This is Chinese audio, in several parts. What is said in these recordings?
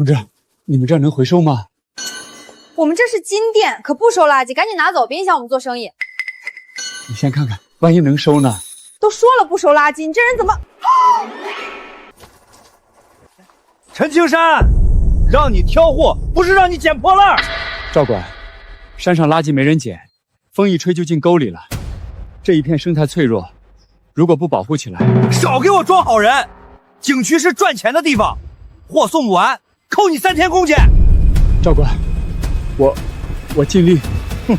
同志，你们这儿能回收吗？我们这是金店，可不收垃圾，赶紧拿走，别影响我们做生意。你先看看，万一能收呢？都说了不收垃圾，你这人怎么？陈青山，让你挑货，不是让你捡破烂。赵管，山上垃圾没人捡，风一吹就进沟里了。这一片生态脆弱，如果不保护起来，少给我装好人！景区是赚钱的地方，货送不完，扣你3天工钱。赵管，我尽力。哼。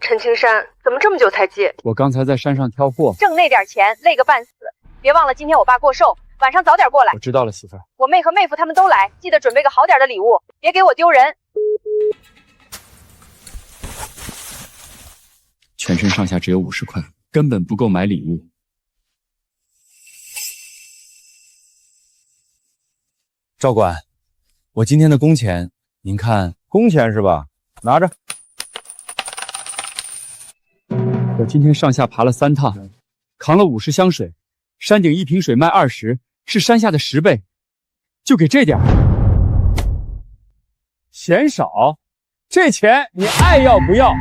陈青山，怎么这么久才寄？我刚才在山上挑货，挣那点钱，累个半死。别忘了今天我爸过寿，晚上早点过来。我知道了，媳妇儿。我妹和妹夫他们都来，记得准备个好点的礼物，别给我丢人。全身上下只有50块，根本不够买礼物。赵管，我今天的工钱，您看。工钱是吧？拿着。我今天上下爬了3趟，扛了50箱水，山顶1瓶水卖20，是山下的10倍，就给这点儿。嫌少？这钱你爱要不要？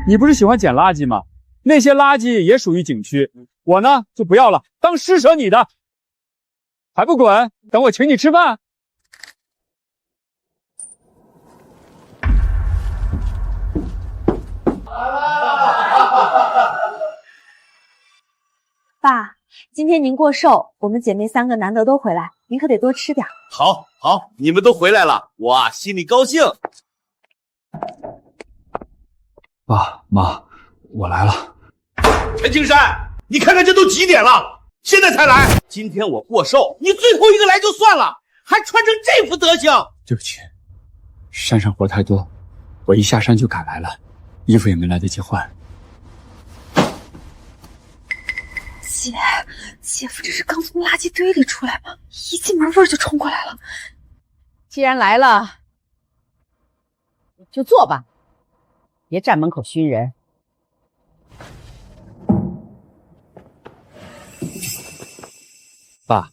你不是喜欢捡垃圾吗？那些垃圾也属于景区，我呢就不要了，当施舍你的。还不滚？等我请你吃饭。爸，今天您过寿，我们姐妹3个难得都回来，您可得多吃点。好，你们都回来了，我心里高兴。爸妈，我来了。陈青山，你看看这都几点了，现在才来？今天我过寿，你最后一个来就算了，还穿成这副德行。对不起，山上活太多，我一下山就赶来了，衣服也没来得及换。姐夫这是刚从垃圾堆里出来吗？一进门味儿就冲过来了。既然来了，就坐吧，别站门口熏人。爸，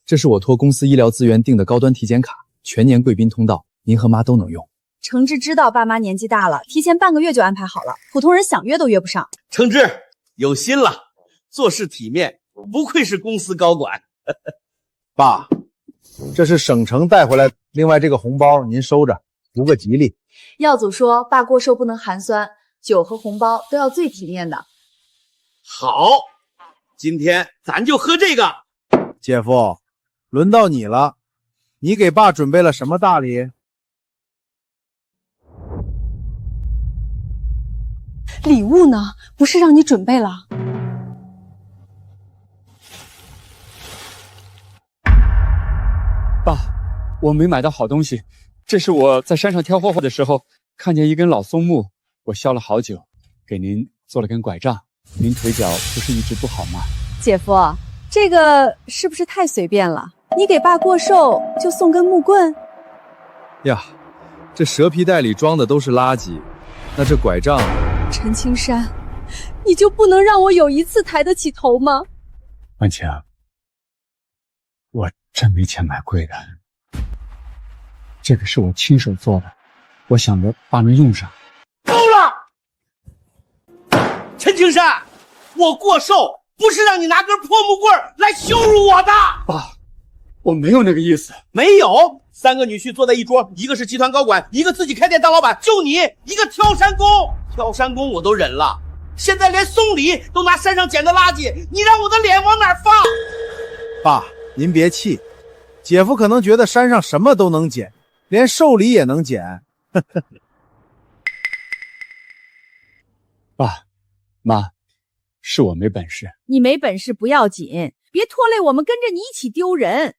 这是我托公司医疗资源订的高端体检卡，全年贵宾通道，您和妈都能用。程志知道爸妈年纪大了，提前半个月就安排好了，普通人想约都约不上。程志有心了，做事体面，不愧是公司高管。爸，这是省城带回来，另外这个红包您收着，图个吉利。药祖说爸过寿不能寒酸，酒和红包都要最体面的。好，今天咱就喝这个。姐夫，轮到你了，你给爸准备了什么大礼？礼物呢？不是让你准备了？爸，我没买到好东西，这是我在山上挑货的时候看见一根老松木，我削了好久，给您做了根拐杖。您腿脚不是一直不好吗？姐夫，这个是不是太随便了？你给爸过寿就送根木棍？呀，这蛇皮袋里装的都是垃圾，那这拐杖……陈青山，你就不能让我有一次抬得起头吗？万晴，我真没钱买贵的，这个是我亲手做的，我想着爸能用上。够了，陈青山，我过寿不是让你拿根破木棍来羞辱我的。爸，我没有那个意思。没有，3个女婿坐在一桌，一个是集团高管，一个自己开店当老板，就你一个挑山工。挑山工我都忍了，现在连送礼都拿山上捡的垃圾，你让我的脸往哪放？爸，您别气，姐夫可能觉得山上什么都能捡，连寿礼也能捡。爸妈，是我没本事。你没本事不要紧，别拖累我们跟着你一起丢人。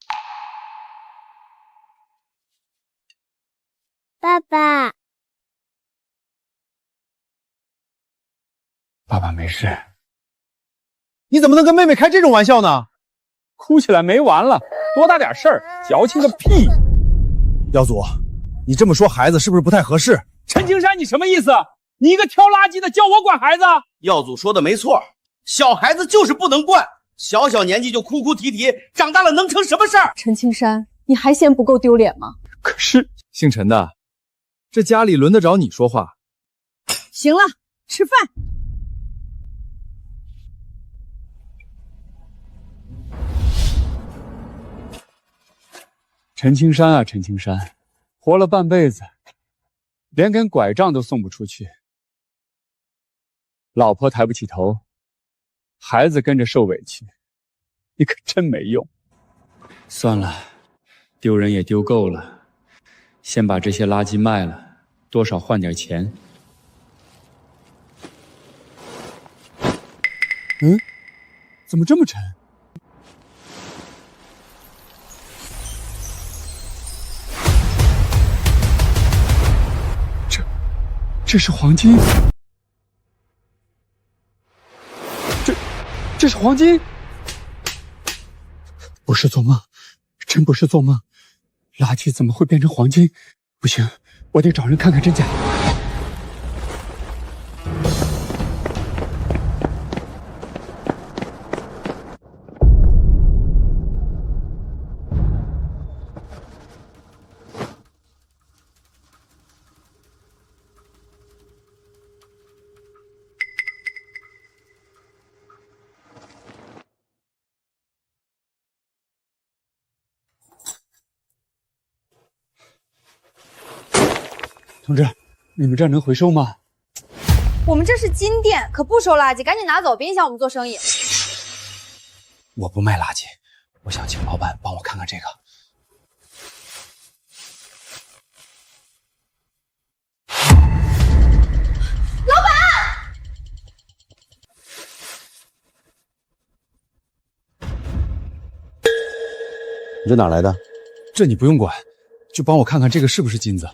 爸爸，爸爸没事。你怎么能跟妹妹开这种玩笑呢？哭起来没完了，多大点事儿，矫情个屁！耀祖，你这么说孩子是不是不太合适？陈青山，你什么意思？你一个挑垃圾的叫我管孩子？药祖说的没错，小孩子就是不能惯，小小年纪就哭哭啼啼，长大了能成什么事儿？陈青山，你还嫌不够丢脸吗？可是姓陈的，这家里轮得着你说话？行了，吃饭。陈青山啊，陈青山，活了半辈子，连根拐杖都送不出去，老婆抬不起头，孩子跟着受委屈，你可真没用。算了，丢人也丢够了，先把这些垃圾卖了，多少换点钱。怎么这么沉？这是黄金，这是黄金，不是做梦，真不是做梦，垃圾怎么会变成黄金？不行，我得找人看看真假。同志，你们这儿能回收吗？我们这是金店，可不收垃圾，赶紧拿走，别影响我们做生意。我不卖垃圾，我想请老板帮我看看这个。你这哪来的？这你不用管，就帮我看看这个是不是金子。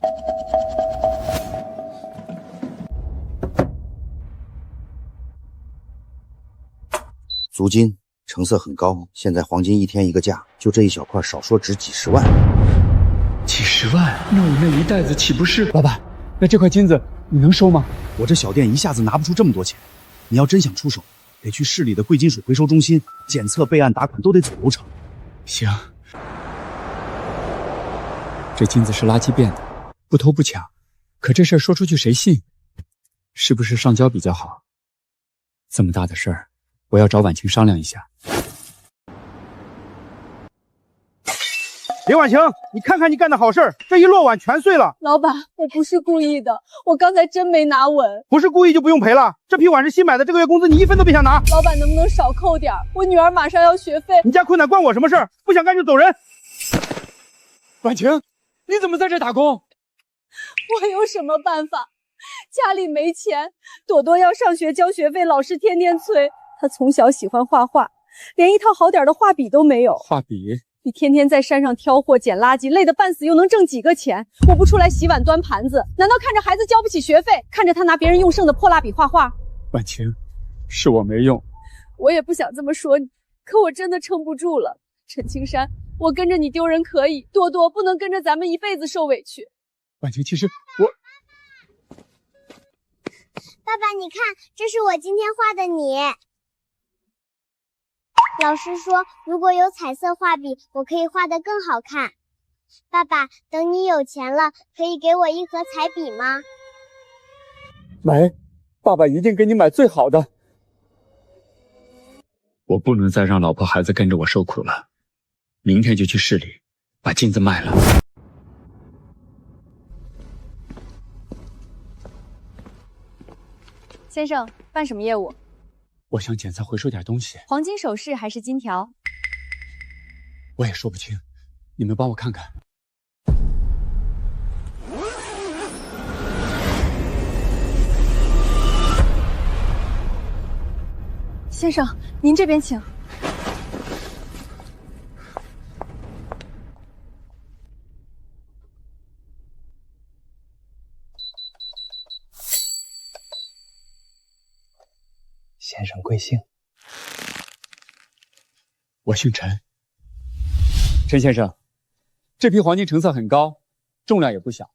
足金成色很高，现在黄金一天一个价，就这一小块，少说值几十万。几十万？那我那一袋子岂不是？老板，那这块金子你能收吗？我这小店一下子拿不出这么多钱，你要真想出手，得去市里的贵金属回收中心检测、备案、打款都得走流程。行，这金子是垃圾变的，不偷不抢，可这事儿说出去谁信？是不是上交比较好？这么大的事儿，我要找婉晴商量一下。李婉晴，你看看你干的好事儿，这一摞碗全碎了。老板，我不是故意的，我刚才真没拿稳。不是故意就不用赔了，这批碗是新买的，这个月工资你一分都别想拿。老板能不能少扣点？我女儿马上要学费。你家困难关我什么事儿？不想干就走人。婉晴，你怎么在这打工？我有什么办法？家里没钱，朵朵要上学交学费，老师天天催。她从小喜欢画画，连一套好点的画笔都没有。画笔？你天天在山上挑货捡垃圾，累得半死，又能挣几个钱？我不出来洗碗端盘子，难道看着孩子交不起学费，看着他拿别人用剩的破蜡笔画画？婉晴，是我没用。我也不想这么说你，可我真的撑不住了。陈青山，我跟着你丢人可以，多多不能跟着咱们一辈子受委屈。婉晴，其实我……爸爸，你看，这是我今天画的你。老师说，如果有彩色画笔，我可以画得更好看。爸爸，等你有钱了，可以给我一盒彩笔吗？买，爸爸一定给你买最好的。我不能再让老婆孩子跟着我受苦了，明天就去市里把金子卖了。先生，办什么业务？我想检测回收点东西，黄金首饰还是金条？我也说不清，你们帮我看看。先生，您这边请。先生贵姓？我姓陈。陈先生，这批黄金成色很高，重量也不小，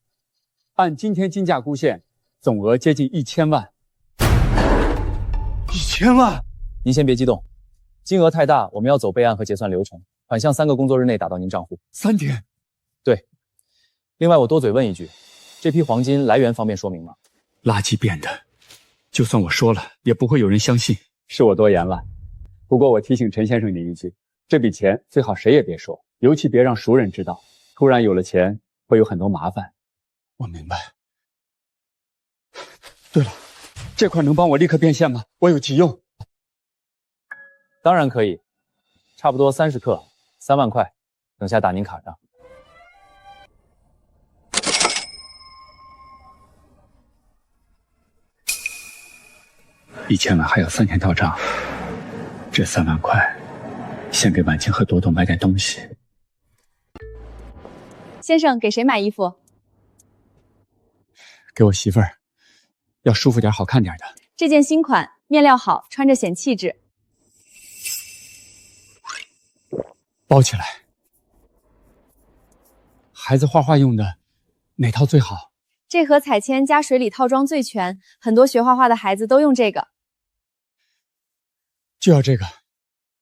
按今天金价估现，总额接近1000万。1000万？您先别激动，金额太大，我们要走备案和结算流程，款项3个工作日内打到您账户。3天？对。另外，我多嘴问一句，这批黄金来源方便说明吗？垃圾变的，就算我说了，也不会有人相信。是我多言了。不过我提醒陈先生您一句，这笔钱最好谁也别说，尤其别让熟人知道。突然有了钱，会有很多麻烦。我明白。对了，这块能帮我立刻变现吗？我有急用。当然可以，差不多30克，3万块，等下打您卡上。1000万还有3天到账，这3万块，先给婉清和朵朵买点东西。先生，给谁买衣服？给我媳妇儿，要舒服点、好看点的。这件新款，面料好，穿着显气质。包起来。孩子画画用的，哪套最好？这盒彩铅加水里套装最全，很多学画画的孩子都用这个。就要这个，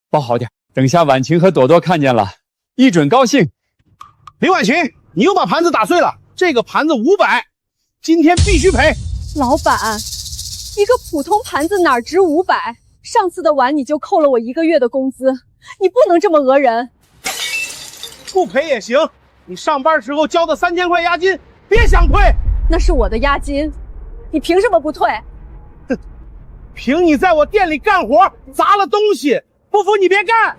包好点，等下婉晴和朵朵看见了，一准高兴。林婉晴，你又把盘子打碎了，这个盘子500，今天必须赔。老板，一个普通盘子哪值500？上次的碗你就扣了我1个月的工资，你不能这么讹人。不赔也行，你上班时候交的3000块押金，别想退。那是我的押金，你凭什么不退？凭你在我店里干活砸了东西，不服你别干。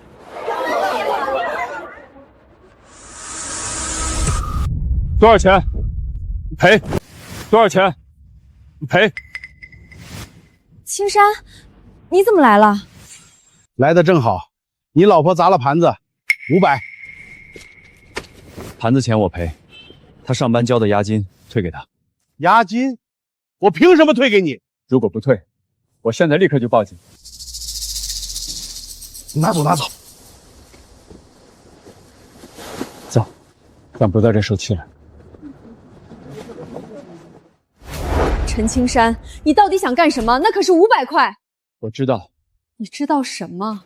多少钱？赔。多少钱？赔。青山，你怎么来了？来的正好，你老婆砸了盘子，500。盘子钱我赔，他上班交的押金退给他。押金？我凭什么退给你？如果不退，我现在立刻就报警。拿走，拿走。走，咱不在这受气了。陈青山，你到底想干什么？那可是500块。我知道。你知道什么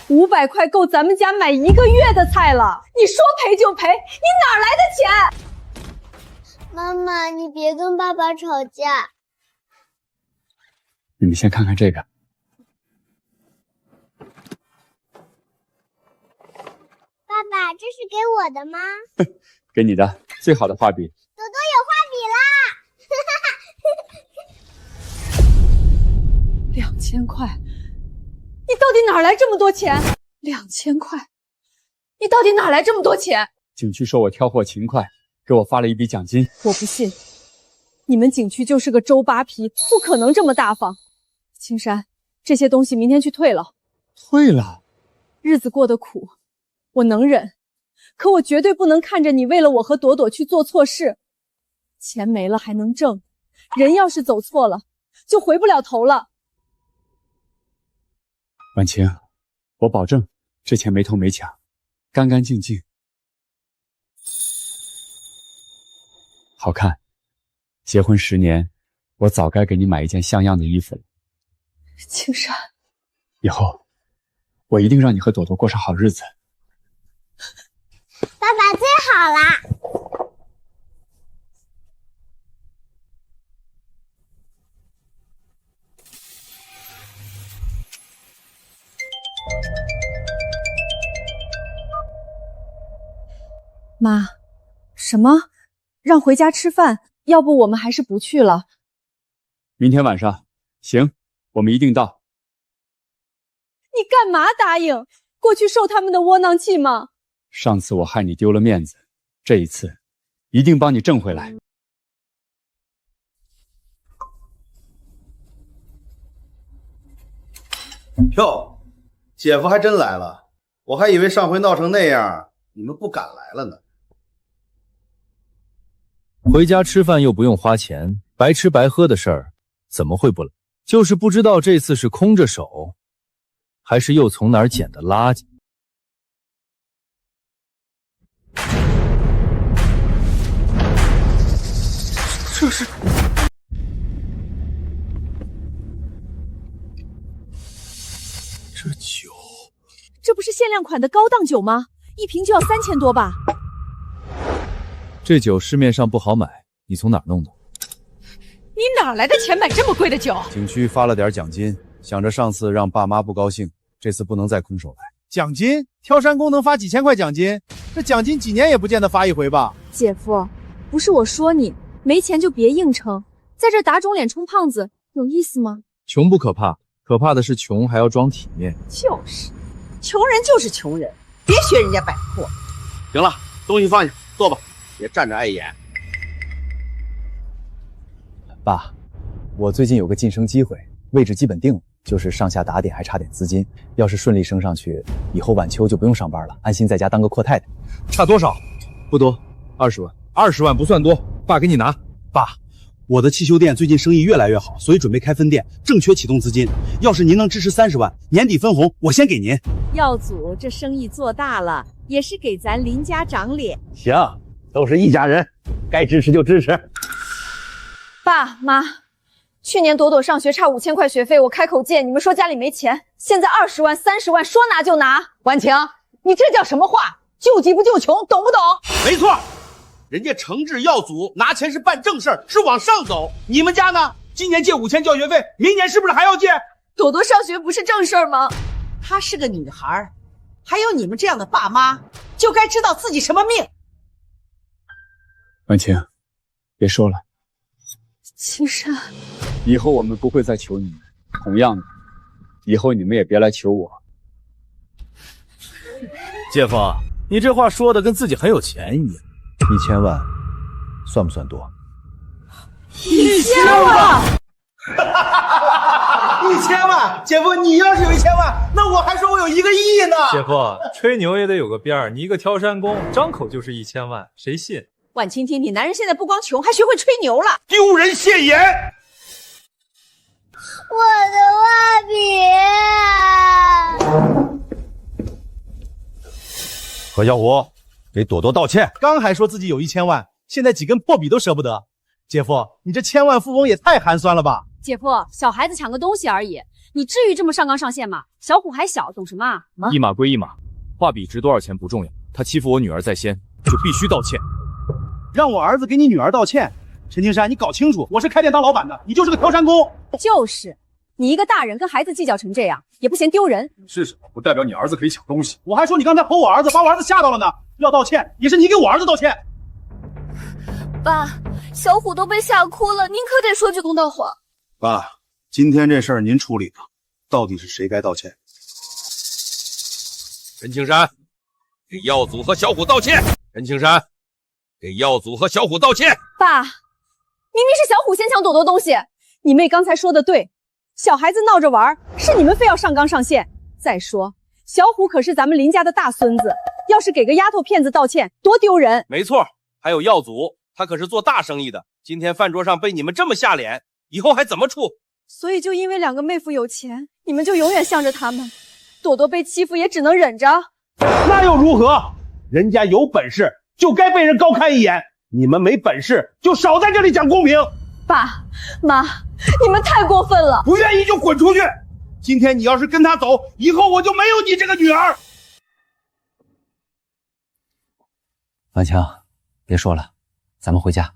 ？500块够咱们家买1个月的菜了。你说赔就赔，你哪来的钱？妈妈，你别跟爸爸吵架。你们先看看这个。爸爸，这是给我的吗？给你的，最好的画笔。朵朵有画笔啦！2000块，你到底哪来这么多钱？2000块，你到底哪来这么多钱？景区说我挑货勤快，给我发了一笔奖金。我不信，你们景区就是个周扒皮，不可能这么大方。青山，这些东西明天去退了。退了？日子过得苦，我能忍，可我绝对不能看着你为了我和朵朵去做错事。钱没了还能挣，人要是走错了，就回不了头了。婉晴，我保证这钱没偷没抢，干干净净，好看。结婚10年，我早该给你买一件像样的衣服了。青山，以后我一定让你和朵朵过上好日子。爸爸最好啦！妈，什么？让回家吃饭？要不我们还是不去了。明天晚上，行，我们一定到。你干嘛答应？过去受他们的窝囊气吗？上次我害你丢了面子，这一次一定帮你挣回来。哟，姐夫还真来了，我还以为上回闹成那样，你们不敢来了呢。回家吃饭又不用花钱，白吃白喝的事儿怎么会不来？就是不知道这次是空着手，还是又从哪儿捡的垃圾。这是这酒，这不是限量款的高档酒吗？一瓶就要3000多吧？这酒市面上不好买，你从哪儿弄的？你哪来的钱买这么贵的酒？景区发了点奖金，想着上次让爸妈不高兴，这次不能再空手来。奖金？挑山工能发几千块奖金？这奖金几年也不见得发一回吧？姐夫，不是我说你，没钱就别硬撑，在这打肿脸充胖子，有意思吗？穷不可怕，可怕的是穷还要装体面。就是，穷人就是穷人，别学人家摆货。行了，东西放下，坐吧，别站着碍眼。爸，我最近有个晋升机会，位置基本定了，就是上下打点还差点资金。要是顺利升上去，以后晚秋就不用上班了，安心在家当个阔太太。差多少？不多，20万。20万不算多，爸给你拿。爸，我的汽修店最近生意越来越好，所以准备开分店，正缺启动资金。要是您能支持30万，年底分红我先给您。耀祖这生意做大了，也是给咱林家长脸。行，都是一家人，该支持就支持。爸妈，去年朵朵上学差5000块学费，我开口借，你们说家里没钱，现在20万、30万，说拿就拿。婉晴，你这叫什么话？救急不救穷，懂不懂？没错，人家诚挚耀祖拿钱是办正事儿，是往上走。你们家呢？今年借5000交学费，明年是不是还要借？朵朵上学不是正事儿吗？她是个女孩，还有你们这样的爸妈，就该知道自己什么命。婉晴，别说了，青山，以后我们不会再求你们。同样的，以后你们也别来求我。姐夫，你这话说的跟自己很有钱一样。1000万，算不算多？1000万！1000万，姐夫，你要是有1000万，那我还说我有1个亿呢。姐夫，吹牛也得有个边儿，你一个挑山工，张口就是1000万，谁信？婉清听，你男人现在不光穷，还学会吹牛了，丢人现眼！我的画笔。何小虎，给朵朵道歉。刚还说自己有1000万，现在几根破笔都舍不得。姐夫，你这千万富翁也太寒酸了吧？姐夫，小孩子抢个东西而已，你至于这么上纲上线吗？小虎还小，懂什么啊？一码归一码，画笔值多少钱不重要，他欺负我女儿在先，就必须道歉。让我儿子给你女儿道歉？陈青山，你搞清楚，我是开店当老板的，你就是个挑山工。就是，你一个大人跟孩子计较成这样，也不嫌丢人。是什么不代表你儿子可以抢东西？我还说你刚才吼我儿子，把我儿子吓到了呢。要道歉，也是你给我儿子道歉。爸，小虎都被吓哭了，您可得说句公道话。爸，今天这事儿您处理的，到底是谁该道歉？陈青山，给耀祖和小虎道歉。陈青山，给耀祖和小虎道歉。爸，明明是小虎先抢朵朵东西，你妹刚才说的对，小孩子闹着玩，是你们非要上纲上线。再说，小虎可是咱们林家的大孙子，要是给个丫头片子道歉，多丢人。没错，还有耀祖，他可是做大生意的，今天饭桌上被你们这么下脸，以后还怎么处？所以就因为2个妹夫有钱，你们就永远向着他们。朵朵被欺负也只能忍着。那又如何？人家有本事就该被人高看一眼，你们没本事就少在这里讲公平。爸妈，你们太过分了！不愿意就滚出去！今天你要是跟他走，以后我就没有你这个女儿。婉晴，别说了，咱们回家。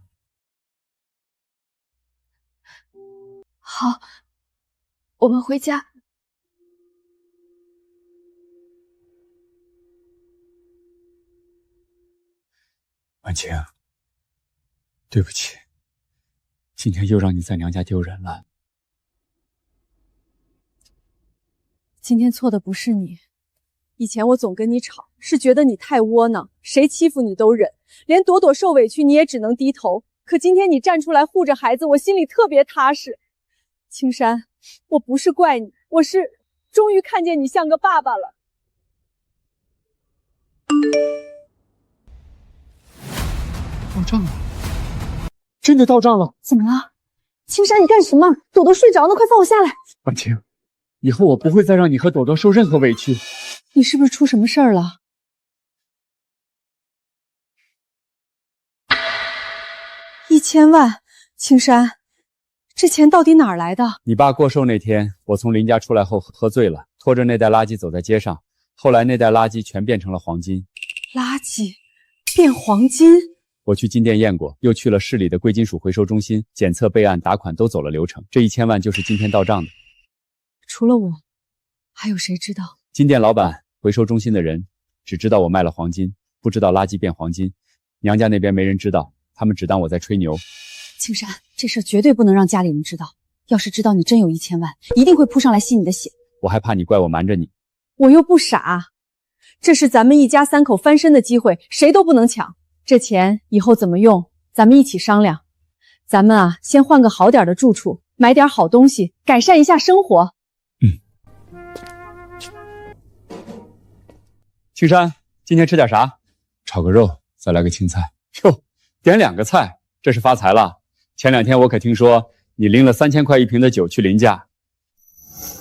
好，我们回家。婉晴，对不起，今天又让你在娘家丢人了。今天错的不是你，以前我总跟你吵，是觉得你太窝囊，谁欺负你都忍，连朵朵受委屈你也只能低头。可今天你站出来护着孩子，我心里特别踏实。青山，我不是怪你，我是终于看见你像个爸爸了。到账了，真的到账了！怎么了？青山，你干什么？朵朵睡着呢，快放我下来！婉晴，以后我不会再让你和朵朵受任何委屈。你是不是出什么事儿了？1000万青山，这钱到底哪儿来的？你爸过寿那天，我从林家出来后喝醉了，拖着那袋垃圾走在街上，后来那袋垃圾全变成了黄金。垃圾变黄金？我去金店验过，又去了市里的贵金属回收中心检测、备案、打款都走了流程，这1000万就是今天到账的。除了我，还有谁知道？金店老板、回收中心的人只知道我卖了黄金，不知道垃圾变黄金。娘家那边没人知道，他们只当我在吹牛。青山，这事绝对不能让家里人知道，要是知道你真有1000万，一定会扑上来吸你的血。我还怕你怪我瞒着你。我又不傻，这是咱们一家3口翻身的机会，谁都不能抢。这钱以后怎么用，咱们一起商量。咱们啊，先换个好点的住处，买点好东西，改善一下生活。青山，今天吃点啥？炒个肉，再来个青菜。哟，点2个菜，这是发财了。前2天我可听说你拎了3000块1瓶的酒去林家。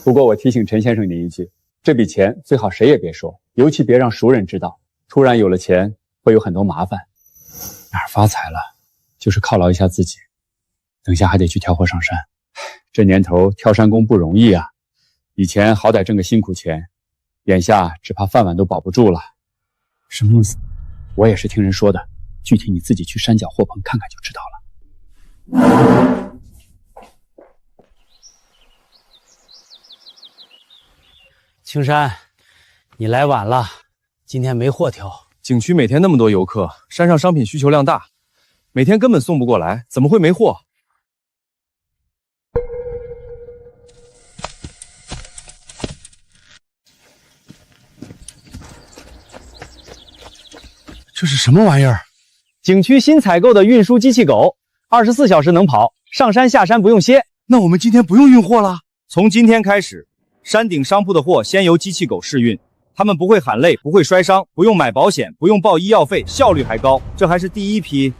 不过我提醒陈先生您一句，这笔钱最好谁也别说，尤其别让熟人知道。突然有了钱，会有很多麻烦。哪儿发财了，就是犒劳一下自己。等下还得去挑货上山，这年头挑山工不容易啊。以前好歹挣个辛苦钱，眼下只怕饭碗都保不住了。什么意思？我也是听人说的，具体你自己去山脚货棚看看就知道了。青山，你来晚了，今天没货挑。景区每天那么多游客，山上商品需求量大，每天根本送不过来，怎么会没货？这是什么玩意儿？景区新采购的运输机器狗，24小时能跑，上山下山不用歇。那我们今天不用运货了？从今天开始，山顶商铺的货先由机器狗试运。他们不会喊累，不会摔伤，不用买保险，不用报医药费，效率还高。这还是第一批，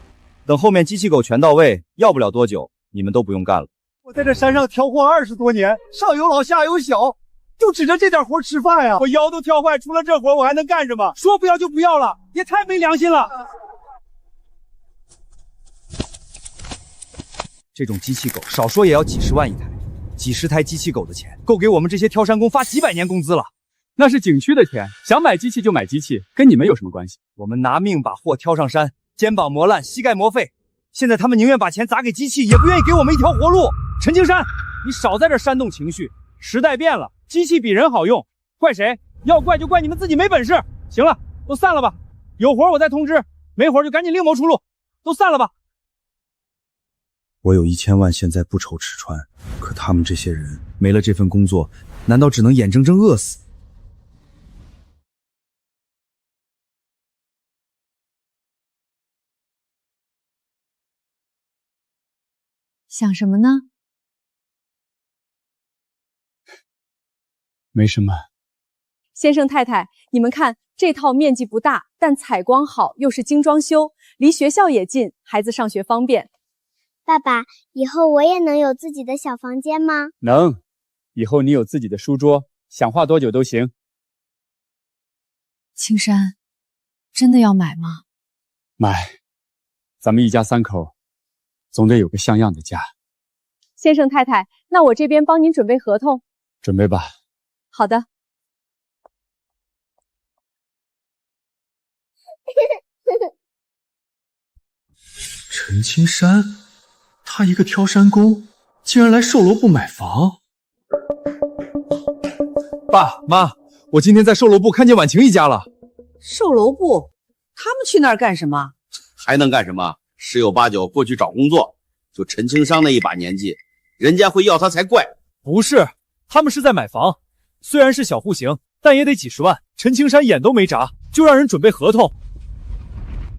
等后面机器狗全到位，要不了多久，你们都不用干了。我在这山上挑货20多年，上有老下有小，就指着这点活吃饭呀！我腰都挑坏，除了这活我还能干什么？说不要就不要了，也太没良心了！这种机器狗少说也要几10万一台，几10台机器狗的钱，够给我们这些挑山工发几百年工资了。那是景区的钱，想买机器就买机器，跟你们有什么关系？我们拿命把货挑上山，肩膀磨烂，膝盖磨废。现在他们宁愿把钱砸给机器，也不愿意给我们一条活路。陈青山，你少在这煽动情绪。时代变了，机器比人好用，怪谁？要怪就怪你们自己没本事。行了，都散了吧。有活我再通知，没活就赶紧另谋出路。都散了吧。我有1000万，现在不愁吃穿，可他们这些人没了这份工作，难道只能眼睁睁饿死？想什么呢？没什么。先生太太，你们看，这套面积不大，但采光好，又是精装修，离学校也近，孩子上学方便。爸爸，以后我也能有自己的小房间吗？能，以后你有自己的书桌，想画多久都行。青山，真的要买吗？买，咱们一家3口，总得有个像样的家。先生太太，那我这边帮您准备合同。准备吧。好的。陈青山，他一个挑山工，竟然来售楼部买房。爸妈，我今天在售楼部看见婉晴一家了。售楼部？他们去那儿干什么？还能干什么？十有八九过去找工作。就陈青山那一把年纪，人家会要他才怪。不是，他们是在买房，虽然是小户型，但也得几10万。陈青山眼都没眨，就让人准备合同。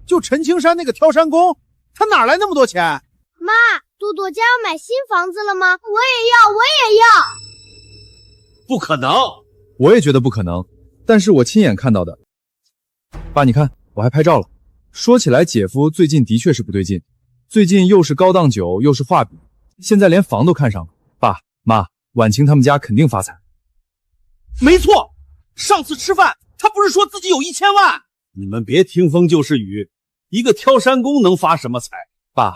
就陈青山那个挑山工，他哪来那么多钱？妈，朵朵家要买新房子了吗？我也要。不可能。我也觉得不可能，但是我亲眼看到的。爸，你看，我还拍照了。说起来，姐夫最近的确是不对劲，最近又是高档酒，又是画笔，现在连房都看上了。爸妈，婉晴他们家肯定发财。没错，上次吃饭他不是说自己有1000万？你们别听风就是雨，一个挑山工能发什么财？爸，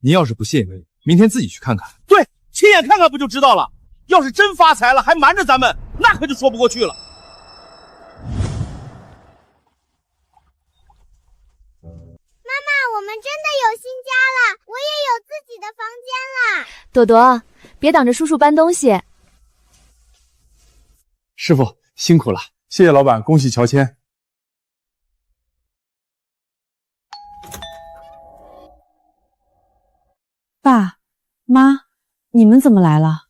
您要是不信，明天自己去看看。对，亲眼看看不就知道了。要是真发财了，还瞒着咱们，那可就说不过去了。妈妈，我们真的有新家了，我也有自己的房间了。朵朵，别挡着叔叔搬东西。师傅辛苦了，谢谢老板，恭喜乔迁。爸妈，你们怎么来了？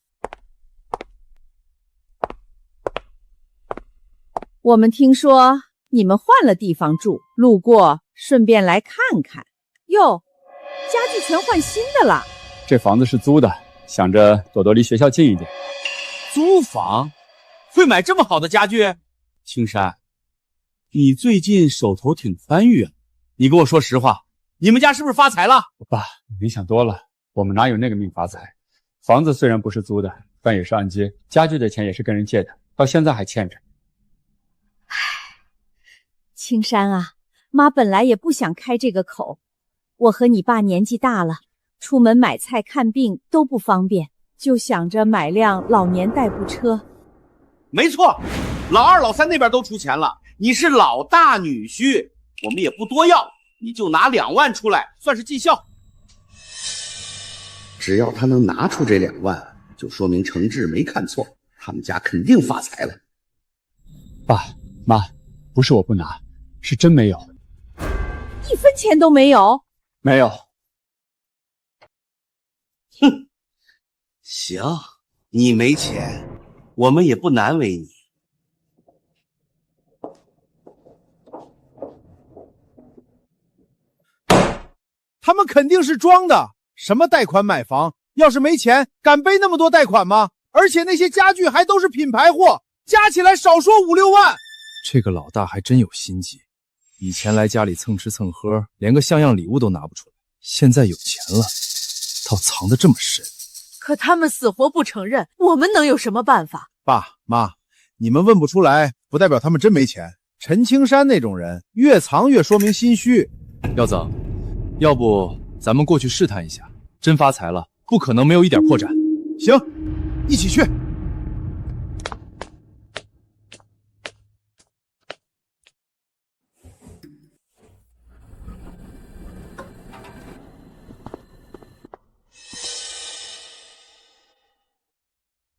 我们听说你们换了地方住，路过顺便来看看。哟，家具全换新的了。这房子是租的，想着朵朵离学校近一点。租房会买这么好的家具？青山，你最近手头挺宽裕啊。你跟我说实话，你们家是不是发财了？爸，你想多了，我们哪有那个命发财？房子虽然不是租的，但也是按揭，家具的钱也是跟人借的，到现在还欠着。青山啊，妈本来也不想开这个口，我和你爸年纪大了，出门买菜看病都不方便，就想着买辆老年代步车。没错，老二老三那边都出钱了，你是老大女婿，我们也不多要，你就拿2万出来，算是尽孝。只要他能拿出这2万，就说明程志没看错，他们家肯定发财了。爸妈，不是我不拿，是真没有，1分钱都没有？没有。哼，行，你没钱，我们也不难为你。他们肯定是装的，什么贷款买房，要是没钱，敢背那么多贷款吗？而且那些家具还都是品牌货，加起来少说5、6万。这个老大还真有心机，以前来家里蹭吃蹭喝，连个像样礼物都拿不出来，现在有钱了，倒藏得这么深。可他们死活不承认，我们能有什么办法？爸妈，你们问不出来，不代表他们真没钱。陈青山那种人，越藏越说明心虚。耀子，要不咱们过去试探一下，真发财了，不可能没有一点破绽。行，一起去。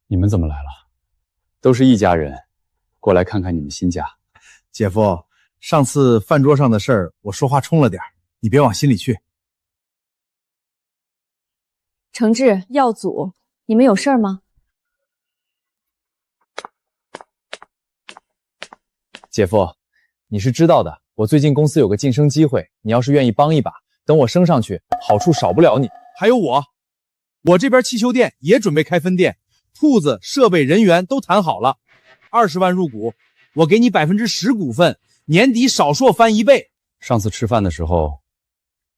你们怎么来了？都是一家人，过来看看你们新家。姐夫，上次饭桌上的事儿，我说话冲了点，你别往心里去。程志、耀祖，你们有事儿吗？姐夫，你是知道的，我最近公司有个晋升机会，你要是愿意帮一把，等我升上去，好处少不了你。还有我这边汽修店也准备开分店，铺子、设备、人员都谈好了，20万入股，我给你10%股份，年底少说翻1倍。上次吃饭的时候，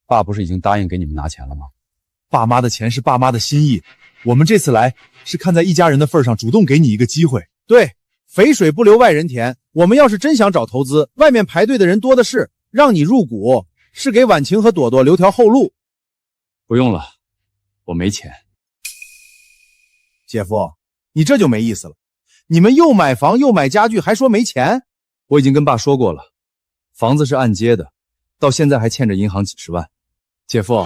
爸不是已经答应给你们拿钱了吗？爸妈的钱是爸妈的心意，我们这次来是看在一家人的份上，主动给你一个机会。对，肥水不流外人田，我们要是真想找投资，外面排队的人多的是，让你入股是给婉晴和朵朵留条后路。不用了，我没钱。姐夫，你这就没意思了，你们又买房又买家具，还说没钱？我已经跟爸说过了，房子是按揭的，到现在还欠着银行几十万。姐夫，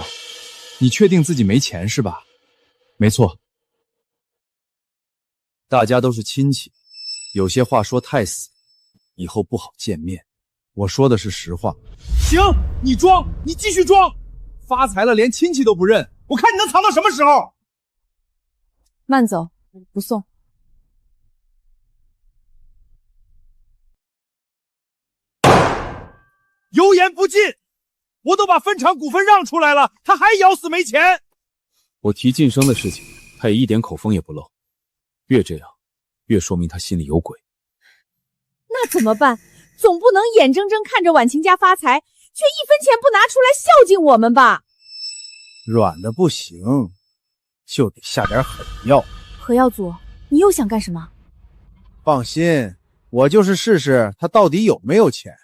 你确定自己没钱是吧？没错，大家都是亲戚，有些话说太死，以后不好见面。我说的是实话。行，你装，你继续装，发财了连亲戚都不认，我看你能藏到什么时候？慢走，不送。油盐不进，我都把分厂股份让出来了，他还咬死没钱。我提晋升的事情，他也一点口风也不漏，越这样，越说明他心里有鬼。那怎么办？总不能眼睁睁看着婉晴家发财，却1分钱不拿出来孝敬我们吧？软的不行，就得下点狠药。何耀祖，你又想干什么？放心，我就是试试他到底有没有钱。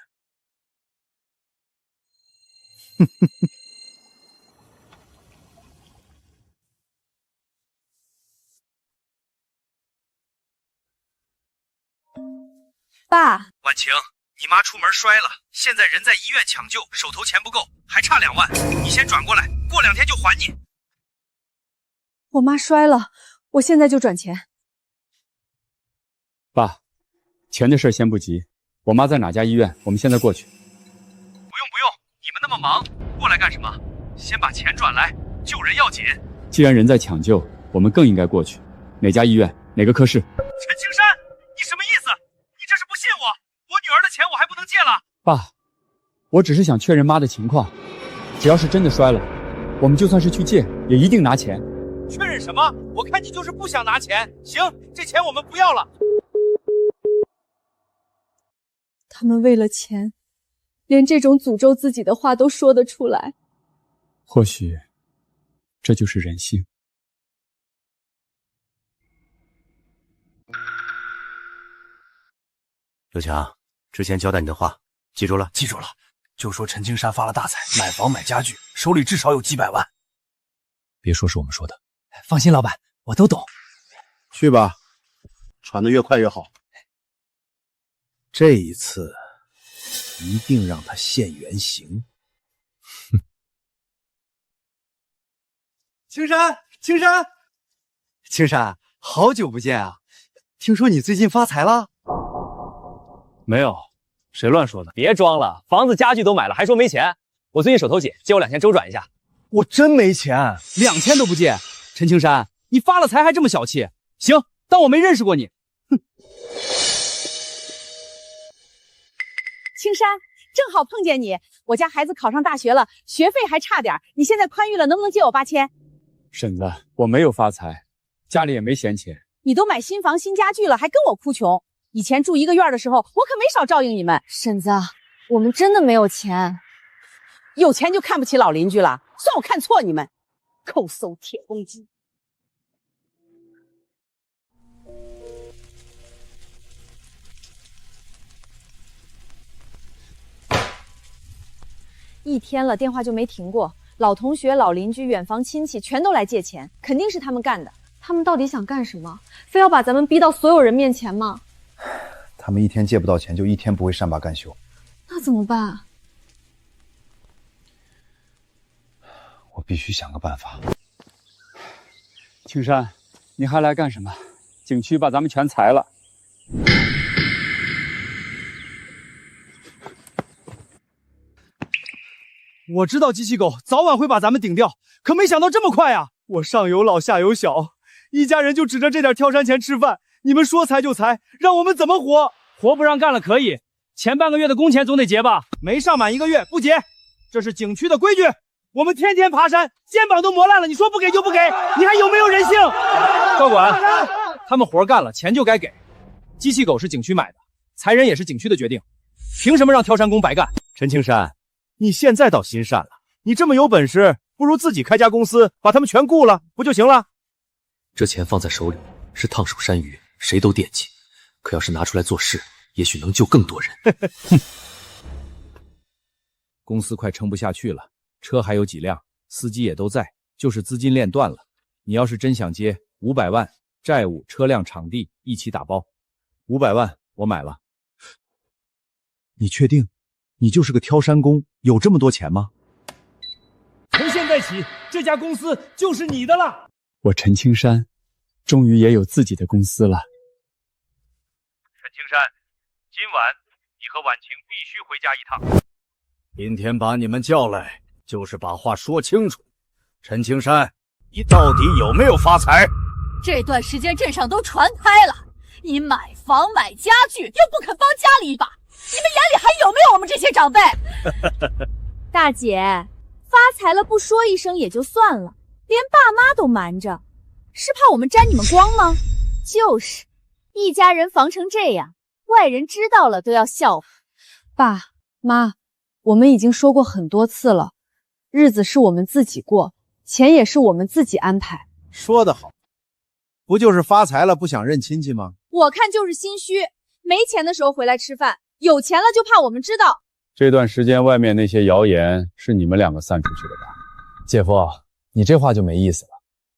爸，婉晴，你妈出门摔了，现在人在医院抢救，手头钱不够，还差2万，你先转过来，过2天就还你。我妈摔了，我现在就转钱。爸，钱的事先不急，我妈在哪家医院？我们现在过去。不用，你们那么忙，过来干什么？先把钱转来，救人要紧。既然人在抢救，我们更应该过去。哪家医院？哪个科室？陈青山，你什么意思？你这是不信我？我女儿的钱我还不能借了？爸，我只是想确认妈的情况。只要是真的摔了，我们就算是去借，也一定拿钱。确认什么？我看你就是不想拿钱。行，这钱我们不要了。他们为了钱，连这种诅咒自己的话都说得出来。或许，这就是人性。刘强，之前交代你的话，记住了？记住了。就说陈青山发了大财，买房买家具，手里至少有几百万。别说是我们说的。放心，老板，我都懂。去吧，传得越快越好。这一次，一定让他现原形。青山，好久不见啊！听说你最近发财了？没有，谁乱说的？别装了，房子家具都买了，还说没钱？我最近手头紧，借我2000周转一下。我真没钱，2000都不借。陈青山，你发了财还这么小气？行，当我没认识过你。哼。青山，正好碰见你，我家孩子考上大学了，学费还差点，你现在宽裕了，能不能借我8000？婶子，我没有发财，家里也没闲钱。你都买新房新家具了，还跟我哭穷？以前住一个院的时候，我可没少照应你们。婶子，我们真的没有钱。有钱就看不起老邻居了，算我看错你们。抠搜铁公鸡。1天了，电话就没停过。老同学、老邻居、远房亲戚全都来借钱，肯定是他们干的。他们到底想干什么？非要把咱们逼到所有人面前吗？他们1天借不到钱，就1天不会善罢甘休。那怎么办？我必须想个办法。青山，你还来干什么？景区把咱们全裁了。我知道机器狗早晚会把咱们顶掉，可没想到这么快啊！我上有老下有小，一家人就指着这点挑山钱吃饭，你们说裁就裁，让我们怎么活？活不让干了可以，前半个月的工钱总得结吧？没上满1个月不结，这是景区的规矩。我们天天爬山，肩膀都磨烂了，你说不给就不给，你还有没有人性？高管，他们活干了，钱就该给。机器狗是景区买的，裁人也是景区的决定，凭什么让挑山工白干？陈青山，你现在倒心善了，你这么有本事，不如自己开家公司，把他们全雇了，不就行了？这钱放在手里是烫手山芋，谁都惦记。可要是拿出来做事，也许能救更多人。公司快撑不下去了，车还有几辆，司机也都在，就是资金链断了。你要是真想接500万，债务、车辆、场地一起打包。500万我买了。你确定？你就是个挑山工，有这么多钱吗？从现在起，这家公司就是你的了。我陈青山，终于也有自己的公司了。陈青山，今晚你和婉晴必须回家一趟。今天把你们叫来，就是把话说清楚。陈青山，你到底有没有发财？这段时间镇上都传开了，你买房买家具，又不肯帮家里一把，你们眼里还有没有我们这些长辈？大姐，发财了不说一声也就算了，连爸妈都瞒着，是怕我们沾你们光吗？就是，一家人防成这样，外人知道了都要笑话。爸妈，我们已经说过很多次了，日子是我们自己过，钱也是我们自己安排。说得好，不就是发财了不想认亲戚吗？我看就是心虚，没钱的时候回来吃饭，有钱了就怕我们知道。这段时间外面那些谣言是你们2个散出去的吧？姐夫，你这话就没意思了。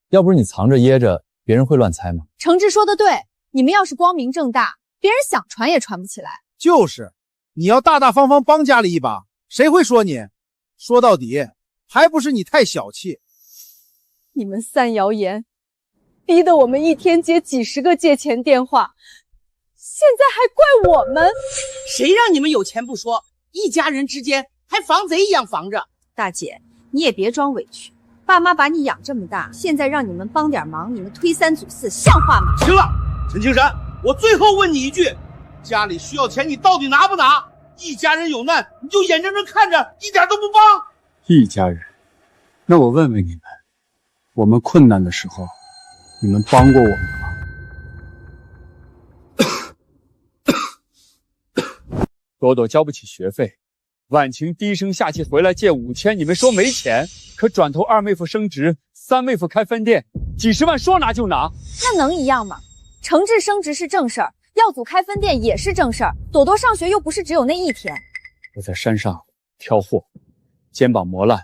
要不是你藏着掖着，别人会乱猜吗？程志说的对，你们要是光明正大，别人想传也传不起来。就是，你要大大方方帮家里一把，谁会说你？说到底，还不是你太小气。你们散谣言，逼得我们一天接几十个借钱电话，现在还怪我们？谁让你们有钱不说，一家人之间还防贼一样防着？大姐，你也别装委屈，爸妈把你养这么大，现在让你们帮点忙，你们推三阻四，像话吗？行了，陈青山，我最后问你一句，家里需要钱，你到底拿不拿？一家人有难，你就眼睁睁看着，一点都不帮。一家人，那我问问你们，我们困难的时候，你们帮过我们吗？朵朵交不起学费，婉晴低声下气回来借5000，你们说没钱，可转头二妹夫升职，3妹夫开分店，几十万说拿就拿，那能一样吗？程志升职是正事儿，耀祖开分店也是正事儿，朵朵上学又不是只有那一天。我在山上挑货，肩膀磨烂，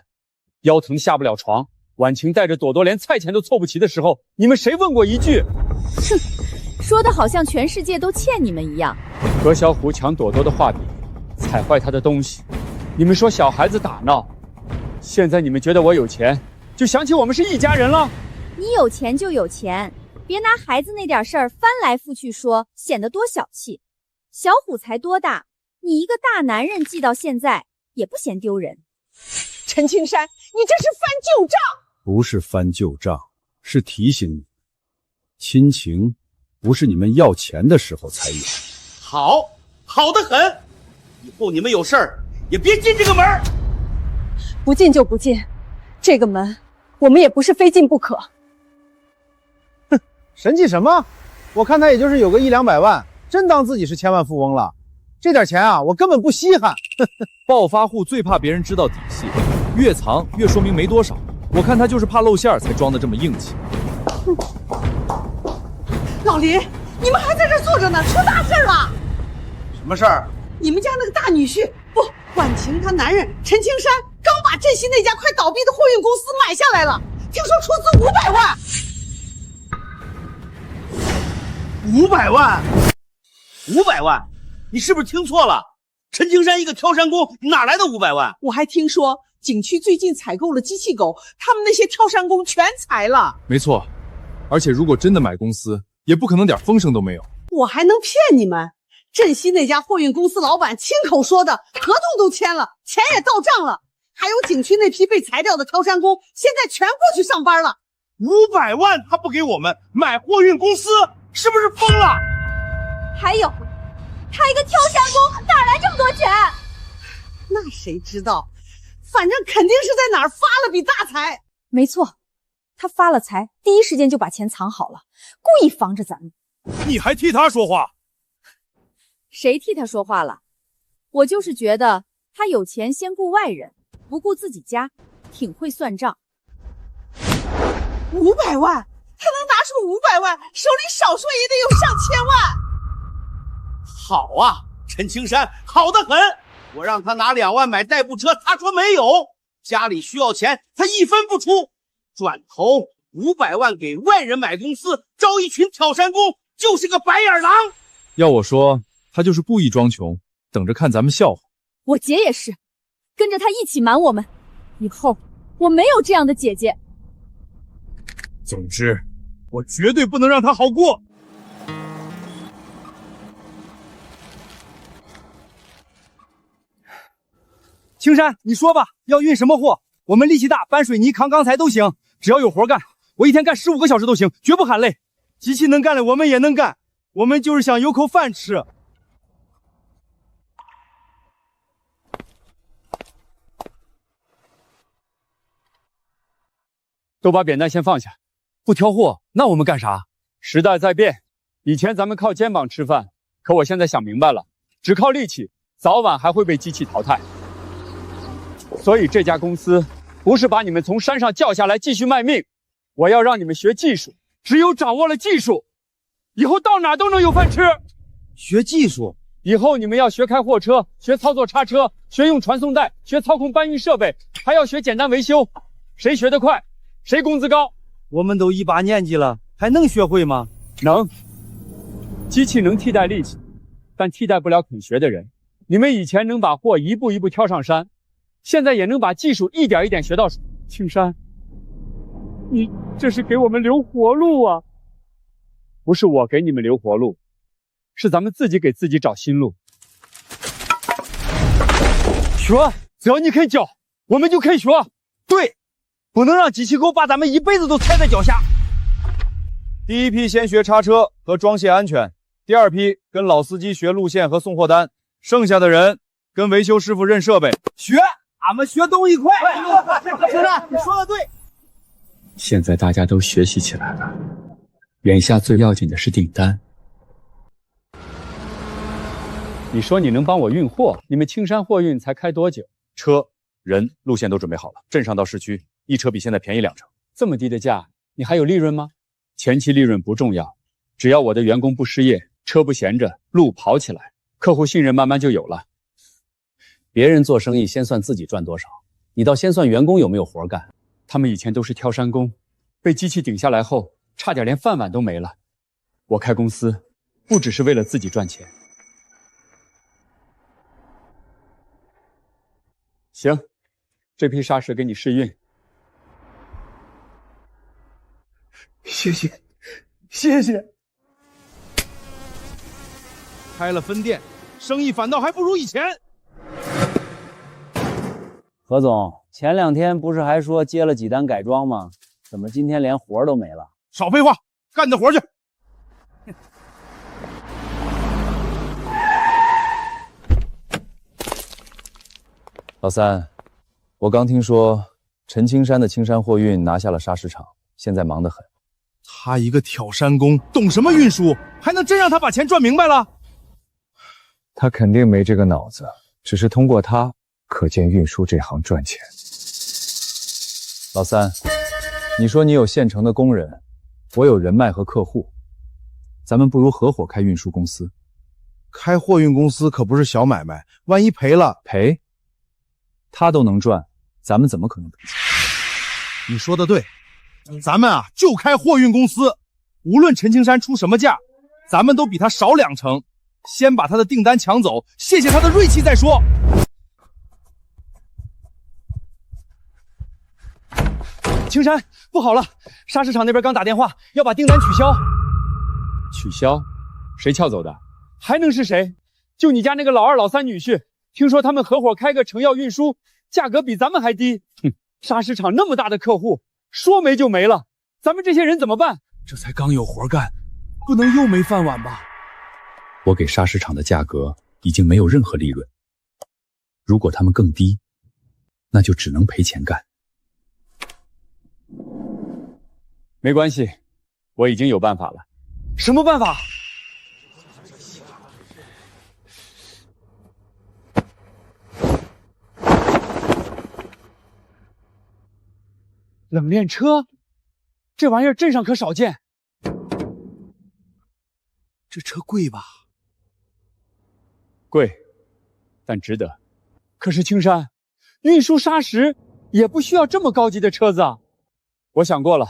腰疼下不了床。婉晴带着朵朵连菜钱都凑不齐的时候，你们谁问过一句？哼，说的好像全世界都欠你们一样。何小虎抢朵朵的画笔，踩坏她的东西，你们说小孩子打闹。现在你们觉得我有钱，就想起我们是一家人了？你有钱就有钱，别拿孩子那点事儿翻来覆去说，显得多小气。小虎才多大，你一个大男人记到现在也不嫌丢人。陈青山，你这是翻旧账。不是翻旧账，是提醒你，亲情不是你们要钱的时候才有。好，好得很。以后你们有事儿也别进这个门。不进就不进，这个门我们也不是非进不可。哼，神气什么？我看他也就是有个100-200万，真当自己是千万富翁了。这点钱啊，我根本不稀罕。暴发户最怕别人知道底细，越藏越说明没多少。我看他就是怕露馅才装得这么硬气。老林，你们还在这坐着呢，出大事了！什么事儿？你们家那个大女婿婉晴她男人陈青山刚把振兴那家快倒闭的货运公司买下来了，听说出资500万。500万？500万？你是不是听错了？陈青山一个挑山工，哪来的500万？我还听说景区最近采购了机器狗，他们那些挑山工全裁了。没错，而且如果真的买公司，也不可能点风声都没有。我还能骗你们？振兴那家货运公司老板亲口说的，合同都签了，钱也到账了，还有景区那批被裁掉的挑山工，现在全过去上班了。500万他不给我们买货运公司，是不是疯了？还有，他一个挑山工哪来这么多钱？那谁知道，反正肯定是在哪儿发了笔大财。没错，他发了财，第一时间就把钱藏好了，故意防着咱们。你还替他说话？谁替他说话了？我就是觉得他有钱先顾外人，不顾自己家，挺会算账。500万，他能拿出500万，手里少说也得有上千万。好啊，陈青山，好得很。我让他拿2万买代步车，他说没有。家里需要钱，他一分不出。转头500万给外人买公司，招一群挑山工，就是个白眼狼。要我说，他就是故意装穷，等着看咱们笑话。我姐也是，跟着他一起瞒我们。以后我没有这样的姐姐。总之，我绝对不能让他好过。青山，你说吧，要运什么货？我们力气大，搬水泥、扛钢材都行，只要有活干，我一天干15个小时都行，绝不喊累。机器能干的，我们也能干，我们就是想有口饭吃。都把扁担先放下。不挑货，那我们干啥？时代在变，以前咱们靠肩膀吃饭，可我现在想明白了，只靠力气，早晚还会被机器淘汰。所以这家公司不是把你们从山上叫下来继续卖命，我要让你们学技术，只有掌握了技术，以后到哪都能有饭吃。学技术，以后你们要学开货车，学操作叉车，学用传送带，学操控搬运设备，还要学简单维修。谁学得快，谁工资高。我们都18年纪了，还能学会吗？能。机器能替代力气，但替代不了肯学的人。你们以前能把货一步一步挑上山，现在也能把技术一点一点学到手。青山，你这是给我们留活路啊！不是我给你们留活路，是咱们自己给自己找新路。学，只要你肯教，我们就肯学。对，不能让机器狗把咱们一辈子都踩在脚下。第一批先学叉车和装卸安全，第二批跟老司机学路线和送货单，剩下的人跟维修师傅认设备。学，俺们学东一块。青山，你说的对。现在大家都学习起来了，眼下最要紧的是订单。你说你能帮我运货？你们青山货运才开多久？车、人、路线都准备好了，镇上到市区，一车比现在便宜2成。这么低的价，你还有利润吗？前期利润不重要，只要我的员工不失业，车不闲着，路跑起来，客户信任慢慢就有了。别人做生意先算自己赚多少，你倒先算员工有没有活干。他们以前都是挑山工，被机器顶下来后，差点连饭碗都没了。我开公司，不只是为了自己赚钱。行，这批砂石给你试运。谢谢，谢谢。开了分店，生意反倒还不如以前。何总，前2天不是还说接了几单改装吗？怎么今天连活都没了？少废话，干你的活去。老三，我刚听说陈青山的青山货运拿下了砂石场，现在忙得很。他一个挑山工，懂什么运输？还能真让他把钱赚明白了？他肯定没这个脑子，只是通过他，可见运输这行赚钱。老三，你说你有现成的工人，我有人脉和客户，咱们不如合伙开运输公司。开货运公司可不是小买卖，万一赔了，赔？他都能赚，咱们怎么可能赔钱？你说的对，咱们啊就开货运公司，无论陈青山出什么价，咱们都比他少2成，先把他的订单抢走，谢谢他的锐气再说。青山，不好了，砂石场那边刚打电话，要把订单取消。取消？谁撬走的？还能是谁？就你家那个老2、老3女婿，听说他们合伙开个成药运输，价格比咱们还低。哼，砂石场那么大的客户，说没就没了，咱们这些人怎么办？这才刚有活干，不能又没饭碗吧？我给砂石场的价格已经没有任何利润，如果他们更低，那就只能赔钱干。没关系，我已经有办法了。什么办法？冷链车，这玩意儿镇上可少见。这车贵吧？贵，但值得。可是青山，运输砂石也不需要这么高级的车子啊。我想过了，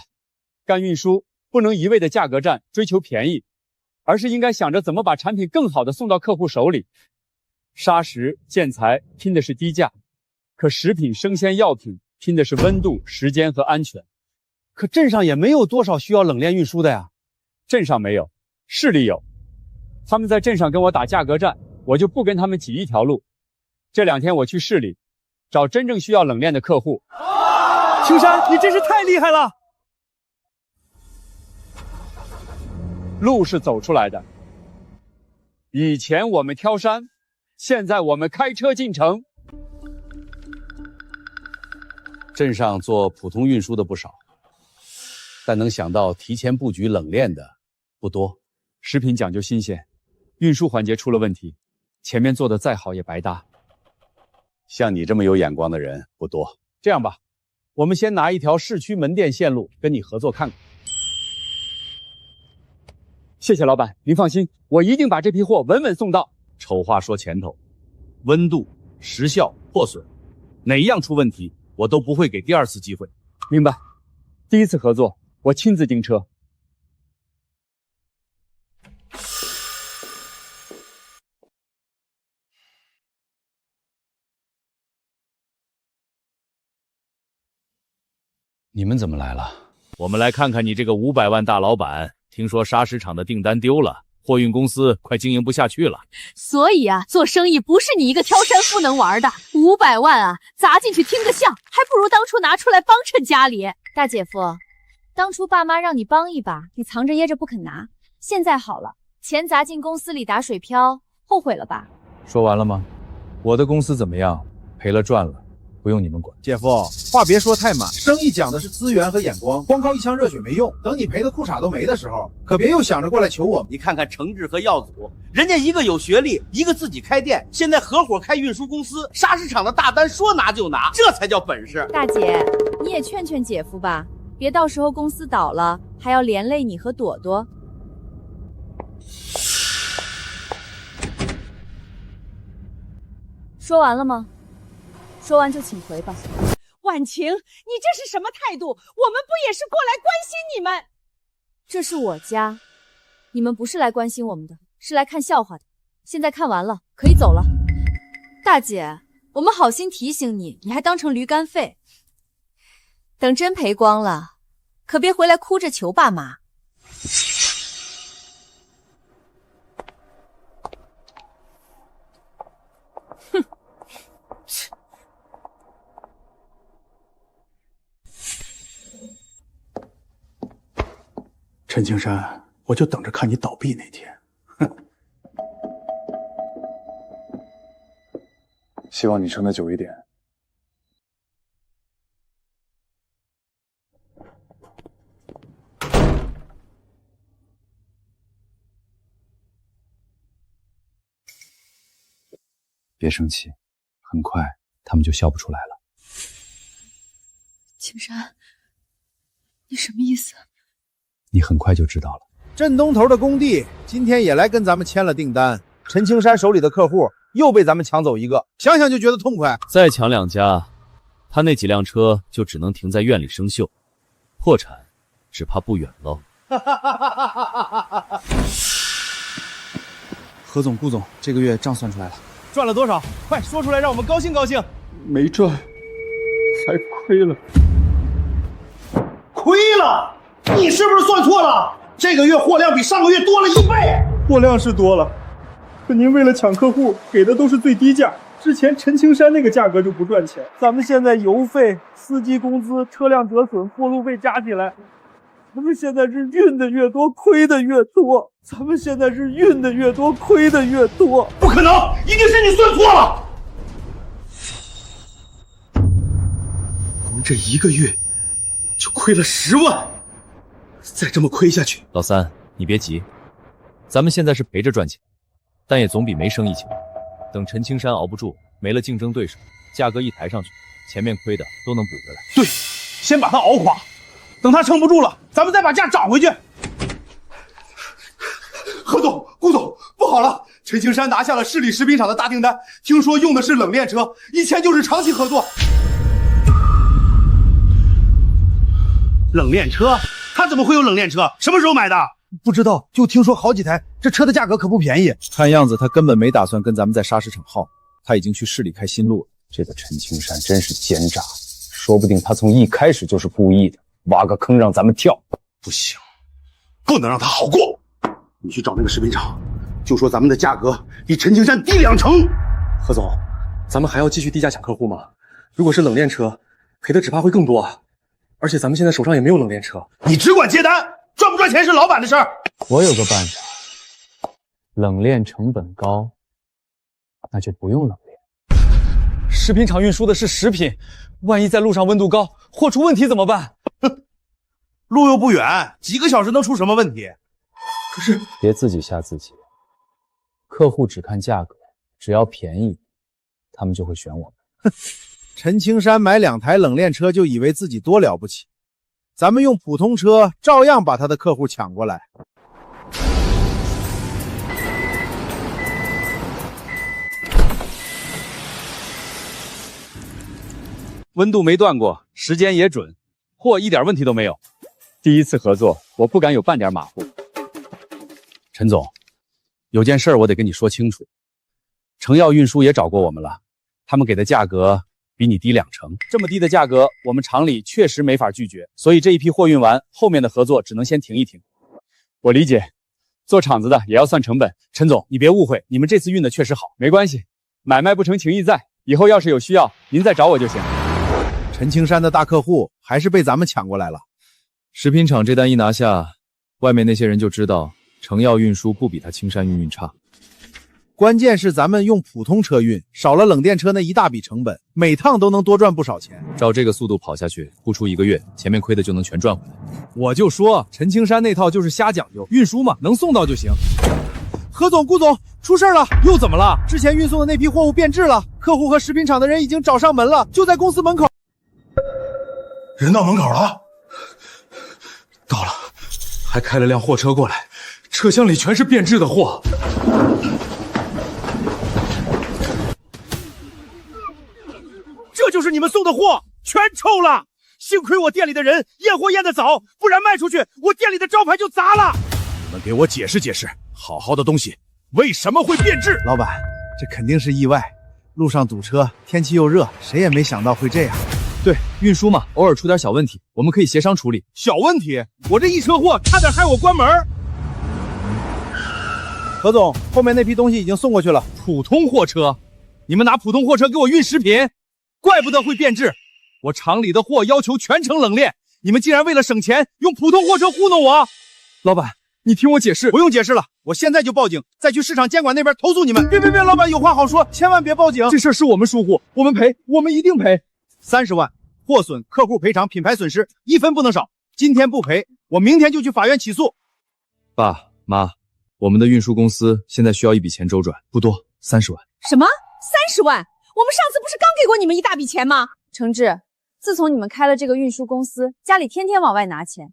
干运输不能一味的价格战，追求便宜，而是应该想着怎么把产品更好的送到客户手里。砂石、建材拼的是低价，可食品、生鲜药品拼的是温度、时间和安全。可镇上也没有多少需要冷链运输的呀。镇上没有，市里有。他们在镇上跟我打价格战，我就不跟他们挤一条路。这2天我去市里，找真正需要冷链的客户。青山，你真是太厉害了！路是走出来的。以前我们挑山，现在我们开车进城。镇上做普通运输的不少，但能想到提前布局冷链的不多。食品讲究新鲜，运输环节出了问题，前面做的再好也白搭。像你这么有眼光的人不多。这样吧，我们先拿一条市区门店线路跟你合作看看。谢谢老板，您放心，我一定把这批货稳稳送到。丑话说前头，温度、时效、破损，哪一样出问题，我都不会给第2次机会。明白。第1次合作，我亲自盯车。你们怎么来了？我们来看看你这个500万大老板。听说砂石场的订单丢了，货运公司快经营不下去了。所以啊，做生意不是你一个挑山夫能玩的。500万啊，砸进去听个像，还不如当初拿出来帮衬家里。大姐夫，当初爸妈让你帮一把，你藏着掖着不肯拿，现在好了，钱砸进公司里打水漂，后悔了吧？说完了吗？我的公司怎么样？赔了赚了，不用你们管。姐夫，话别说太满，生意讲的是资源和眼光，光靠一腔热血没用。等你赔的裤衩都没的时候，可别又想着过来求我们。你看看程志和耀祖，人家一个有学历，一个自己开店，现在合伙开运输公司，砂石场的大单说拿就拿，这才叫本事。大姐，你也劝劝姐夫吧，别到时候公司倒了，还要连累你和朵朵。说完了吗？说完就请回吧。婉晴，你这是什么态度？我们不也是过来关心你们？这是我家，你们不是来关心我们的，是来看笑话的。现在看完了，可以走了。大姐，我们好心提醒你，你还当成驴肝肺。等真赔光了，可别回来哭着求爸妈。陈青山，我就等着看你倒闭那天。哼！希望你撑得久一点。别生气，很快他们就笑不出来了。青山，你什么意思？你很快就知道了。镇东头的工地今天也来跟咱们签了订单，陈青山手里的客户又被咱们抢走一个，想想就觉得痛快。再抢2家，他那几辆车就只能停在院里生锈，破产只怕不远喽。何总、顾总，这个月账算出来了，赚了多少？快说出来，让我们高兴高兴。没赚，还亏了。亏了？你是不是算错了？这个月货量比上个月多了1倍。货量是多了，可您为了抢客户，给的都是最低价。之前陈青山那个价格就不赚钱，咱们现在油费、司机工资、车辆折损、过路费加起来，咱们现在是运的越多，亏的越多。咱们现在是运的越多，亏的越多。不可能，一定是你算错了。光这1个月就亏了10万，再这么亏下去，老三，你别急，咱们现在是赔着赚钱，但也总比没生意强。等陈青山熬不住，没了竞争对手，价格一抬上去，前面亏的都能补回来。对，先把他熬垮，等他撑不住了，咱们再把价涨回去。何总、顾总，不好了！陈青山拿下了市里食品厂的大订单，听说用的是冷链车，以前就是长期合作。冷链车？他怎么会有冷链车？什么时候买的？不知道，就听说好几台，这车的价格可不便宜。看样子他根本没打算跟咱们在砂石场耗，他已经去市里开新路了。这个陈青山真是奸诈，说不定他从一开始就是故意的，挖个坑让咱们跳。不行，不能让他好过。你去找那个食品厂，就说咱们的价格比陈青山低2成。何总，咱们还要继续低价抢客户吗？如果是冷链车，赔的只怕会更多啊。而且咱们现在手上也没有冷链车。你只管接单，赚不赚钱是老板的事儿。我有个办法，冷链成本高，那就不用冷链。食品厂运输的是食品，万一在路上温度高，货出问题怎么办？路又不远，几个小时能出什么问题？可是别自己吓自己，客户只看价格，只要便宜，他们就会选我们。陈青山买2台冷链车就以为自己多了不起，咱们用普通车照样把他的客户抢过来。温度没断过，时间也准，货一点问题都没有。第一次合作，我不敢有半点马虎。陈总，有件事我得跟你说清楚。成耀运输也找过我们了，他们给的价格比你低2成。这么低的价格，我们厂里确实没法拒绝，所以这一批货运完，后面的合作只能先停一停。我理解，做厂子的也要算成本。陈总，你别误会，你们这次运的确实好，没关系，买卖不成情义在，以后要是有需要，您再找我就行。陈青山的大客户还是被咱们抢过来了。食品厂这单一拿下，外面那些人就知道成药运输不比他青山运差。关键是咱们用普通车运，少了冷链车那一大笔成本，每趟都能多赚不少钱。照这个速度跑下去，不出1个月，前面亏的就能全赚回来。我就说陈青山那套就是瞎讲究，运输嘛，能送到就行。何总、顾总，出事了！又怎么了？之前运送的那批货物变质了，客户和食品厂的人已经找上门了，就在公司门口。人到门口了，到了，还开了辆货车过来，车厢里全是变质的货。这就是你们送的货，全臭了！幸亏我店里的人验货验得早，不然卖出去，我店里的招牌就砸了。你们给我解释解释，好好的东西为什么会变质？老板，这肯定是意外，路上堵车，天气又热，谁也没想到会这样。对，运输嘛，偶尔出点小问题，我们可以协商处理。小问题？我这一车货差点害我关门。何总，后面那批东西已经送过去了。普通货车？你们拿普通货车给我运食品？怪不得会变质，我厂里的货要求全程冷链，你们竟然为了省钱用普通货车糊弄我！老板，你听我解释。不用解释了，我现在就报警，再去市场监管那边投诉你们。别，老板有话好说，千万别报警。这事是我们疏忽，我们赔，我们一定赔。30万，货损、客户赔偿、品牌损失1分不能少。今天不赔，我明天就去法院起诉。爸妈，我们的运输公司现在需要一笔钱周转，不多，30万。什么？30万？我们上次不是刚给过你们一大笔钱吗？程志，自从你们开了这个运输公司，家里天天往外拿钱，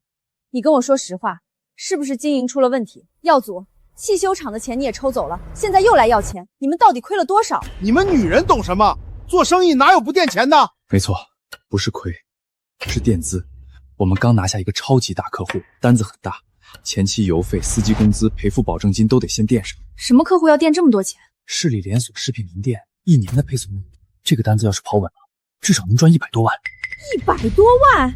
你跟我说实话，是不是经营出了问题？耀祖，汽修厂的钱你也抽走了，现在又来要钱，你们到底亏了多少？你们女人懂什么？做生意哪有不垫钱的？没错，不是亏，是垫资。我们刚拿下一个超级大客户，单子很大，前期邮费、司机工资、赔付保证金都得先垫上。什么客户要垫这么多钱？市里连锁食品门店1年的配送率，这个单子要是跑稳了，至少能赚100多万。100多万？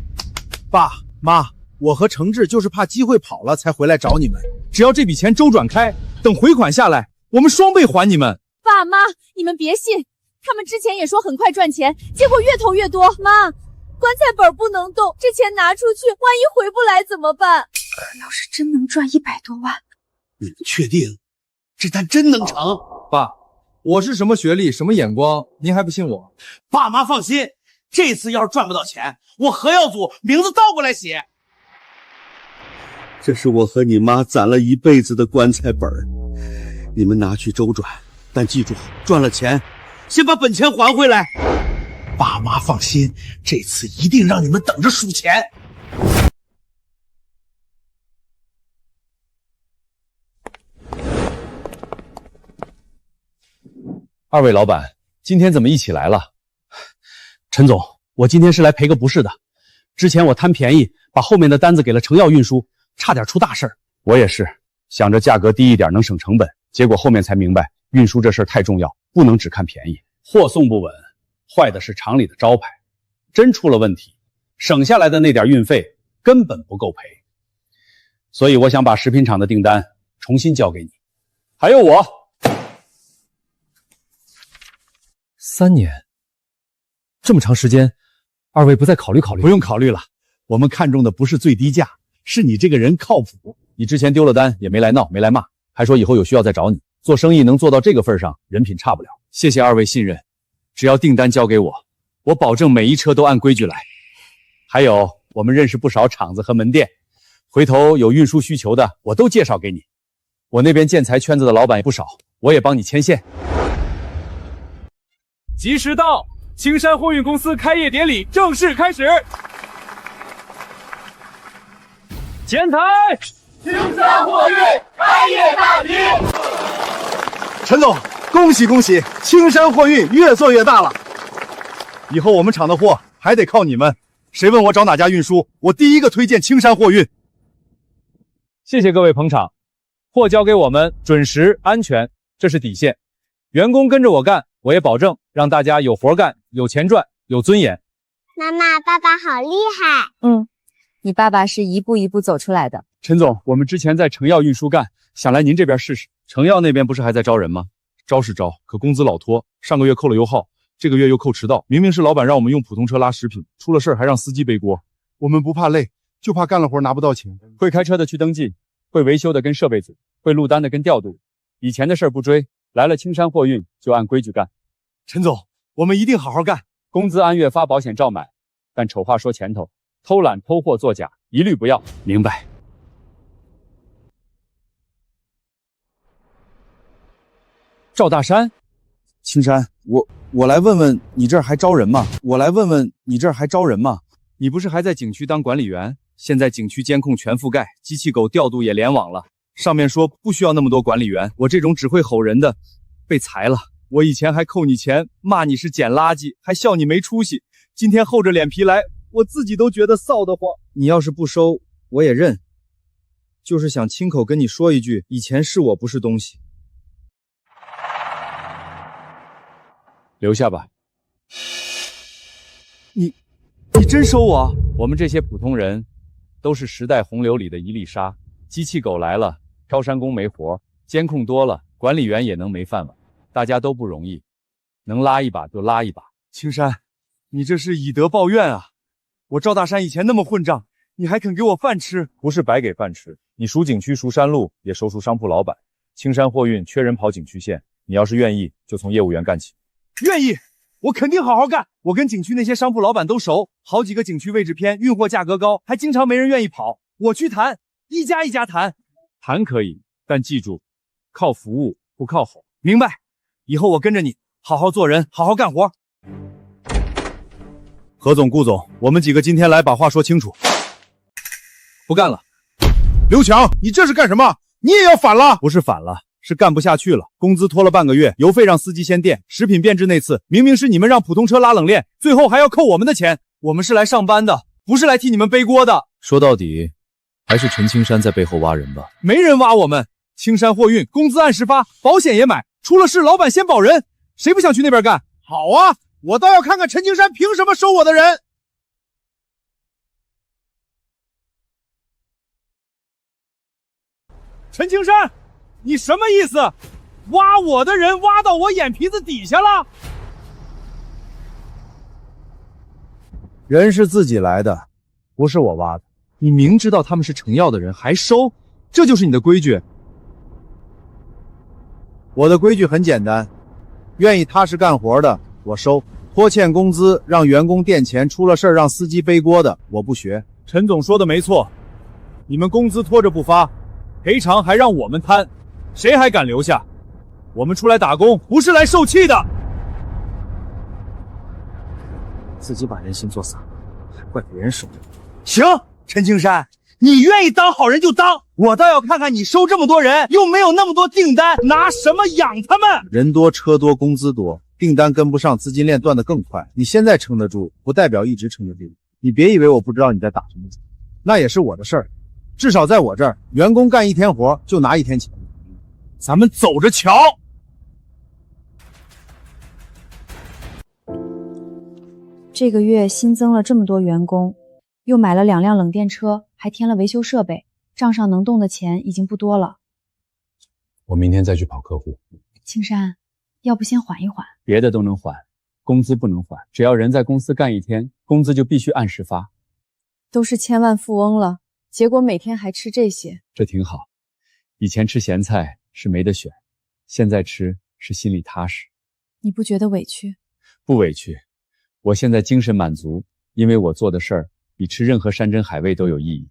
爸妈，我和程志就是怕机会跑了才回来找你们。只要这笔钱周转开，等回款下来，我们双倍还你们。爸妈，你们别信，他们之前也说很快赚钱，结果越投越多。妈，棺材本不能动，这钱拿出去，万一回不来怎么办？可要是真能赚100多万，你们确定这单真能成？爸，我是什么学历，什么眼光，您还不信我？爸妈放心，这次要是赚不到钱，我何耀祖名字倒过来写。这是我和你妈攒了一辈子的棺材本，你们拿去周转，但记住，赚了钱先把本钱还回来。爸妈放心，这次一定让你们等着数钱。2位老板，今天怎么一起来了？陈总，我今天是来赔个不是的。之前我贪便宜，把后面的单子给了成药运输，差点出大事儿。我也是，想着价格低一点能省成本，结果后面才明白，运输这事儿太重要，不能只看便宜。货送不稳，坏的是厂里的招牌，真出了问题，省下来的那点运费根本不够赔。所以我想把食品厂的订单重新交给你。还有我。3年，这么长时间，2位不再考虑考虑？不用考虑了，我们看中的不是最低价，是你这个人靠谱。你之前丢了单也没来闹，没来骂，还说以后有需要再找你。做生意能做到这个份上，人品差不了。谢谢2位信任，只要订单交给我，我保证每一车都按规矩来。还有，我们认识不少厂子和门店，回头有运输需求的，我都介绍给你。我那边建材圈子的老板也不少，我也帮你牵线。吉时到，青山货运公司开业典礼正式开始。前台，青山货运开业大礼。陈总，恭喜恭喜，青山货运越做越大了。以后我们厂的货还得靠你们，谁问我找哪家运输，我第一个推荐青山货运。谢谢各位捧场，货交给我们准时安全，这是底线。员工跟着我干，我也保证让大家有活干、有钱赚、有尊严。妈妈，爸爸好厉害。你爸爸是一步一步走出来的。陈总，我们之前在成药运输干，想来您这边试试。成药那边不是还在招人吗？招是招，可工资老拖，上个月扣了油耗，这个月又扣迟到。明明是老板让我们用普通车拉食品，出了事儿还让司机背锅。我们不怕累，就怕干了活拿不到钱。会开车的去登记，会维修的跟设备组，会录单的跟调度。以前的事儿不追，来了青山货运就按规矩干。陈总，我们一定好好干，工资按月发，保险照买，但丑话说前头，偷懒偷货作假一律不要。明白。赵大山，青山，我来问问你这儿还招人吗？你不是还在景区当管理员？现在景区监控全覆盖，机器狗调度也联网了。上面说不需要那么多管理员，我这种只会吼人的被裁了。我以前还扣你钱，骂你是捡垃圾，还笑你没出息。今天厚着脸皮来，我自己都觉得臊得慌。你要是不收，我也认。就是想亲口跟你说一句，以前是我不是东西。留下吧。你真收我？我们这些普通人都是时代洪流里的一粒沙，机器狗来了，挑山工没活，监控多了，管理员也能没饭碗，大家都不容易，能拉一把就拉一把。青山，你这是以德报怨啊！我赵大山以前那么混账，你还肯给我饭吃？不是白给饭吃，你熟景区熟山路，也熟商铺老板。青山货运缺人跑景区线，你要是愿意，就从业务员干起。愿意，我肯定好好干。我跟景区那些商铺老板都熟，好几个景区位置偏，运货价格高，还经常没人愿意跑。我去谈，一家一家谈。谈可以，但记住，靠服务不靠吼。明白，以后我跟着你，好好做人，好好干活。何总、顾总，我们几个今天来把话说清楚。不干了。刘强，你这是干什么？你也要反了？不是反了，是干不下去了。工资拖了半个月，油费让司机先垫，食品变质那次明明是你们让普通车拉冷链，最后还要扣我们的钱。我们是来上班的，不是来替你们背锅的。说到底，还是陈青山在背后挖人吧？没人挖我们，青山货运工资按时发，保险也买，出了事老板先保人，谁不想去那边干？好啊，我倒要看看陈青山凭什么收我的人。陈青山，你什么意思？挖我的人挖到我眼皮子底下了？人是自己来的，不是我挖的。你明知道他们是成药的人还收，这就是你的规矩。我的规矩很简单，愿意踏实干活的我收，拖欠工资让员工垫钱，出了事让司机背锅的我不学。陈总说的没错，你们工资拖着不发，赔偿还让我们摊，谁还敢留下？我们出来打工不是来受气的。自己把人心做散，还怪别人收的。行，陈青山，你愿意当好人就当，我倒要看看你收这么多人，又没有那么多订单，拿什么养他们？人多车多工资多，订单跟不上，资金链断得更快。你现在撑得住，不代表一直撑得住。你别以为我不知道你在打什么架，那也是我的事儿。至少在我这儿，员工干一天活就拿一天钱。咱们走着瞧。这个月新增了这么多员工，又买了2辆冷电车，还添了维修设备，账上能动的钱已经不多了。我明天再去跑客户。青山，要不先缓一缓？别的都能缓，工资不能缓。只要人在公司干一天，工资就必须按时发。都是千万富翁了，结果每天还吃这些，这挺好。以前吃咸菜是没得选，现在吃是心里踏实。你不觉得委屈？不委屈，我现在精神满足，因为我做的事儿比吃任何山珍海味都有意义。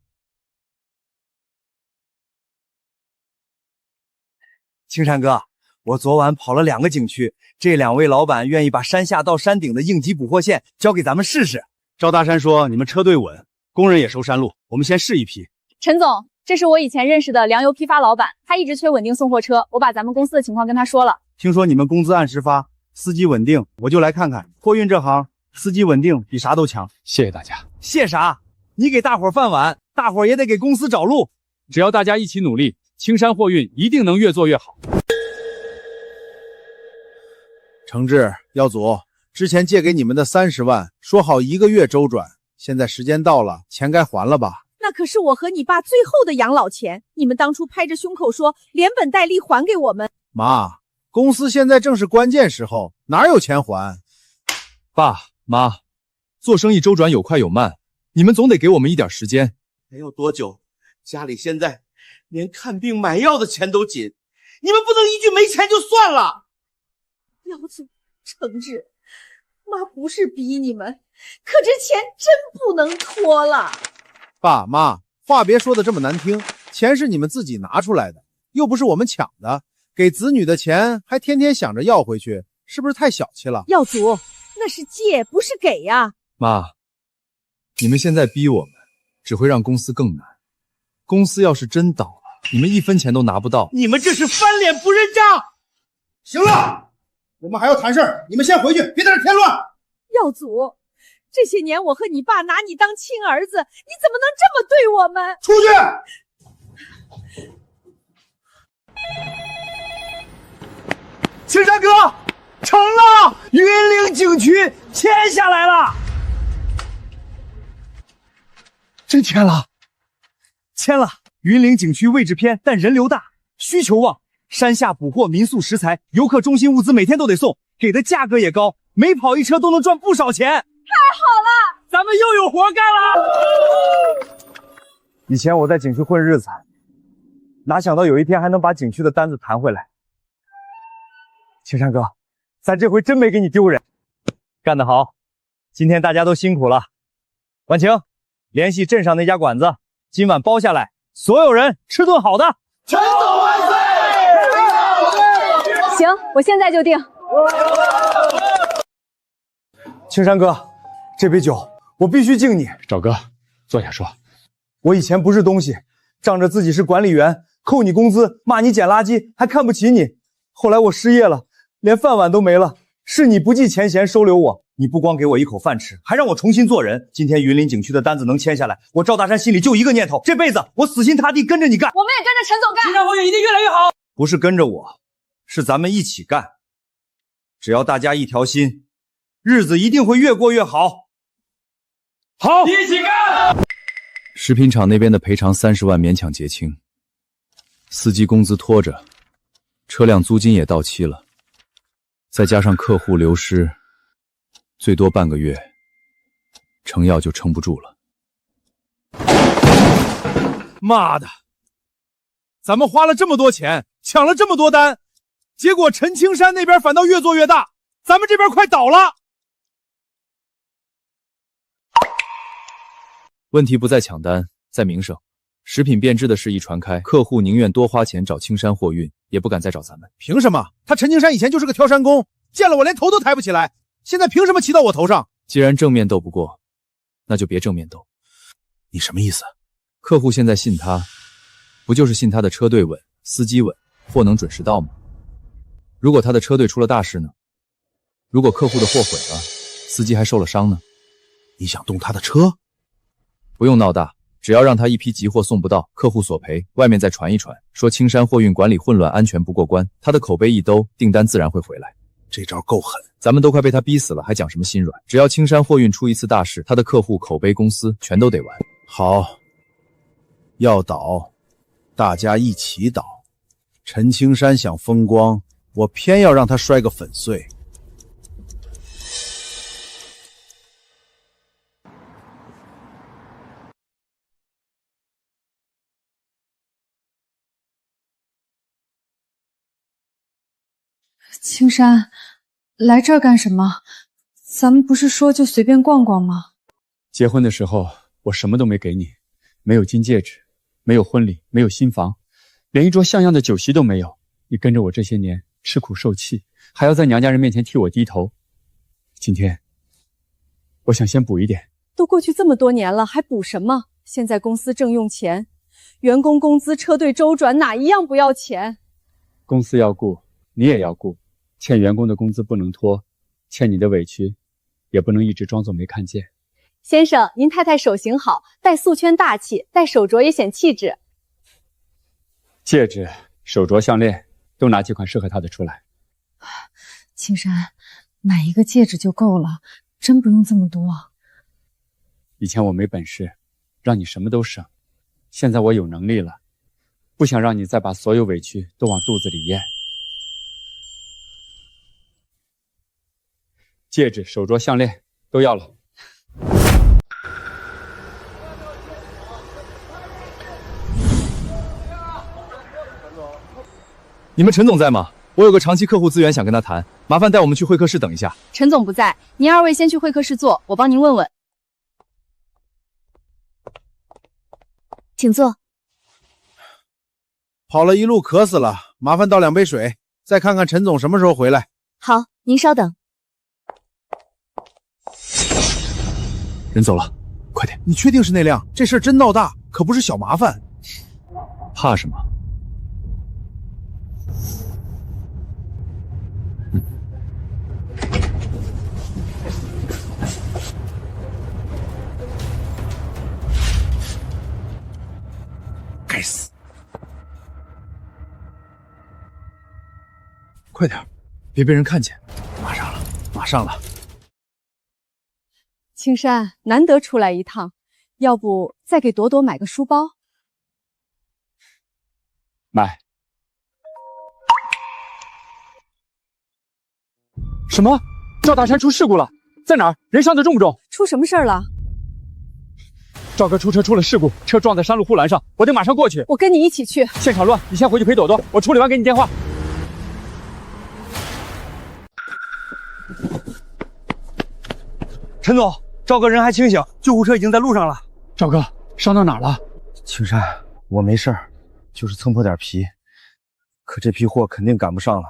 青山哥，我昨晚跑了2个景区，这2位老板愿意把山下到山顶的应急补货线交给咱们试试。赵大山说你们车队稳，工人也收山路，我们先试一批。陈总，这是我以前认识的粮油批发老板，他一直缺稳定送货车，我把咱们公司的情况跟他说了。听说你们工资按时发，司机稳定，我就来看看。货运这行，司机稳定比啥都强。谢谢大家。谢啥？你给大伙饭碗，大伙也得给公司找路。只要大家一起努力，青山货运一定能越做越好。程志、耀祖，之前借给你们的30万，说好1个月周转，现在时间到了，钱该还了吧？那可是我和你爸最后的养老钱，你们当初拍着胸口说连本带利还给我们。妈，公司现在正是关键时候，哪有钱还？爸妈，做生意周转有快有慢，你们总得给我们一点时间。还有多久？家里现在连看病买药的钱都紧，你们不能一句没钱就算了。姚总，诚挚，妈不是逼你们，可这钱真不能拖了。爸妈，话别说的这么难听，钱是你们自己拿出来的，又不是我们抢的，给子女的钱还天天想着要回去，是不是太小气了？耀祖，那是借，不是给呀。妈，你们现在逼我们，只会让公司更难。公司要是真倒了，你们1分钱都拿不到。你们这是翻脸不认账！行了，我们还要谈事儿，你们先回去，别在这添乱。耀祖，这些年我和你爸拿你当亲儿子，你怎么能这么对我们？出去！青山哥，成了！云岭景区签下来了，真签了，签了！云岭景区位置偏，但人流大，需求旺，山下捕获、民宿食材、游客中心物资每天都得送，给的价格也高，每跑一车都能赚不少钱。太好了，咱们又有活干了！以前我在景区混日子，哪想到有一天还能把景区的单子谈回来。青山哥，咱这回真没给你丢人，干得好！今天大家都辛苦了。婉晴，联系镇上那家馆子，今晚包下来，所有人吃顿好的。陈总万岁！行，我现在就定。青山哥，这杯酒我必须敬你。赵哥，坐下说。我以前不是东西，仗着自己是管理员，扣你工资，骂你捡垃圾，还看不起你。后来我失业了，连饭碗都没了，是你不计前嫌收留我。你不光给我一口饭吃，还让我重新做人。今天云林景区的单子能签下来，我赵大山心里就一个念头，这辈子我死心塌地跟着你干。我们也跟着陈总干，青山会员一定越来越好。不是跟着我，是咱们一起干。只要大家一条心，日子一定会越过越好。好，一起干！食品厂那边的赔偿30万勉强结清，司机工资拖着，车辆租金也到期了，再加上客户流失，最多半个月，成药就撑不住了。妈的！咱们花了这么多钱，抢了这么多单，结果陈青山那边反倒越做越大，咱们这边快倒了。问题不在抢单，在名声。食品变质的事一传开，客户宁愿多花钱找青山货运，也不敢再找咱们。凭什么？他陈青山以前就是个挑山工，见了我连头都抬不起来，现在凭什么骑到我头上？既然正面斗不过，那就别正面斗。你什么意思？客户现在信他，不就是信他的车队稳、司机稳、货能准时到吗？如果他的车队出了大事呢？如果客户的货毁了，司机还受了伤呢？你想动他的车？不用闹大，只要让他一批急货送不到，客户索赔，外面再传一传，说青山货运管理混乱，安全不过关，他的口碑一兜，订单自然会回来。这招够狠，咱们都快被他逼死了，还讲什么心软？只要青山货运出一次大事，他的客户、口碑、公司全都得完。好，要倒，大家一起倒。陈青山想风光，我偏要让他摔个粉碎。青山，来这儿干什么？咱们不是说就随便逛逛吗？结婚的时候我什么都没给你，没有金戒指，没有婚礼，没有新房，连一桌像样的酒席都没有。你跟着我这些年吃苦受气，还要在娘家人面前替我低头。今天我想先补一点。都过去这么多年了，还补什么？现在公司正用钱，员工工资、车队周转，哪一样不要钱？公司要顾，你也要顾。欠员工的工资不能拖，欠你的委屈也不能一直装作没看见。先生，您太太手型好，戴素圈大气，戴手镯也显气质。戒指、手镯、项链，都拿几款适合她的出来。青山，买一个戒指就够了，真不用这么多。以前我没本事，让你什么都省，现在我有能力了，不想让你再把所有委屈都往肚子里咽。戒指、手镯、项链都要了。你们陈总在吗？我有个长期客户资源想跟他谈，麻烦带我们去会客室等一下。陈总不在，您二位先去会客室坐，我帮您问问。请坐。跑了一路渴死了，麻烦倒2杯水，再看看陈总什么时候回来。好，您稍等。人走了，快点！你确定是那辆？这事儿真闹大，可不是小麻烦。怕什么？该死！快点，别被人看见。马上了，马上了。青山，难得出来一趟，要不再给朵朵买个书包？买。什么？赵大山出事故了？在哪儿？人伤得重不重？出什么事儿了？赵哥出车出了事故，车撞在山路护栏上，我得马上过去。我跟你一起去。现场乱，你先回去陪朵朵，我处理完给你电话。陈总，赵哥人还清醒，救护车已经在路上了。赵哥，伤到哪儿了？青山，我没事儿，就是蹭破点皮，可这批货肯定赶不上了，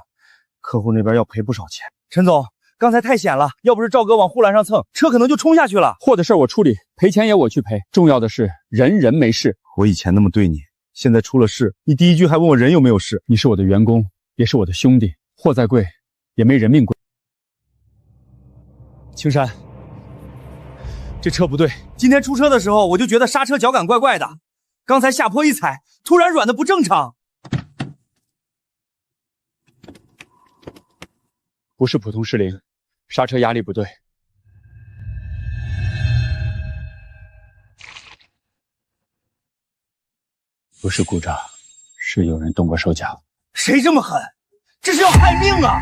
客户那边要赔不少钱。陈总，刚才太险了，要不是赵哥往护栏上蹭，车可能就冲下去了。货的事我处理，赔钱也我去赔，重要的是人没事。我以前那么对你，现在出了事，你第一句还问我人有没有事？你是我的员工，也是我的兄弟，货再贵也没人命贵。青山，这车不对，今天出车的时候我就觉得刹车脚感怪怪的，刚才下坡一踩，突然软的不正常。不是普通失灵，刹车压力不对。不是故障，是有人动过手脚。谁这么狠？这是要害命啊！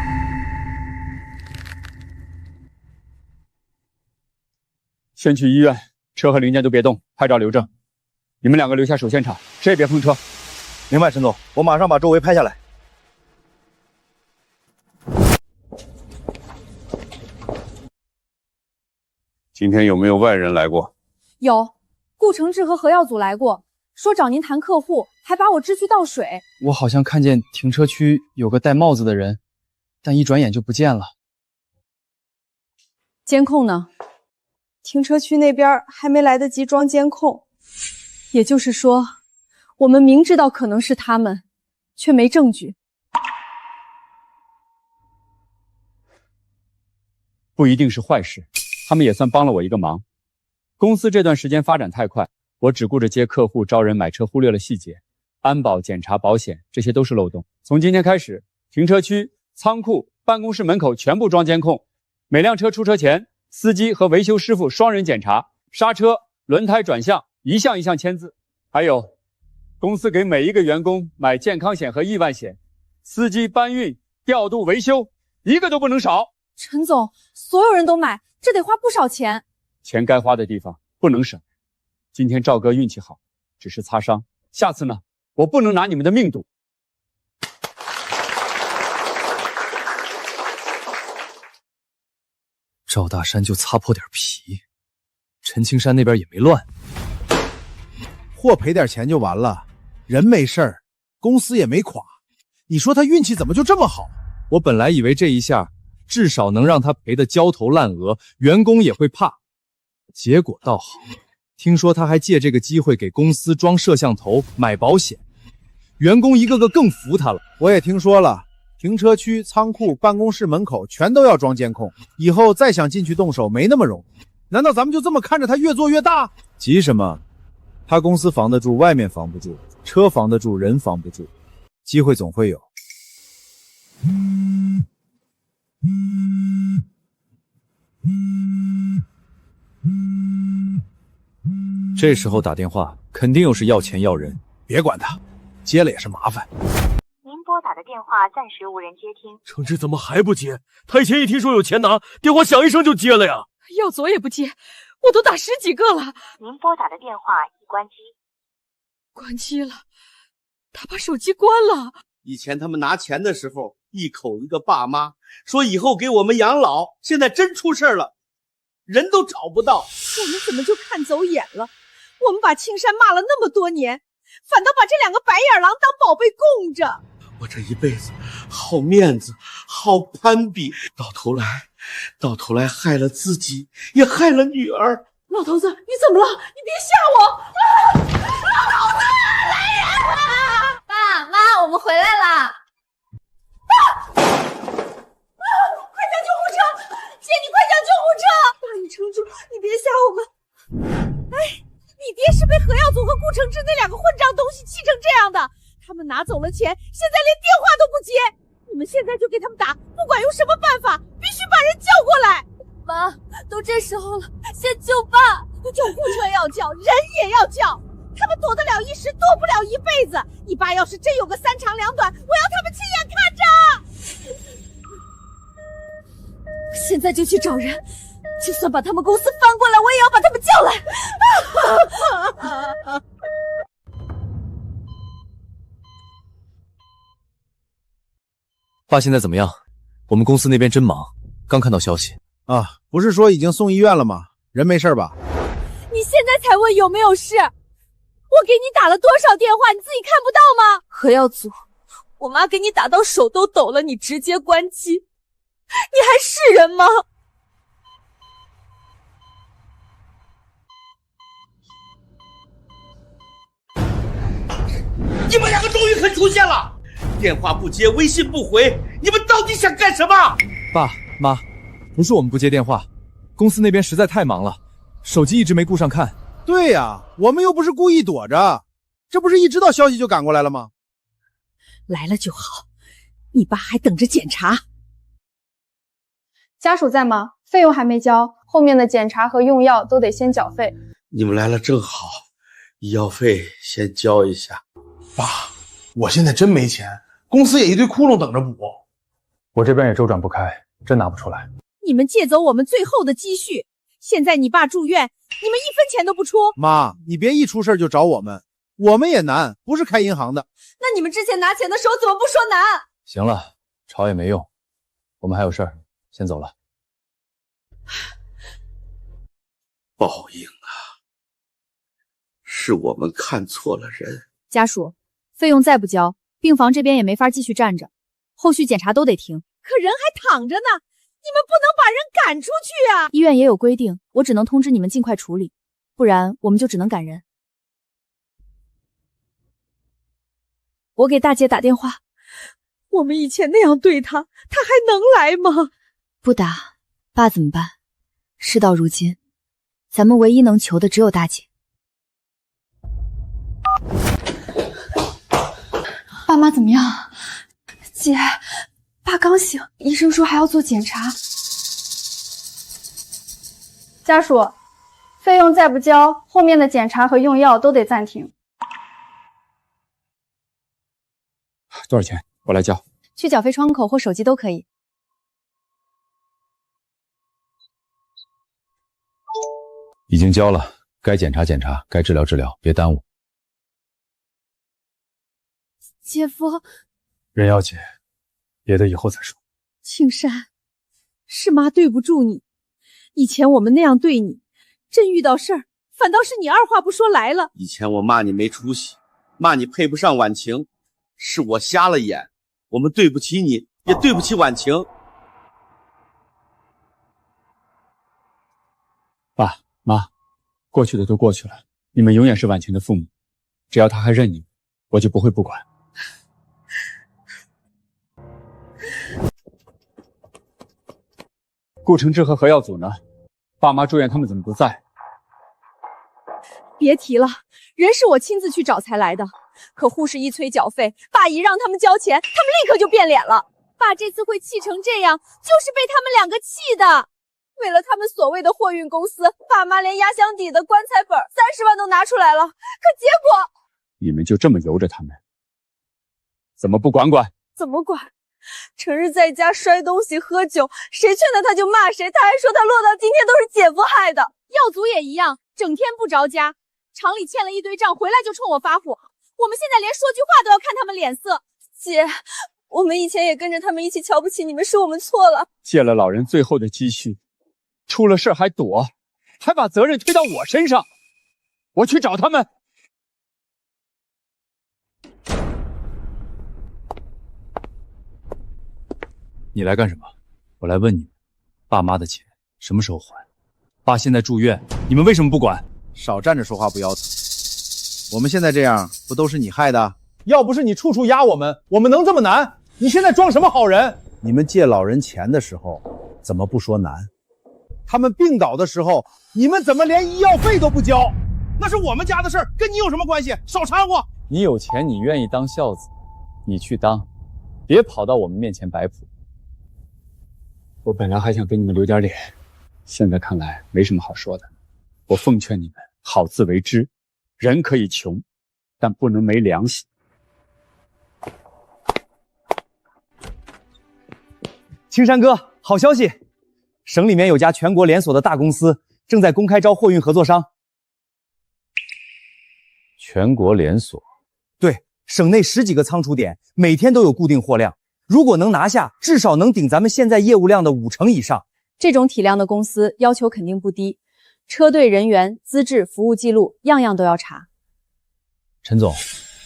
先去医院，车和零件都别动，拍照留证。你们2个留下守现场，谁也别碰车。明白，陈总，我马上把周围拍下来。今天有没有外人来过？有，顾承志和何耀祖来过，说找您谈客户，还把我支去倒水。我好像看见停车区有个戴帽子的人，但一转眼就不见了。监控呢？停车区那边还没来得及装监控，也就是说，我们明知道可能是他们，却没证据。不一定是坏事，他们也算帮了我一个忙。公司这段时间发展太快，我只顾着接客户、招人、买车，忽略了细节。安保、检查、保险，这些都是漏洞。从今天开始，停车区、仓库、办公室门口全部装监控，每辆车出车前，司机和维修师傅双人检查，刹车、轮胎转向，一项一项签字。还有，公司给每一个员工买健康险和意外险，司机搬运、调度、维修，一个都不能少。陈总，所有人都买，这得花不少钱。钱该花的地方不能省。今天赵哥运气好，只是擦伤，下次呢，我不能拿你们的命赌。赵大山就擦破点皮，陈青山那边也没乱，货赔点钱就完了，人没事儿，公司也没垮。你说他运气怎么就这么好？我本来以为这一下至少能让他赔得焦头烂额，员工也会怕，结果倒好，听说他还借这个机会给公司装摄像头、买保险，员工一个个更服他了。我也听说了，停车区、仓库、办公室门口全都要装监控，以后再想进去动手没那么容易。难道咱们就这么看着他越做越大？急什么？他公司防得住，外面防不住，车防得住，人防不住，机会总会有。这时候打电话肯定又是要钱要人，别管他，接了也是麻烦。您拨打的电话暂时无人接听。程志怎么还不接？他以前一听说有钱拿，电话响一声就接了呀。耀左也不接，我都打10几个了。您拨打的电话已关机。关机了，他把手机关了。以前他们拿钱的时候，一口一个爸妈，说以后给我们养老，现在真出事了，人都找不到。我们怎么就看走眼了？我们把青山骂了那么多年，反倒把这2个白眼狼当宝贝供着。我这一辈子好面子，好攀比，到头来害了自己，也害了女儿。老头子，你怎么了？你别吓我！老头子，来人啊！爸妈，我们回来啦！快叫救护车！姐，你快叫救护车！爸，你撑住，你别吓我们。哎，你爹是被何耀祖和顾承志那2个混账东西气成这样的，他们拿走了钱，现在连电话都不接。你们现在就给他们打，不管用什么办法，必须把人叫过来。妈，都这时候了，先救爸！救护车要叫，人也要叫。他们躲得了一时，躲不了一辈子。你爸要是真有个3长2短，我要他们亲眼看着。现在就去找人，就算把他们公司翻过来，我也要把他们叫来。爸现在怎么样？我们公司那边真忙，刚看到消息啊，不是说已经送医院了吗？人没事吧？你现在才问有没有事？我给你打了多少电话，你自己看不到吗？何耀祖，我妈给你打到手都抖了，你直接关机，你还是人吗？你们2个终于肯出现了，电话不接，微信不回，你们到底想干什么？爸妈，不是我们不接电话，公司那边实在太忙了，手机一直没顾上看。对呀，我们又不是故意躲着，这不是一知道消息就赶过来了吗？来了就好，你爸还等着检查。家属在吗？费用还没交，后面的检查和用药都得先缴费。你们来了正好，医药费先交一下。爸，我现在真没钱，公司也一堆窟窿等着补。我这边也周转不开，真拿不出来。你们借走我们最后的积蓄，现在你爸住院，你们1分钱都不出。妈，你别一出事就找我们，我们也难，不是开银行的。那你们之前拿钱的时候怎么不说难？行了，吵也没用，我们还有事儿，先走了。报应啊，是我们看错了人。家属，费用再不交，病房这边也没法继续站着，后续检查都得停。可人还躺着呢，你们不能把人赶出去啊！医院也有规定，我只能通知你们尽快处理，不然我们就只能赶人。我给大姐打电话，我们以前那样对她，她还能来吗？不打，爸怎么办？事到如今，咱们唯一能求的只有大姐。爸妈怎么样？姐，爸刚醒，医生说还要做检查。家属，费用再不交，后面的检查和用药都得暂停。多少钱？我来交。去缴费窗口或手机都可以。已经交了，该检查检查，该治疗治疗，别耽误。姐夫，任瑶姐，别的以后再说。青山，是妈对不住你，以前我们那样对你，真遇到事儿，反倒是你二话不说来了。以前我骂你没出息，骂你配不上婉晴，是我瞎了眼，我们对不起你，也对不起婉晴。爸妈，过去的都过去了，你们永远是婉晴的父母，只要她还认你们，我就不会不管。顾承志和何耀祖呢？爸妈住院，他们怎么不在？别提了，人是我亲自去找才来的，可护士一催缴费，爸一让他们交钱，他们立刻就变脸了。爸这次会气成这样，就是被他们2个气的。为了他们所谓的货运公司，爸妈连压箱底的棺材本30万都拿出来了，可结果你们就这么由着他们，怎么不管管？怎么管？成日在家摔东西喝酒，谁劝他就骂谁，他还说他落到今天都是姐夫害的。耀祖也一样，整天不着家，厂里欠了一堆账，回来就冲我发火。我们现在连说句话都要看他们脸色。姐，我们以前也跟着他们一起瞧不起你们，是我们错了。借了老人最后的积蓄，出了事还躲，还把责任推到我身上。我去找他们。你来干什么？我来问你们，爸妈的钱什么时候还？爸现在住院，你们为什么不管？少站着说话不腰疼。我们现在这样，不都是你害的？要不是你处处压我们能这么难？你现在装什么好人？你们借老人钱的时候，怎么不说难？他们病倒的时候，你们怎么连医药费都不交？那是我们家的事儿，跟你有什么关系？少掺和！你有钱，你愿意当孝子，你去当，别跑到我们面前摆谱。我本来还想给你们留点脸，现在看来没什么好说的。我奉劝你们好自为之，人可以穷，但不能没良心。青山哥，好消息！省里面有家全国连锁的大公司正在公开招货运合作商。全国连锁？对，省内10几个仓储点，每天都有固定货量。如果能拿下，至少能顶咱们现在业务量的50%以上。这种体量的公司要求肯定不低，车队人员、资质、服务记录，样样都要查。陈总，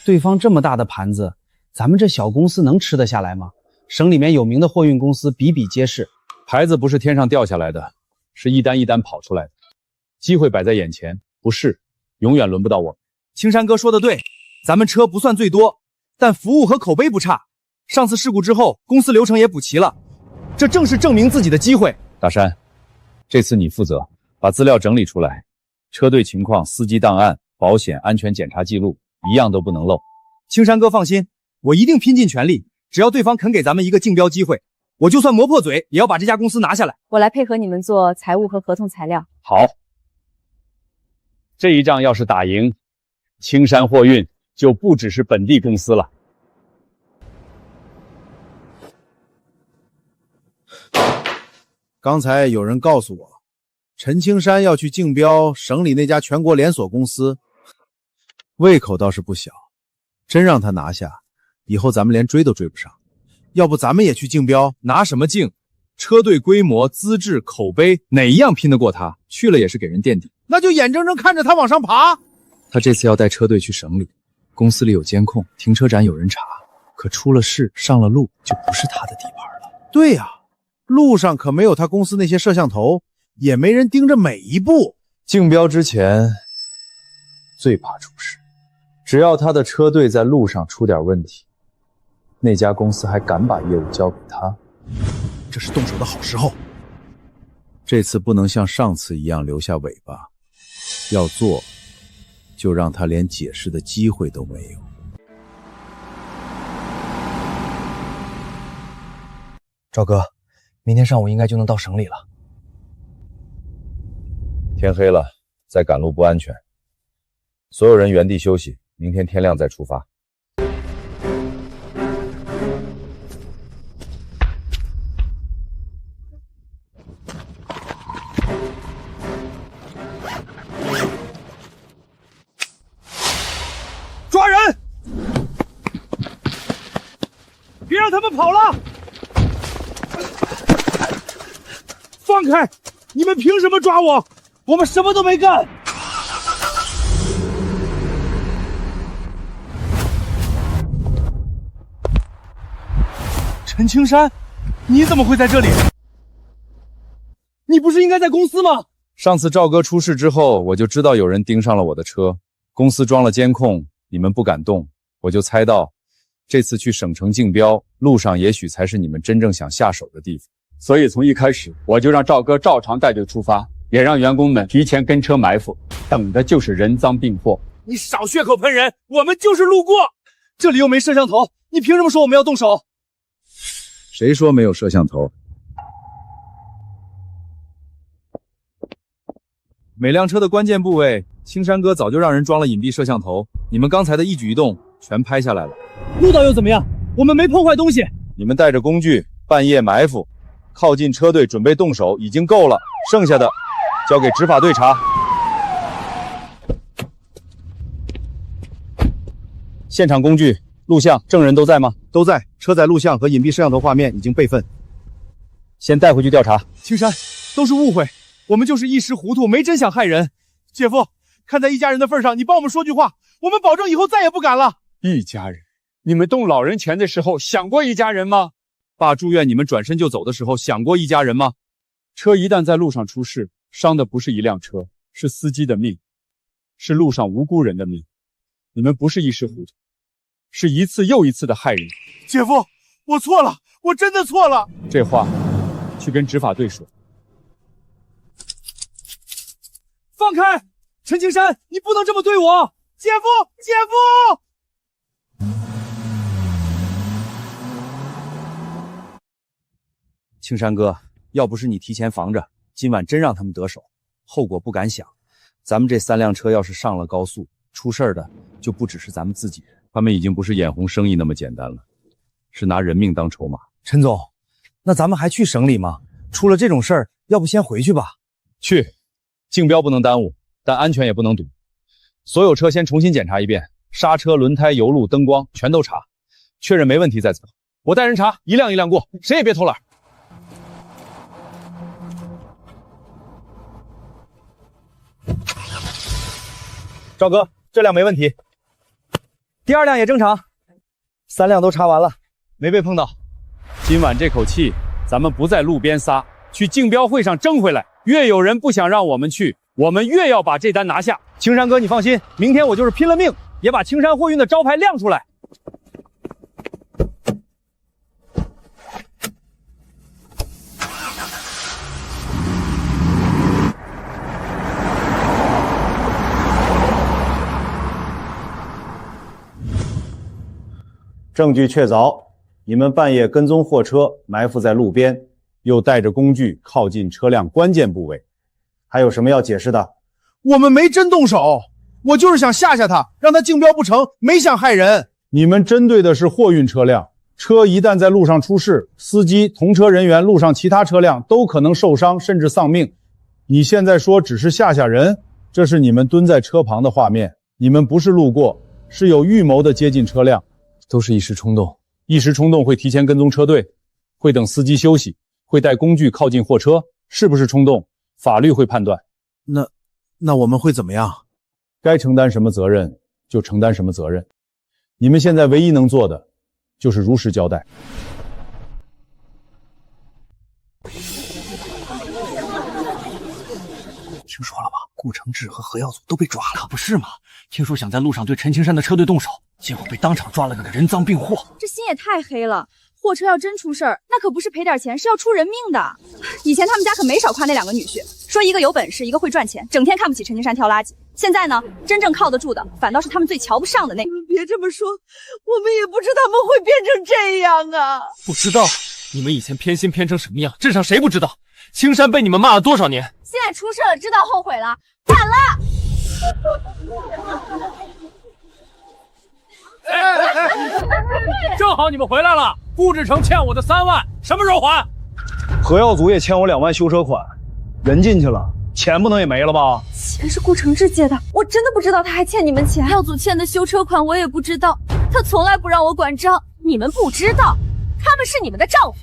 对方这么大的盘子，咱们这小公司能吃得下来吗？省里面有名的货运公司比比皆是，牌子不是天上掉下来的，是一单一单跑出来的。机会摆在眼前，不是，永远轮不到我们。青山哥说的对，咱们车不算最多，但服务和口碑不差。上次事故之后，公司流程也补齐了，这正是证明自己的机会。大山，这次你负责把资料整理出来，车队情况、司机档案、保险、安全检查记录，一样都不能漏。青山哥放心，我一定拼尽全力，只要对方肯给咱们一个竞标机会，我就算磨破嘴也要把这家公司拿下来。我来配合你们做财务和合同材料。好，这一仗要是打赢，青山货运就不只是本地公司了。刚才有人告诉我，陈青山要去竞标省里那家全国连锁公司，胃口倒是不小。真让他拿下，以后咱们连追都追不上。要不咱们也去竞标？拿什么竞？车队规模、资质、口碑，哪一样拼得过他？去了也是给人垫底。那就眼睁睁看着他往上爬。他这次要带车队去省里，公司里有监控，停车场有人查，可出了事上了路就不是他的地盘了。对呀，路上可没有他公司那些摄像头，也没人盯着每一步。竞标之前最怕出事，只要他的车队在路上出点问题，那家公司还敢把业务交给他，这是动手的好时候。这次不能像上次一样留下尾巴，要做就让他连解释的机会都没有。赵哥，明天上午应该就能到省里了。天黑了，再赶路不安全。所有人原地休息，明天天亮再出发。抓人！别让他们跑了！放开！你们凭什么抓我？我们什么都没干！陈青山，你怎么会在这里？你不是应该在公司吗？上次赵哥出事之后，我就知道有人盯上了我的车，公司装了监控，你们不敢动，我就猜到这次去省城竞标，路上也许才是你们真正想下手的地方。所以从一开始我就让赵哥照常带队出发，也让员工们提前跟车埋伏，等的就是人赃并获。你少血口喷人，我们就是路过，这里又没摄像头，你凭什么说我们要动手？谁说没有摄像头？每辆车的关键部位，青山哥早就让人装了隐蔽摄像头，你们刚才的一举一动全拍下来了。录到又怎么样？我们没破坏东西。你们带着工具半夜埋伏，靠近车队准备动手已经够了，剩下的交给执法队查。现场工具、录像、证人都在吗？都在，车载录像和隐蔽摄像头画面已经备份，先带回去调查。青山，都是误会，我们就是一时糊涂，没真想害人。姐夫，看在一家人的份上，你帮我们说句话，我们保证以后再也不敢了。一家人？你们动老人钱的时候想过一家人吗？爸住院，你们转身就走的时候想过一家人吗？车一旦在路上出事，伤的不是一辆车，是司机的命，是路上无辜人的命。你们不是一时糊涂，是一次又一次的害人。姐夫，我错了，我真的错了。这话去跟执法队说。放开，陈青山，你不能这么对我。姐夫，姐夫。青山哥，要不是你提前防着，今晚真让他们得手，后果不敢想。咱们这3辆车要是上了高速，出事儿的就不只是咱们自己人。他们已经不是眼红生意那么简单了，是拿人命当筹码。陈总，那咱们还去省里吗？出了这种事儿，要不先回去吧？去，竞标不能耽误，但安全也不能赌。所有车先重新检查一遍，刹车、轮胎、油路、灯光全都查，确认没问题再走。我带人查，一辆一辆过，谁也别偷懒。赵哥，这辆没问题，第2辆也正常，3辆都查完了，没被碰到。今晚这口气，咱们不在路边撒，去竞标会上争回来。越有人不想让我们去，我们越要把这单拿下。青山哥，你放心，明天我就是拼了命也把青山货运的招牌亮出来。证据确凿，你们半夜跟踪货车，埋伏在路边，又带着工具靠近车辆关键部位，还有什么要解释的？我们没真动手，我就是想吓吓他，让他竞标不成，没想害人。你们针对的是货运车辆，车一旦在路上出事，司机、同车人员、路上其他车辆都可能受伤甚至丧命。你现在说只是吓吓人，这是你们蹲在车旁的画面，你们不是路过，是有预谋的接近车辆。都是一时冲动，一时冲动会提前跟踪车队，会等司机休息，会带工具靠近货车，是不是冲动？法律会判断。那我们会怎么样？该承担什么责任就承担什么责任。你们现在唯一能做的就是如实交代。听说了吧？顾承志和何耀祖都被抓了。可不是嘛？听说想在路上对陈青山的车队动手，结果被当场抓了个人赃并获。这心也太黑了！货车要真出事儿，那可不是赔点钱，是要出人命的。以前他们家可没少夸那2个女婿，说一个有本事，一个会赚钱，整天看不起陈青山挑垃圾。现在呢，真正靠得住的，反倒是他们最瞧不上的那。别这么说，我们也不知他们会变成这样啊！不知道你们以前偏心偏成什么样，镇上谁不知道？青山被你们骂了多少年？现在出事了，知道后悔了，晚了。正好你们回来了。顾志成欠我的3万，什么时候还？何耀祖也欠我2万修车款，人进去了，钱不能也没了吧？钱是顾承志借的，我真的不知道他还欠你们钱。耀祖欠的修车款我也不知道，他从来不让我管账。你们不知道，他们是你们的丈夫，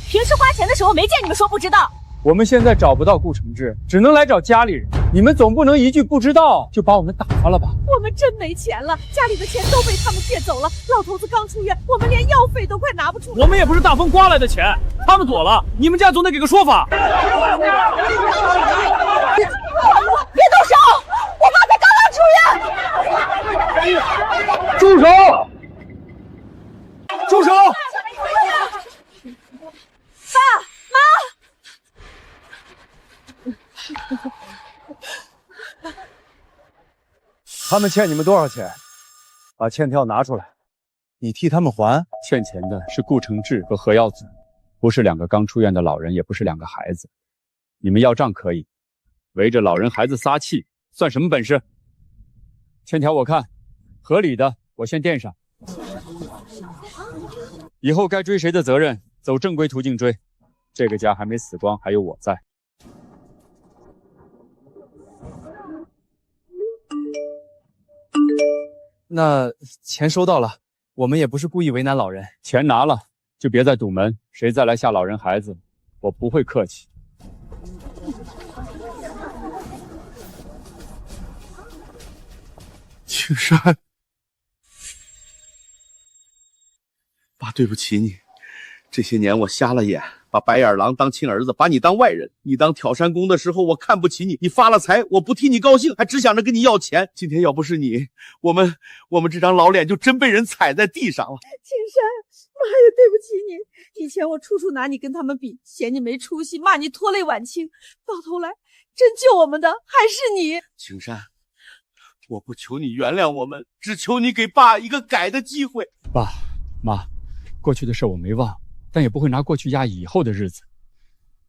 平时花钱的时候没见你们说不知道。我们现在找不到顾承志，只能来找家里人。你们总不能一句不知道就把我们打发了吧？我们真没钱了，家里的钱都被他们借走了。老头子刚出院，我们连药费都快拿不出。我们也不是大风刮来的钱，他们躲了，你们家总得给个说法。别动手！我爸才刚刚出院。住手！住手！爸妈。他们欠你们多少钱？把欠条拿出来，你替他们还。欠钱的是顾承志和何耀祖，不是2个刚出院的老人，也不是2个孩子。你们要账可以，围着老人孩子撒气，算什么本事？欠条我看合理的，我先垫上。以后该追谁的责任，走正规途径追。这个家还没死光，还有我在。那钱收到了，我们也不是故意为难老人。钱拿了，就别再堵门。谁再来吓老人孩子，我不会客气。青山，爸，对不起你。这些年我瞎了眼，把白眼狼当亲儿子，把你当外人。你当挑山工的时候，我看不起你，你发了财，我不替你高兴，还只想着跟你要钱。今天要不是你，我们这张老脸就真被人踩在地上了。青山，妈也对不起你。以前我处处拿你跟他们比，嫌你没出息，骂你拖累晚清，到头来真救我们的还是你。青山，我不求你原谅我们，只求你给爸一个改的机会。爸妈，过去的事我没忘，但也不会拿过去压抑以后的日子。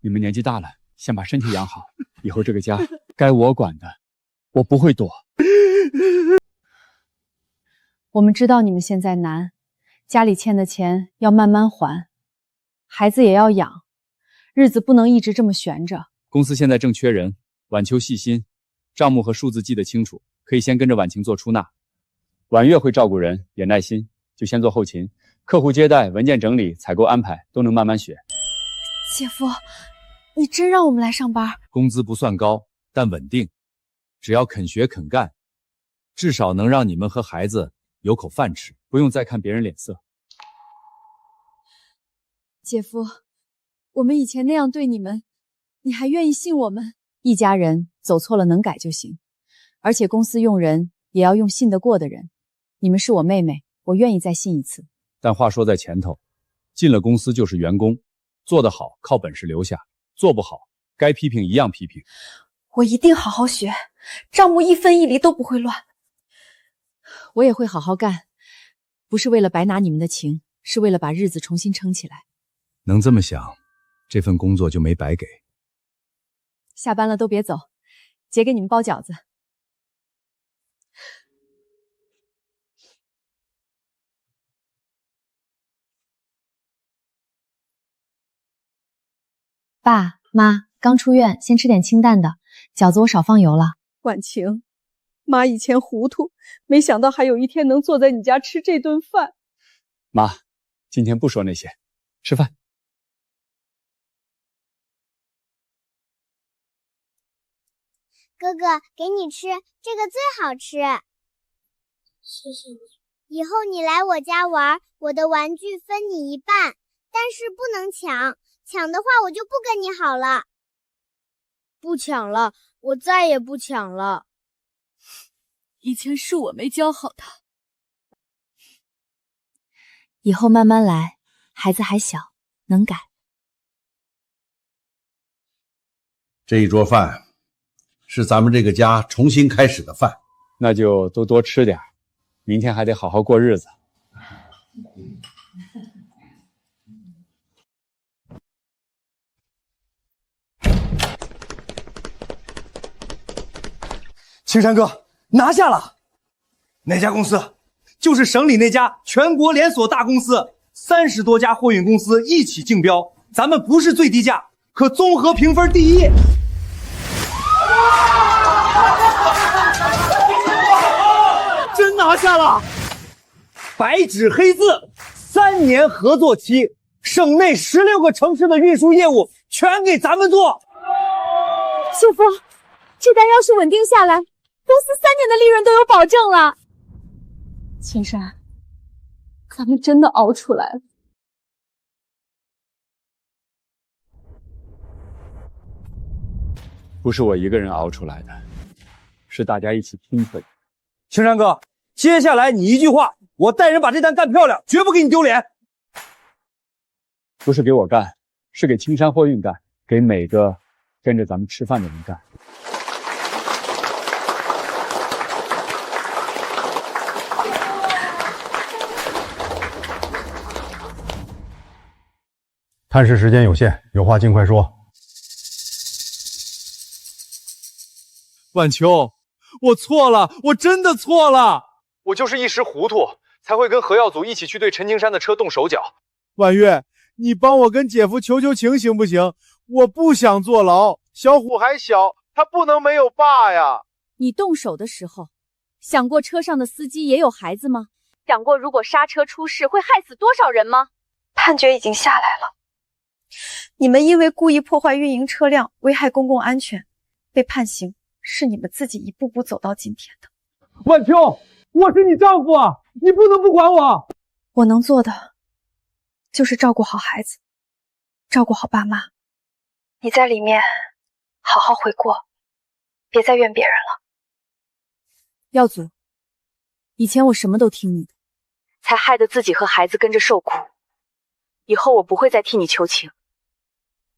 你们年纪大了，先把身体养好，以后这个家该我管的，我不会躲。我们知道你们现在难，家里欠的钱要慢慢还，孩子也要养，日子不能一直这么悬着。公司现在正缺人，晚秋细心，账目和数字记得清楚，可以先跟着婉晴做出纳。婉月会照顾人，也耐心，就先做后勤，客户接待、文件整理、采购安排都能慢慢学。姐夫，你真让我们来上班？工资不算高，但稳定，只要肯学肯干，至少能让你们和孩子有口饭吃，不用再看别人脸色。姐夫，我们以前那样对你们，你还愿意信我们？一家人走错了能改就行，而且公司用人也要用信得过的人。你们是我妹妹，我愿意再信一次。但话说在前头，进了公司就是员工，做得好靠本事留下，做不好该批评一样批评。我一定好好学，账目一分一厘都不会乱。我也会好好干，不是为了白拿你们的情，是为了把日子重新撑起来。能这么想，这份工作就没白给。下班了都别走，姐给你们包饺子。爸妈刚出院，先吃点清淡的，饺子我少放油了。婉晴，妈以前糊涂，没想到还有一天能坐在你家吃这顿饭。妈，今天不说那些，吃饭。哥哥，给你吃，这个最好吃。谢谢你。以后你来我家玩，我的玩具分你一半，但是不能抢，抢的话我就不跟你好了。不抢了，我再也不抢了。以前是我没教好他，以后慢慢来，孩子还小，能改。这一桌饭是咱们这个家重新开始的饭，那就多吃点，明天还得好好过日子。青山哥拿下了，哪家公司？就是省里那家全国连锁大公司，30多家货运公司一起竞标，咱们不是最低价，可综合评分第一。真拿下了！白纸黑字，3年合作期，省内16个城市的运输业务全给咱们做。姐夫，这单要是稳定下来，公司3年的利润都有保证了。青山，咱们真的熬出来了。不是我一个人熬出来的，是大家一起拼出来的。青山哥，接下来你一句话，我带人把这单干漂亮，绝不给你丢脸。不是给我干，是给青山货运干，给每个跟着咱们吃饭的人干。探视时间有限，有话尽快说。晚秋，我错了，我真的错了，我就是一时糊涂，才会跟何耀祖一起去对陈青山的车动手脚。婉月，你帮我跟姐夫求求情行不行？我不想坐牢，小虎还小，他不能没有爸呀。你动手的时候，想过车上的司机也有孩子吗？想过如果刹车出事会害死多少人吗？判决已经下来了，你们因为故意破坏运营车辆，危害公共安全，被判刑，是你们自己一步步走到今天的。晚秋，我是你丈夫啊，你不能不管我。我能做的就是照顾好孩子，照顾好爸妈。你在里面好好悔过，别再怨别人了。耀祖，以前我什么都听你的，才害得自己和孩子跟着受苦。以后我不会再替你求情，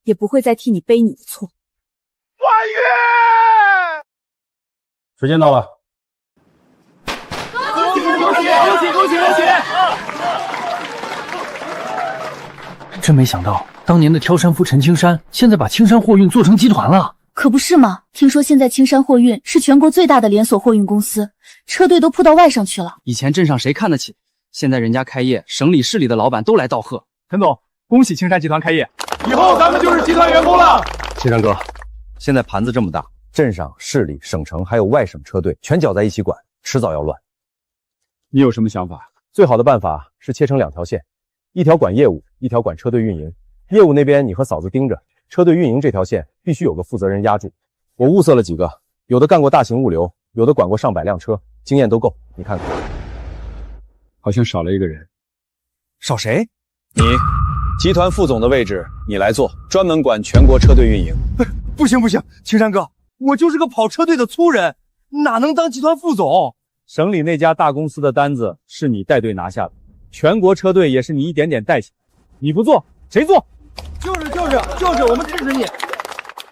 也不会再替你背你的错。婉月，时间到了。恭喜恭喜恭喜恭喜恭喜！真没想到，当年的挑山夫陈青山，现在把青山货运做成集团了。可不是吗？听说现在青山货运是全国最大的连锁货运公司，车队都铺到外上去了。以前镇上谁看得起？现在人家开业，省里市里的老板都来道贺。陈总，恭喜青山集团开业，以后咱们就是集团员工了。青山哥，现在盘子这么大，镇上、市里、省城还有外省车队全搅在一起管，迟早要乱。你有什么想法？最好的办法是切成2条线，一条管业务，一条管车队运营。业务那边你和嫂子盯着，车队运营这条线必须有个负责人压住。我物色了几个，有的干过大型物流，有的管过上百辆车，经验都够。你看看，好像少了一个人。少谁？你，集团副总的位置你来做，专门管全国车队运营。不行不行，青山哥，我就是个跑车队的粗人，哪能当集团副总？省里那家大公司的单子是你带队拿下的，全国车队也是你一点点带起来，你不做谁做？就是我们支持你。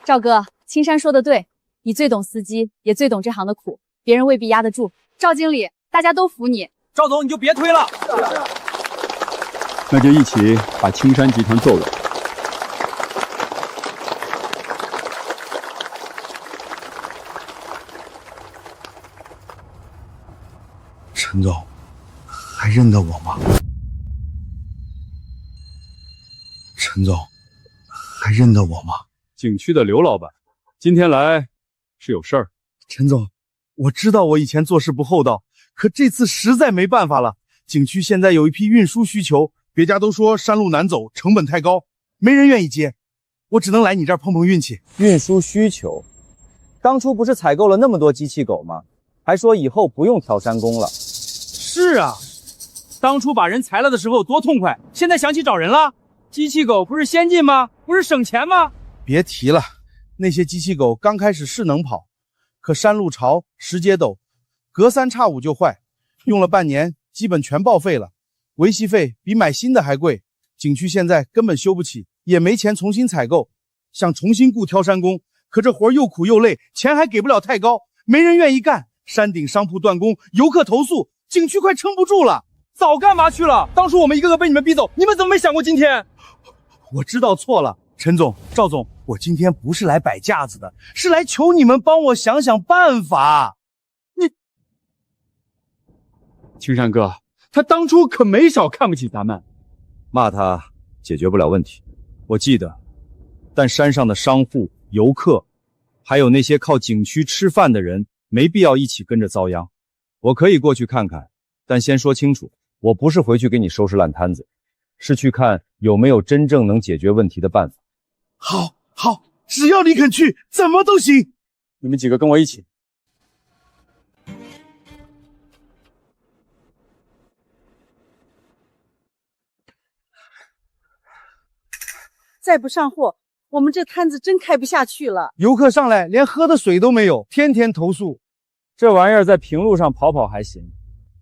赵哥，青山说的对，你最懂司机，也最懂这行的苦，别人未必压得住。赵经理，大家都服你。赵总，你就别推了。那就一起把青山集团做稳。陈总，还认得我吗？陈总，还认得我吗？景区的刘老板，今天来是有事儿。陈总，我知道我以前做事不厚道，可这次实在没办法了。景区现在有一批运输需求，别家都说山路难走，成本太高，没人愿意接，我只能来你这儿碰碰运气。运输需求，当初不是采购了那么多机器狗吗？还说以后不用挑山工了。是啊，当初把人裁了的时候多痛快，现在想起找人了。机器狗不是先进吗？不是省钱吗？别提了，那些机器狗刚开始是能跑，可山路潮，石阶陡，隔3差5就坏，用了半年基本全报废了，维系费比买新的还贵。景区现在根本修不起，也没钱重新采购，想重新雇挑山工，可这活又苦又累，钱还给不了太高，没人愿意干。山顶商铺断供，游客投诉，景区快撑不住了。早干嘛去了？当初我们一个个被你们逼走，你们怎么没想过今天？我知道错了，陈总、赵总，我今天不是来摆架子的，是来求你们帮我想想办法。青山哥，他当初可没少看不起咱们。骂他解决不了问题，我记得，但山上的商户、游客，还有那些靠景区吃饭的人，没必要一起跟着遭殃。我可以过去看看，但先说清楚，我不是回去给你收拾烂摊子，是去看有没有真正能解决问题的办法。好，只要你肯去，怎么都行。你们几个跟我一起。再不上货，我们这摊子真开不下去了。游客上来连喝的水都没有，天天投诉。这玩意儿在平路上跑跑还行，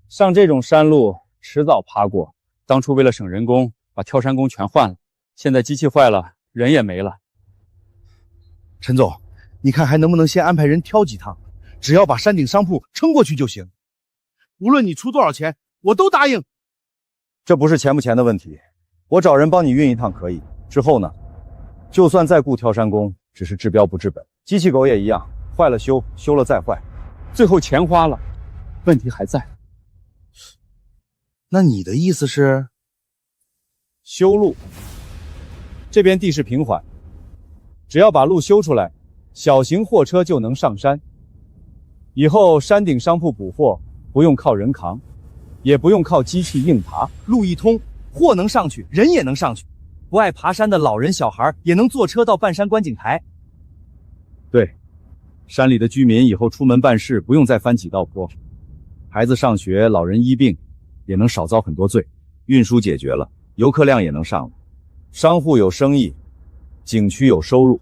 上这种山路迟早趴过。当初为了省人工，把挑山工全换了，现在机器坏了，人也没了。陈总，你看还能不能先安排人挑几趟，只要把山顶商铺撑过去就行。无论你出多少钱，我都答应。这不是钱不钱的问题，我找人帮你运一趟可以，之后呢，就算再雇挑山工，只是治标不治本。机器狗也一样，坏了修，修了再坏，最后钱花了，问题还在。那你的意思是？修路，这边地势平缓，只要把路修出来，小型货车就能上山。以后山顶商铺补货不用靠人扛，也不用靠机器硬爬，路一通，货能上去，人也能上去。不爱爬山的老人小孩也能坐车到半山观景台。对，山里的居民以后出门办事不用再翻几道坡，孩子上学，老人医病，也能少遭很多罪。运输解决了，游客量也能上了，商户有生意，景区有收入，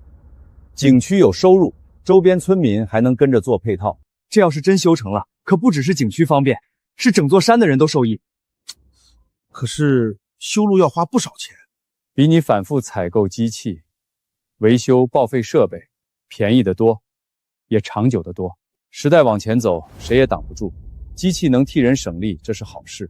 景区有收入，周边村民还能跟着做配套。这要是真修成了，可不只是景区方便，是整座山的人都受益。可是修路要花不少钱，比你反复采购机器、维修报废设备便宜得多，也长久得多。时代往前走，谁也挡不住。机器能替人省力，这是好事。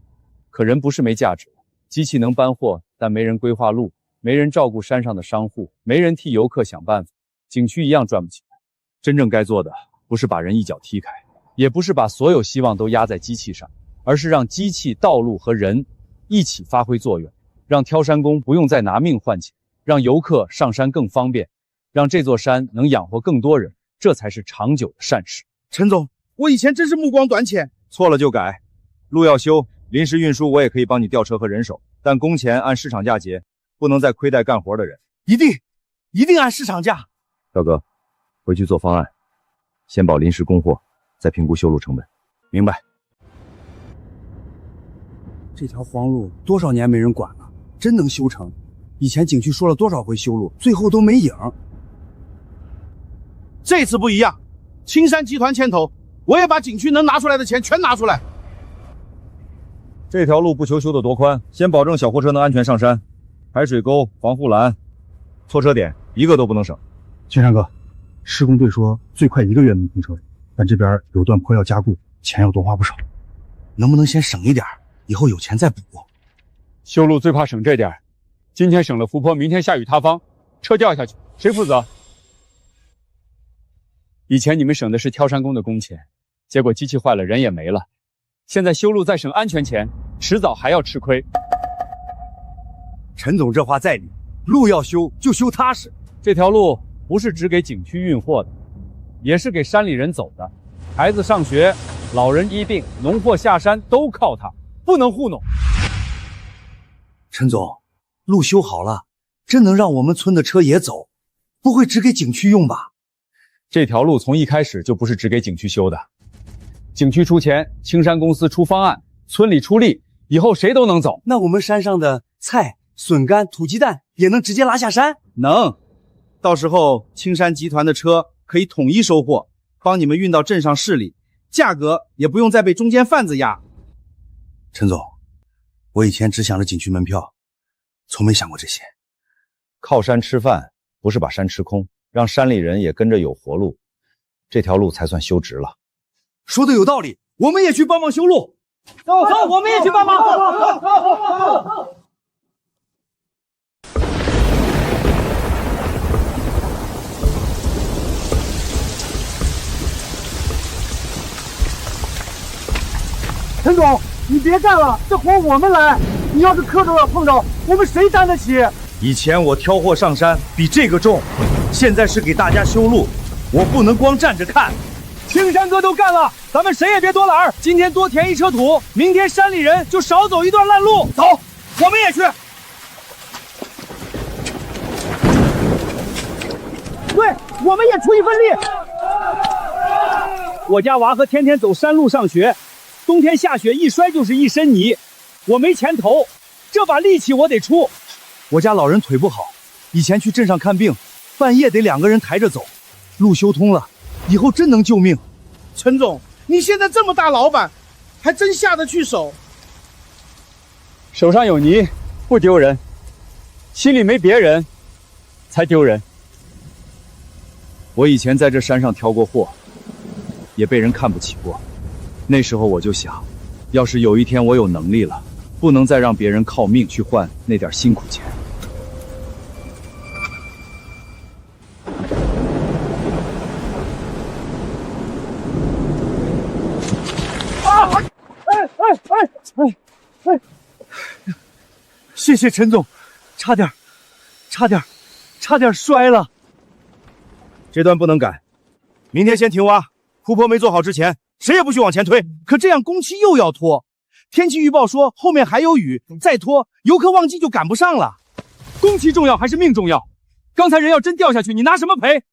可人不是没价值的，机器能搬货，但没人规划路，没人照顾山上的商户，没人替游客想办法，景区一样转不起来。真正该做的，不是把人一脚踢开，也不是把所有希望都压在机器上，而是让机器、道路和人一起发挥作用，让挑山工不用再拿命换钱，让游客上山更方便，让这座山能养活更多人，这才是长久的善事。陈总，我以前真是目光短浅，错了就改。路要修，临时运输我也可以帮你调车和人手，但工钱按市场价结，不能再亏待干活的人。一定按市场价。大哥，回去做方案，先保临时供货，再评估修路成本。明白。这条荒路多少年没人管了，真能修成？以前景区说了多少回修路，最后都没影。这次不一样，青山集团牵头，我也把景区能拿出来的钱全拿出来。这条路不求修得多宽，先保证小货车能安全上山，排水沟、防护栏、错车点一个都不能省。青山哥，施工队说最快1个月能通车，但这边有段坡要加固，钱要多花不少。能不能先省一点，以后有钱再补？修路最怕省这点，今天省了浮坡，明天下雨塌方，车掉下去，谁负责？以前你们省的是挑山工的工钱，结果机器坏了，人也没了。现在修路再省安全钱，迟早还要吃亏。陈总这话在理，路要修就修踏实。这条路不是只给景区运货的，也是给山里人走的。孩子上学，老人医病，农货下山都靠它，不能糊弄。陈总，路修好了，真能让我们村的车也走，不会只给景区用吧？这条路从一开始就不是只给景区修的，景区出钱，青山公司出方案，村里出力，以后谁都能走。那我们山上的菜、笋干、土鸡蛋也能直接拉下山？能，到时候青山集团的车可以统一收货，帮你们运到镇上市里，价格也不用再被中间贩子压。陈总，我以前只想着景区门票，从没想过这些。靠山吃饭，不是把山吃空，让山里人也跟着有活路，这条路才算修直了。说的有道理，我们也去帮忙修路。走，我们也去帮忙。陈总，你别干了，这活我们来。你要是磕着了碰着，我们谁担得起？以前我挑货上山比这个重，现在是给大家修路，我不能光站着看。青山哥都干了，咱们谁也别多懒。今天多填一车土，明天山里人就少走一段烂路。走，我们也去。对，我们也出一份力。我家娃和天天走山路上学，冬天下雪一摔就是一身泥，我没钱投，这把力气我得出。我家老人腿不好，以前去镇上看病，半夜得2个人抬着走，路修通了，以后真能救命。陈总，你现在这么大老板，还真下得去手。手上有泥不丢人，心里没别人才丢人。我以前在这山上挑过货，也被人看不起过。那时候我就想，要是有一天我有能力了，不能再让别人靠命去换那点辛苦钱。谢谢陈总，差点摔了。这段不能改，明天先停挖。湖泊没做好之前，谁也不许往前推。可这样工期又要拖，天气预报说后面还有雨，再拖游客旺季就赶不上了。工期重要还是命重要？刚才人要真掉下去，你拿什么赔？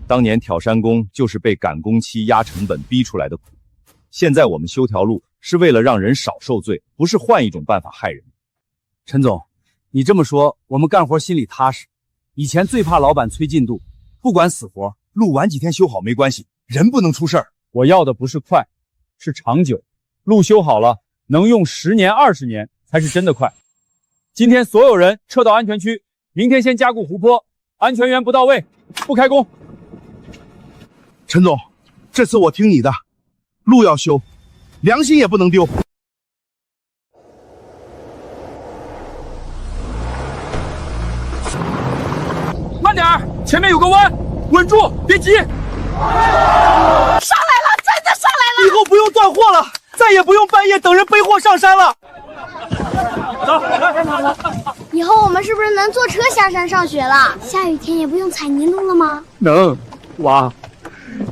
当年挑山工就是被赶工期、压成本逼出来的苦。现在我们修条路是为了让人少受罪，不是换一种办法害人。陈总，你这么说，我们干活心里踏实。以前最怕老板催进度，不管死活，路晚几天修好没关系，人不能出事儿。我要的不是快，是长久。路修好了，能用10年、20年才是真的快。今天所有人撤到安全区，明天先加固湖泊，安全员不到位，不开工。陈总，这次我听你的，路要修，良心也不能丢。慢点儿，前面有个弯，稳住，别急。上来了，真的上来了！以后不用断货了，再也不用半夜等人背货上山了。以后我们是不是能坐车下山上学了？下雨天也不用踩泥路了吗？能，娃，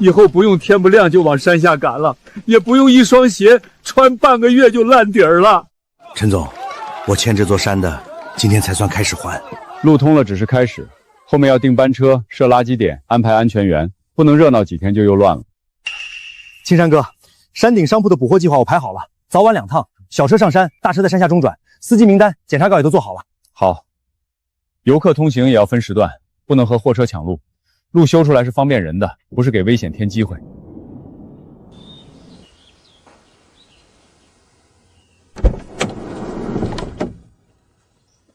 以后不用天不亮就往山下赶了，也不用一双鞋穿半个月就烂底儿了。陈总，我欠这座山的，今天才算开始还。路通了只是开始，后面要订班车、设垃圾点、安排安全员，不能热闹几天就又乱了。青山哥，山顶商铺的补货计划我排好了，早晚2趟，小车上山，大车在山下中转，司机名单、检查稿也都做好了。好，游客通行也要分时段，不能和货车抢路。路修出来是方便人的，不是给危险添机会。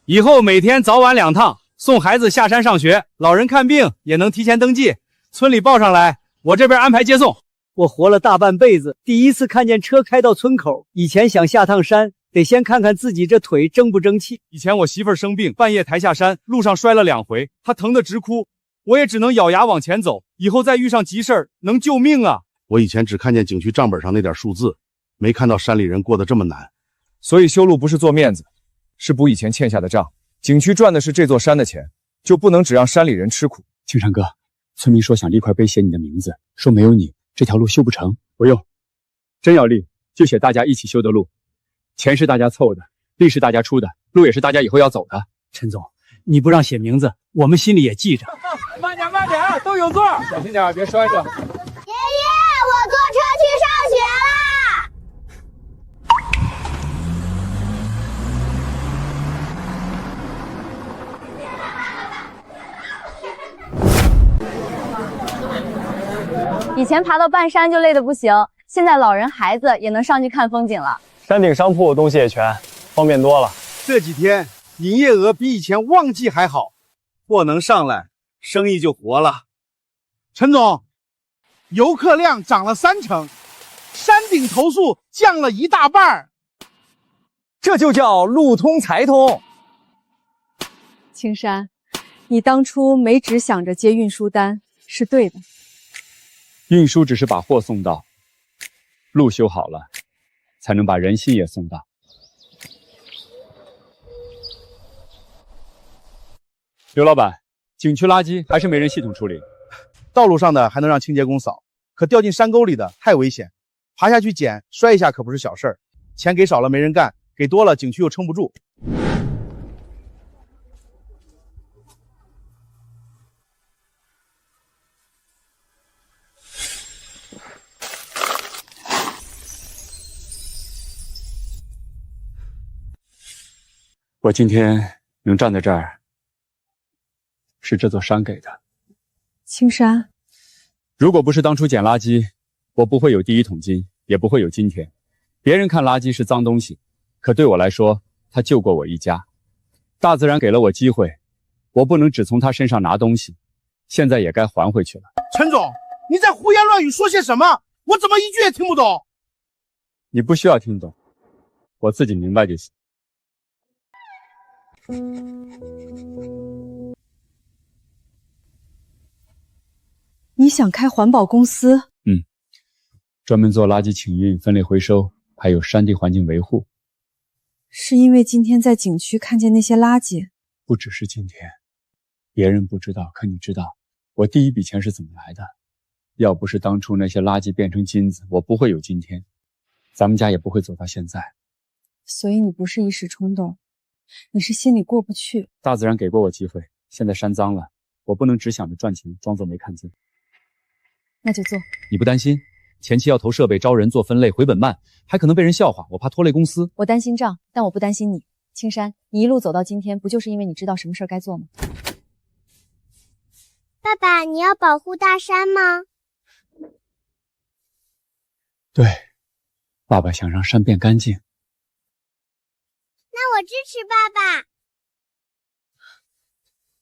以后每天早晚2趟，送孩子下山上学，老人看病也能提前登记，村里报上来，我这边安排接送。我活了大半辈子，第一次看见车开到村口，以前想下趟山，得先看看自己这腿争不争气。以前我媳妇儿生病，半夜抬下山，路上摔了2回，她疼得直哭，我也只能咬牙往前走。以后再遇上急事儿，能救命啊！我以前只看见景区账本上那点数字，没看到山里人过得这么难。所以修路不是做面子，是补以前欠下的账。景区赚的是这座山的钱，就不能只让山里人吃苦。青山哥，村民说想立块碑写你的名字，说没有你这条路修不成。不用，真要立就写大家一起修的路，钱是大家凑的，力是大家出的，路也是大家以后要走的。陈总，你不让写名字，我们心里也记着。慢点，慢点，都有座，小心点，别摔着。爷爷，我坐车去上学啦！以前爬到半山就累得不行，现在老人孩子也能上去看风景了。山顶商铺东西也全，方便多了。这几天营业额比以前旺季还好，货能上来，生意就活了。陈总，游客量涨了30%，山顶投诉降了1大半，这就叫路通财通。青山，你当初没只想着接运输单是对的。运输只是把货送到，路修好了，才能把人心也送到。刘老板，景区垃圾还是没人系统处理。道路上的还能让清洁工扫，可掉进山沟里的太危险，爬下去捡摔一下可不是小事儿。钱给少了没人干，给多了景区又撑不住。我今天能站在这儿，是这座山给的。青山，如果不是当初捡垃圾，我不会有第1桶金，也不会有今天。别人看垃圾是脏东西，可对我来说，它救过我一家。大自然给了我机会，我不能只从他身上拿东西，现在也该还回去了。陈总，你在胡言乱语说些什么？我怎么一句也听不懂？你不需要听懂，我自己明白就行。你想开环保公司？专门做垃圾请运、分类回收，还有山地环境维护。是因为今天在景区看见那些垃圾。不只是今天，别人不知道，可你知道，我第一笔钱是怎么来的？要不是当初那些垃圾变成金子，我不会有今天，咱们家也不会走到现在。所以你不是一时冲动，你是心里过不去。大自然给过我机会，现在山脏了，我不能只想着赚钱，装作没看见。那就做。你不担心前期要投设备、招人、做分类，回本慢，还可能被人笑话，我怕拖累公司。我担心账，但我不担心你。青山，你一路走到今天，不就是因为你知道什么事儿该做吗？爸爸，你要保护大山吗？对，爸爸想让山变干净。那我支持爸爸。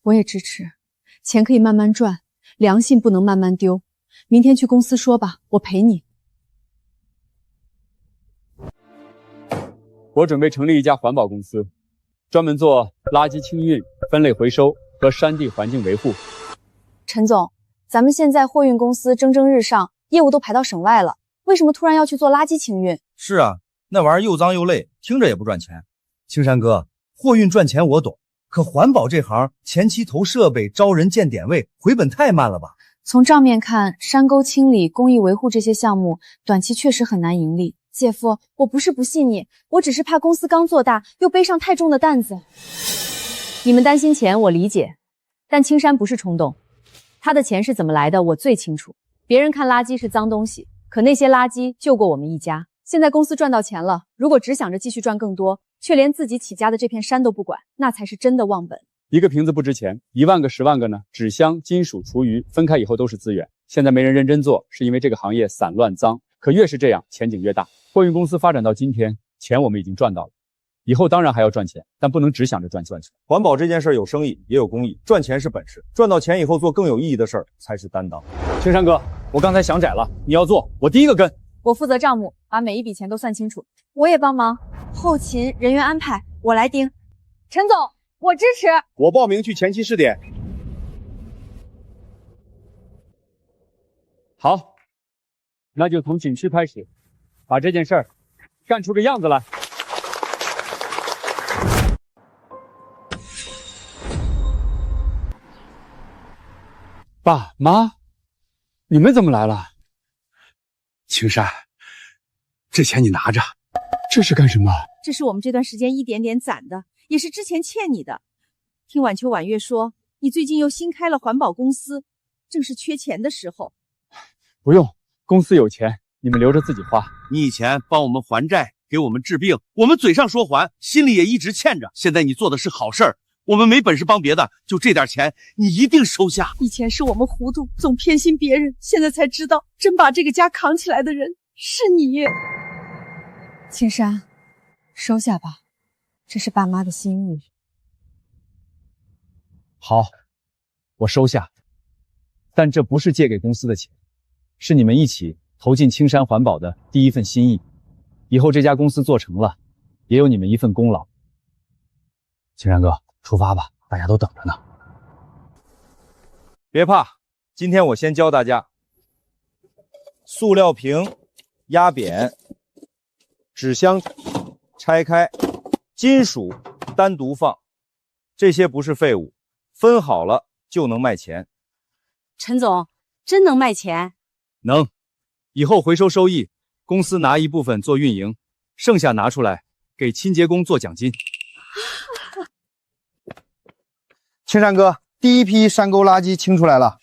我也支持，钱可以慢慢赚，良心不能慢慢丢。明天去公司说吧，我陪你。我准备成立一家环保公司，专门做垃圾清运、分类回收和山地环境维护。陈总，咱们现在货运公司蒸蒸日上，业务都排到省外了，为什么突然要去做垃圾清运？是啊，那玩意儿又脏又累，听着也不赚钱。青山哥，货运赚钱我懂，可环保这行前期投设备、招人、建点位，回本太慢了吧？从账面看，山沟清理、公益维护这些项目，短期确实很难盈利。姐夫，我不是不信你，我只是怕公司刚做大，又背上太重的担子。你们担心钱，我理解，但青山不是冲动，他的钱是怎么来的，我最清楚。别人看垃圾是脏东西，可那些垃圾救过我们一家。现在公司赚到钱了，如果只想着继续赚更多，却连自己起家的这片山都不管，那才是真的忘本。一个瓶子不值钱，1万个、10万个呢？纸箱、金属、厨余分开以后都是资源。现在没人认真做，是因为这个行业散乱脏。可越是这样，前景越大。货运公司发展到今天，钱我们已经赚到了，以后当然还要赚钱，但不能只想着赚钱。环保这件事有生意也有公益，赚钱是本事，赚到钱以后做更有意义的事儿才是担当。青山哥，我刚才想窄了，你要做，我第一个跟。我负责账目，把每一笔钱都算清楚。我也帮忙，后勤人员安排我来盯。陈总，我支持。我报名去前期试点。好，那就从景区开始，把这件事儿干出个样子来。爸妈，你们怎么来了？青山，这钱你拿着。这是干什么？这是我们这段时间一点点攒的，也是之前欠你的。听晚秋婉月说，你最近又新开了环保公司，正是缺钱的时候。不用，公司有钱，你们留着自己花。你以前帮我们还债，给我们治病，我们嘴上说还，心里也一直欠着。现在你做的是好事儿，我们没本事帮别的，就这点钱，你一定收下。以前是我们糊涂，总偏心别人，现在才知道，真把这个家扛起来的人是你。青山，收下吧，这是爸妈的心意。好，我收下。但这不是借给公司的钱，是你们一起投进青山环保的第一份心意。以后这家公司做成了，也有你们一份功劳。青山哥，出发吧，大家都等着呢。别怕，今天我先教大家：塑料瓶压扁，纸箱拆开，金属单独放，这些不是废物，分好了就能卖钱。陈总，真能卖钱？能，以后回收收益，公司拿一部分做运营，剩下拿出来给清洁工做奖金。青山哥，第一批山沟垃圾清出来了。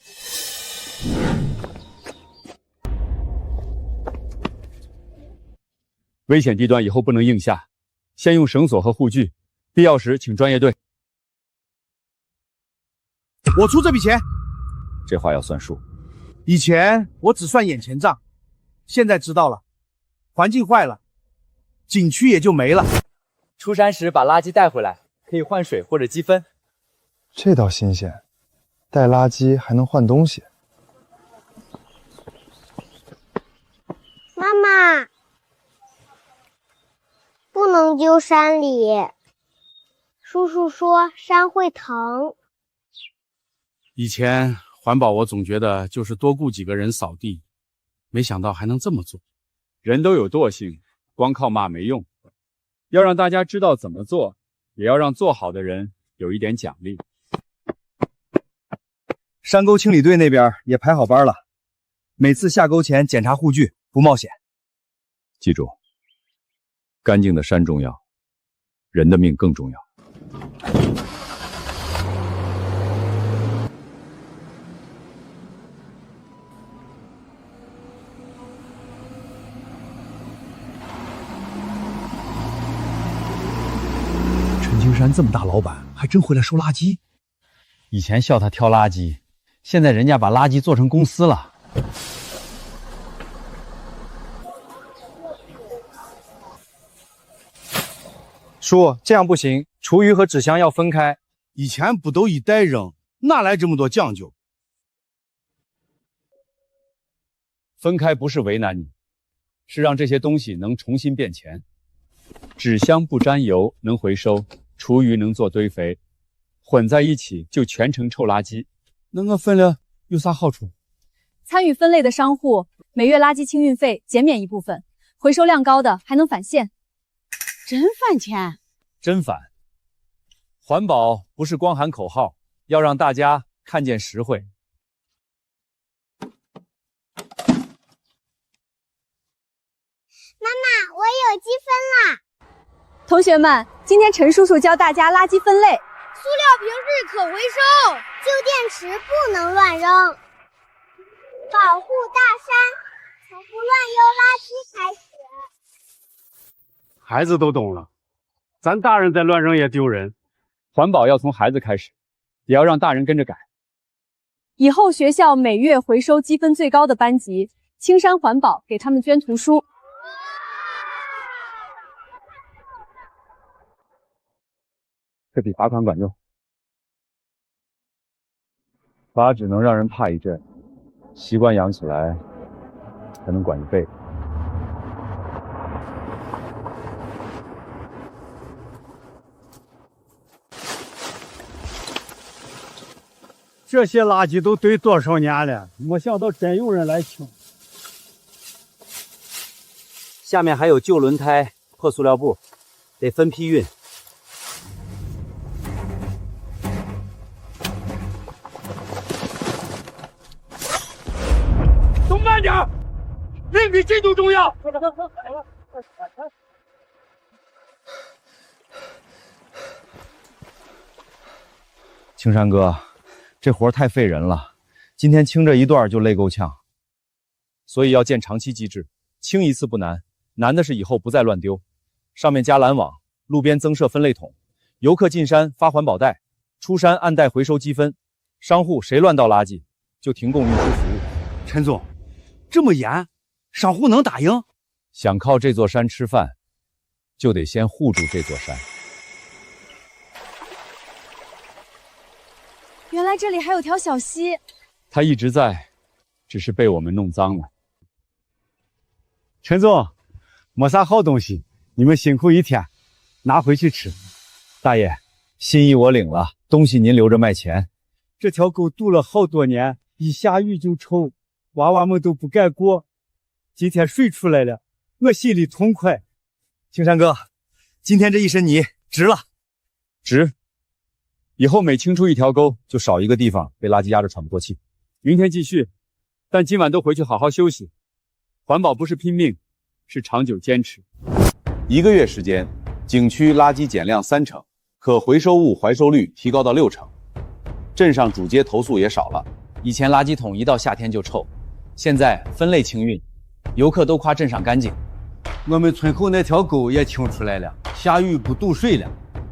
危险地段以后不能硬下，先用绳索和护具，必要时请专业队。我出这笔钱。这话要算数。以前我只算眼前账，现在知道了，环境坏了，景区也就没了。出山时把垃圾带回来，可以换水或者积分。这倒新鲜，带垃圾还能换东西。妈妈，不能丢山里，叔叔说山会疼。以前环保我总觉得就是多雇几个人扫地，没想到还能这么做。人都有惰性，光靠骂没用。要让大家知道怎么做，也要让做好的人有一点奖励。山沟清理队那边也排好班了，每次下沟前检查护具，不冒险。记住，干净的山重要，人的命更重要。陈青山这么大老板，还真回来收垃圾。以前笑他挑垃圾，现在人家把垃圾做成公司了。叔，这样不行，厨余和纸箱要分开。以前不都一袋扔，哪来这么多讲究？分开不是为难你，是让这些东西能重新变钱。纸箱不沾油，能回收；厨余能做堆肥，混在一起就全成臭垃圾。那我分了有啥好处？参与分类的商户每月垃圾清运费减免一部分，回收量高的还能返现。真返钱？真返。环保不是光喊口号，要让大家看见实惠。妈妈，我有积分啦！同学们，今天陈叔叔教大家垃圾分类。塑料瓶日可回收，旧电池不能乱扔，保护大山，从不乱扔垃圾开始。孩子都懂了，咱大人再乱扔也丢人。环保要从孩子开始，也要让大人跟着改。以后学校每月回收积分最高的班级，青山环保给他们捐图书。这比罚款管用。罚只能让人怕一阵，习惯养起来，才能管一辈子。这些垃圾都堆多少年了，没想到真有人来清。下面还有旧轮胎、破塑料布，得分批运。都慢点，命比进度重要。青山哥，这活太费人了，今天清这一段就累够呛，所以要建长期机制，清一次不难，难的是以后不再乱丢。上面加拦网，路边增设分类桶，游客进山发环保袋，出山按袋回收积分，商户谁乱倒垃圾就停供运输服务。陈总，这么严，商户能答应？想靠这座山吃饭，就得先护住这座山。原来这里还有条小溪，它一直在，只是被我们弄脏了。陈总，没啥好东西，你们辛苦一天，拿回去吃。大爷，心意我领了，东西您留着卖钱。这条沟堵了好多年，一下雨就臭，娃娃们都不敢过。今天水出来了，我心里痛快。青山哥，今天这一身泥值了。值。以后每清出一条沟，就少一个地方被垃圾压着喘不过气。明天继续，但今晚都回去好好休息。环保不是拼命，是长久坚持。1个月时间，景区垃圾减量3成，可回收物回收率提高到6成，镇上主街投诉也少了。以前垃圾桶一到夏天就臭，现在分类清运，游客都夸镇上干净。我们村口那条沟也清出来了，下雨不堵水了。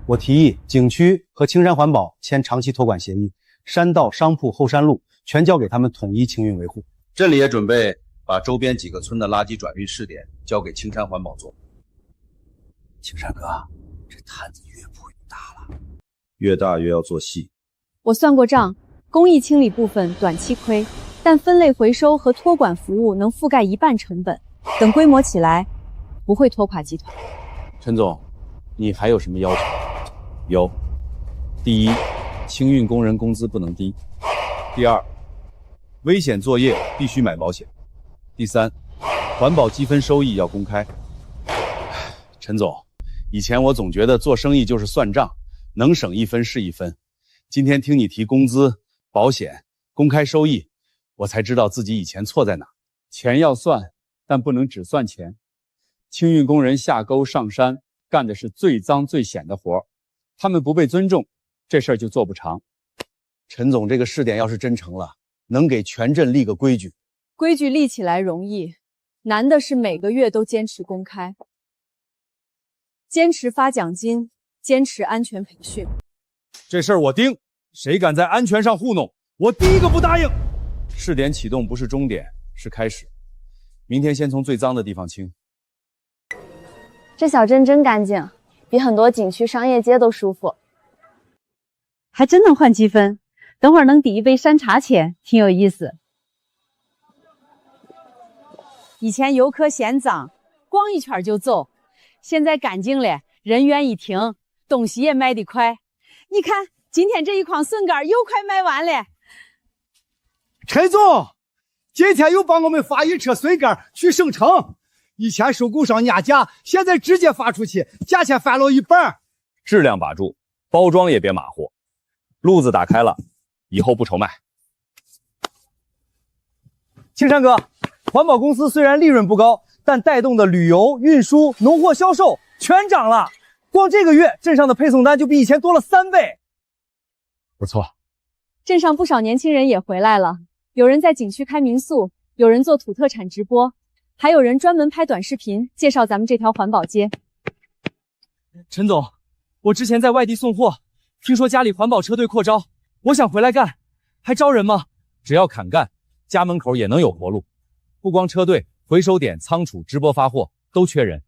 我提议景区和青山环保签长期托管协议，山道、商铺、后山路全交给他们统一清运维护。镇里也准备把周边几个村的垃圾转运试点交给青山环保做。青山哥，这摊子越铺越大了，越大越要做细。我算过账，公益清理部分短期亏，但分类回收和托管服务能覆盖1半成本，等规模起来，不会拖垮集团。陈总，你还有什么要求？有，第一，清运工人工资不能低；第二，危险作业必须买保险；第三，环保积分收益要公开。陈总，以前我总觉得做生意就是算账，能省一分是一分。今天听你提工资、保险、公开收益，我才知道自己以前错在哪。钱要算，但不能只算钱。清运工人下沟上山，干的是最脏最险的活，他们不被尊重，这事儿就做不长。陈总这个试点要是真成了，能给全镇立个规矩。规矩立起来容易，难的是每个月都坚持公开，坚持发奖金，坚持安全培训。这事儿我盯，谁敢在安全上糊弄，我第一个不答应。试点启动不是终点，是开始。明天先从最脏的地方清。这小镇真干净，比很多景区商业街都舒服。还真能换积分，等会儿能抵一杯山茶钱，挺有意思。以前游客嫌脏，逛一圈就走，现在干净了，人员一停，东西也卖得快。你看，今天这一筐笋干又快卖完了。陈总，今天又帮我们发一车笋干去省城，以前收购商压价，现在直接发出去，价钱翻了一半。质量把住，包装也别马虎，路子打开了，以后不愁卖。青山哥，环保公司虽然利润不高，但带动的旅游、运输、农货销售全涨了。光这个月镇上的配送单就比以前多了3倍。不错，镇上不少年轻人也回来了，有人在景区开民宿，有人做土特产直播，还有人专门拍短视频介绍咱们这条环保街。陈总，我之前在外地送货，听说家里环保车队扩招，我想回来干，还招人吗？只要肯干，家门口也能有活路。不光车队、回收点、仓储、直播发货都缺人。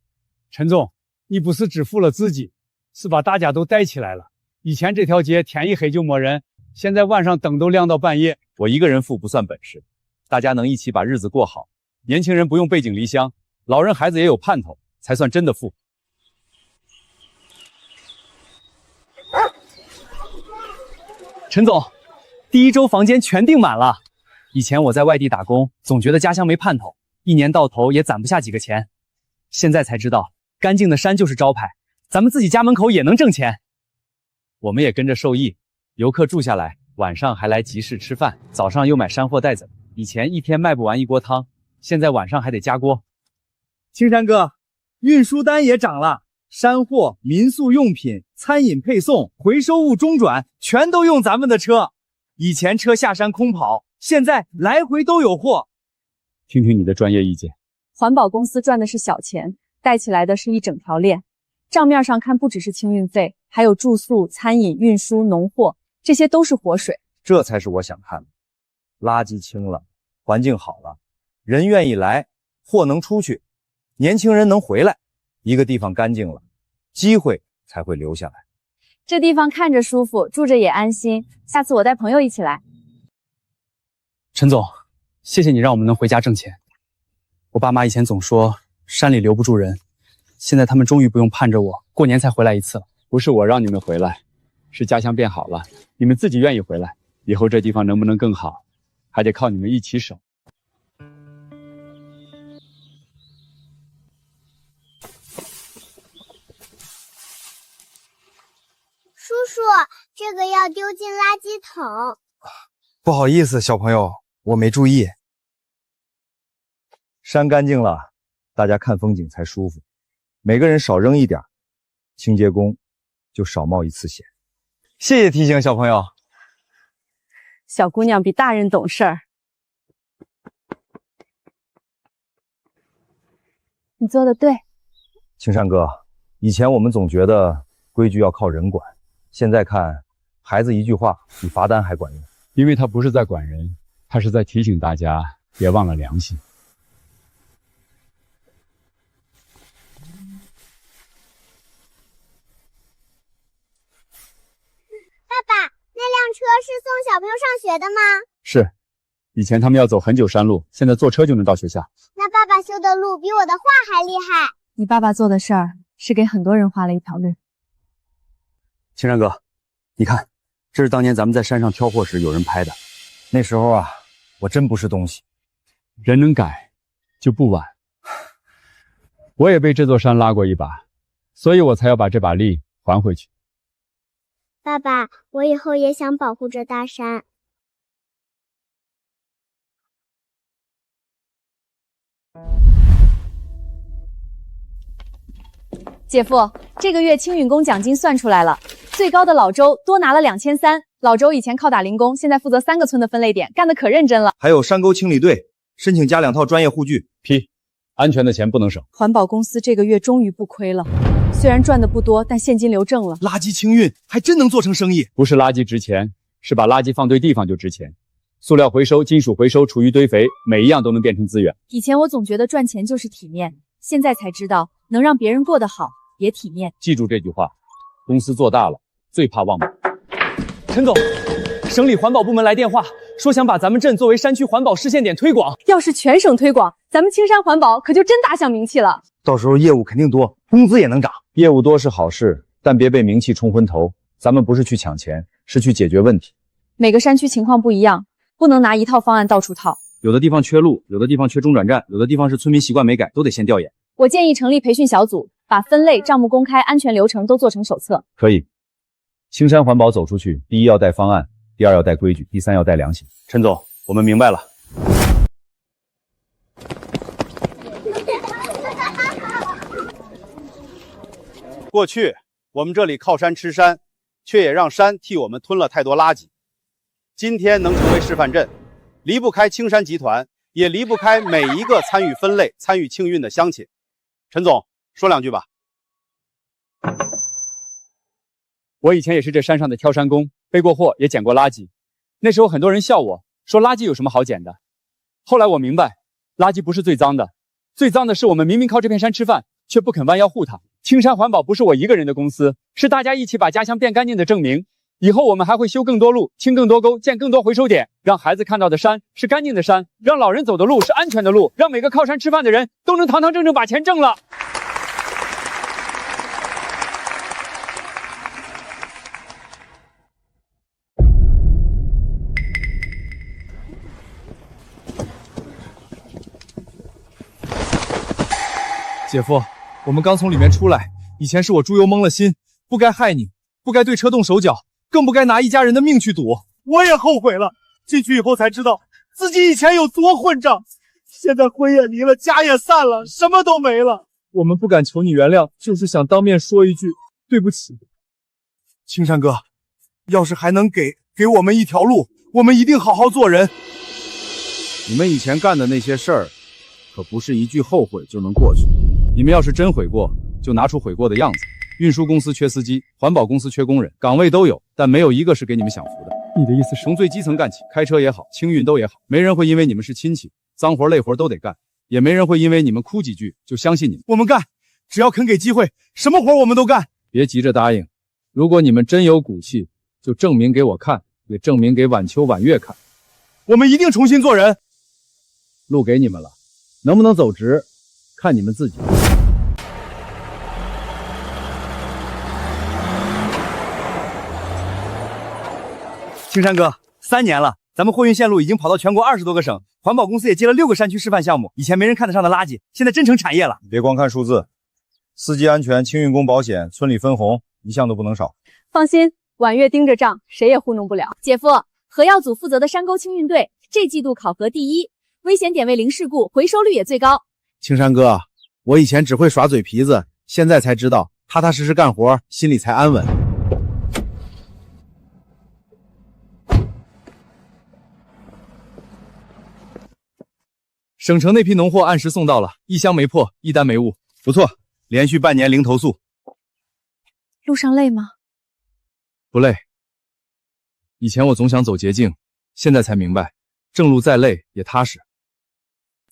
陈总，你不是只负了自己，是把大家都带起来了。以前这条街天一黑就没人，现在晚上灯都亮到半夜。我一个人富不算本事，大家能一起把日子过好，年轻人不用背井离乡，老人孩子也有盼头，才算真的富。陈总，第1周房间全订满了。以前我在外地打工，总觉得家乡没盼头，一年到头也攒不下几个钱。现在才知道，干净的山就是招牌，咱们自己家门口也能挣钱。我们也跟着受益，游客住下来，晚上还来集市吃饭，早上又买山货带走。以前一天卖不完一锅汤，现在晚上还得加锅。青山哥，运输单也涨了，山货、民宿用品、餐饮配送、回收物中转，全都用咱们的车。以前车下山空跑，现在来回都有货。听听你的专业意见。环保公司赚的是小钱，带起来的是一整条链。账面上看不只是清运费，还有住宿、餐饮、运输、农货，这些都是活水。这才是我想看的。垃圾清了，环境好了，人愿意来，货能出去，年轻人能回来，一个地方干净了，机会才会留下来。这地方看着舒服，住着也安心。下次我带朋友一起来。陈总，谢谢你让我们能回家挣钱。我爸妈以前总说山里留不住人，现在他们终于不用盼着我过年才回来一次了。不是我让你们回来，是家乡变好了，你们自己愿意回来。以后这地方能不能更好，还得靠你们一起守。叔叔，这个要丢进垃圾桶。不好意思，小朋友，我没注意。山干净了，大家看风景才舒服。每个人少扔一点，清洁工就少冒一次险。谢谢提醒，小朋友。小姑娘比大人懂事儿。你做的对。青山哥，以前我们总觉得规矩要靠人管，现在看孩子一句话比罚单还管用。因为他不是在管人，他是在提醒大家别忘了良心。爸爸，那辆车是送小朋友上学的吗？是，以前他们要走很久山路，现在坐车就能到学校。那爸爸修的路比我的画还厉害。你爸爸做的事儿是给很多人画了一条路。青山哥，你看，这是当年咱们在山上挑货时有人拍的。那时候啊，我真不是东西。人能改，就不晚。我也被这座山拉过一把，所以我才要把这把力还回去。爸爸，我以后也想保护这大山。姐夫，这个月清运工奖金算出来了，最高的老周多拿了2300。老周以前靠打零工，现在负责3个村的分类点，干得可认真了。还有山沟清理队，申请加2套专业护具。批，安全的钱不能省。环保公司这个月终于不亏了，虽然赚的不多，但现金流正了。垃圾清运还真能做成生意。不是垃圾值钱，是把垃圾放对地方就值钱。塑料回收、金属回收、厨余堆肥，每一样都能变成资源。以前我总觉得赚钱就是体面，现在才知道能让别人过得好也体面。记住这句话，公司做大了最怕忘本。陈总，省里环保部门来电话，说想把咱们镇作为山区环保试线点推广。要是全省推广，咱们青山环保可就真打响名气了。到时候业务肯定多，工资也能涨。业务多是好事，但别被名气冲昏头。咱们不是去抢钱，是去解决问题。每个山区情况不一样，不能拿一套方案到处套。有的地方缺路，有的地方缺中转站，有的地方是村民习惯没改，都得先调研。我建议成立培训小组，把分类、账目公开、安全流程都做成手册。可以。青山环保走出去，第一要带方案，第二要带规矩，第三要带良心。陈总，我们明白了。过去我们这里靠山吃山，却也让山替我们吞了太多垃圾。今天能成为示范镇，离不开青山集团，也离不开每一个参与分类、参与清运的乡亲。陈总，说2句吧。我以前也是这山上的挑山工，背过货，也捡过垃圾。那时候很多人笑我，说垃圾有什么好捡的。后来我明白，垃圾不是最脏的，最脏的是我们明明靠这片山吃饭，却不肯弯腰护它。青山环保不是我一个人的公司，是大家一起把家乡变干净的证明。以后我们还会修更多路，清更多沟，建更多回收点，让孩子看到的山是干净的山，让老人走的路是安全的路，让每个靠山吃饭的人都能堂堂正正把钱挣了。姐夫，我们刚从里面出来，以前是我猪油蒙了心，不该害你，不该对车动手脚，更不该拿一家人的命去赌。我也后悔了，进去以后才知道自己以前有多混账，现在婚也离了，家也散了，什么都没了。我们不敢求你原谅，就是想当面说一句对不起。青山哥，要是还能给我们一条路，我们一定好好做人。你们以前干的那些事儿，可不是一句后悔就能过去。你们要是真悔过，就拿出悔过的样子。运输公司缺司机，环保公司缺工人，岗位都有，但没有一个是给你们享福的。你的意思是从最基层干起，开车也好，清运都也好，没人会因为你们是亲戚，脏活累活都得干，也没人会因为你们哭几句就相信你们。我们干，只要肯给机会，什么活我们都干。别急着答应，如果你们真有骨气，就证明给我看，也证明给晚秋晚月看。我们一定重新做人。路给你们了，能不能走直，看你们自己。青山哥，3年了，咱们货运线路已经跑到全国20多个省，环保公司也接了6个山区示范项目。以前没人看得上的垃圾，现在真成产业了。别光看数字，司机安全、清运工保险、村里分红，一项都不能少。放心，晚月盯着账，谁也糊弄不了。姐夫，核药组负责的山沟清运队这季度考核第1，危险点位零事故，回收率也最高。青山哥，我以前只会耍嘴皮子，现在才知道踏踏实实干活，心里才安稳。省城那批农货按时送到了，一箱没破，一单没误，不错，连续半年零投诉。路上累吗？不累。以前我总想走捷径，现在才明白，正路再累也踏实。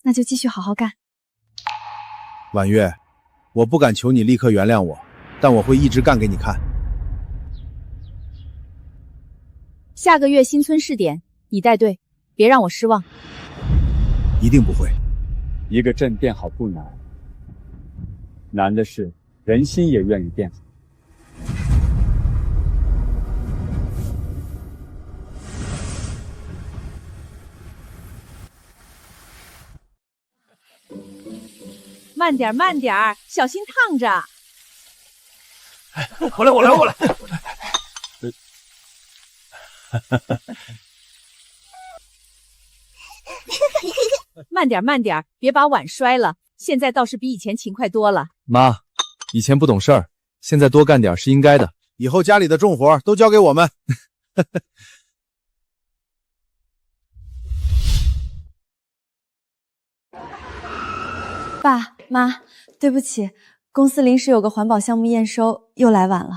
那就继续好好干。婉月，我不敢求你立刻原谅我，但我会一直干给你看。下个月新村试点，你带队，别让我失望。一定不会。一个镇变好不难，难的是人心也愿意变好。慢点，慢点，小心烫着。我来。慢点，别把碗摔了。现在倒是比以前勤快多了。妈，以前不懂事儿，现在多干点是应该的。以后家里的重活都交给我们。爸妈，对不起，公司临时有个环保项目验收，又来晚了。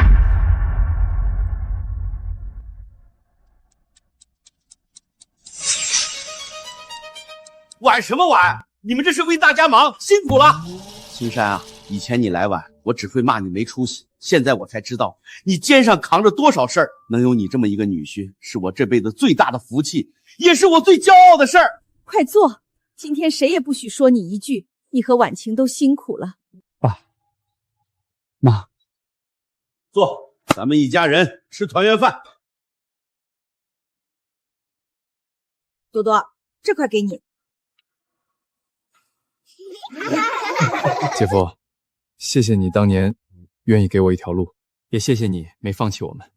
晚什么晚？你们这是为大家忙，辛苦了。青山啊，以前你来晚，我只会骂你没出息。现在我才知道，你肩上扛着多少事儿。能有你这么一个女婿，是我这辈子最大的福气，也是我最骄傲的事儿。快坐，今天谁也不许说你一句。你和婉晴都辛苦了。爸妈，坐，咱们一家人吃团圆饭。多多，这块给你。姐夫，谢谢你当年愿意给我一条路，也谢谢你没放弃我们。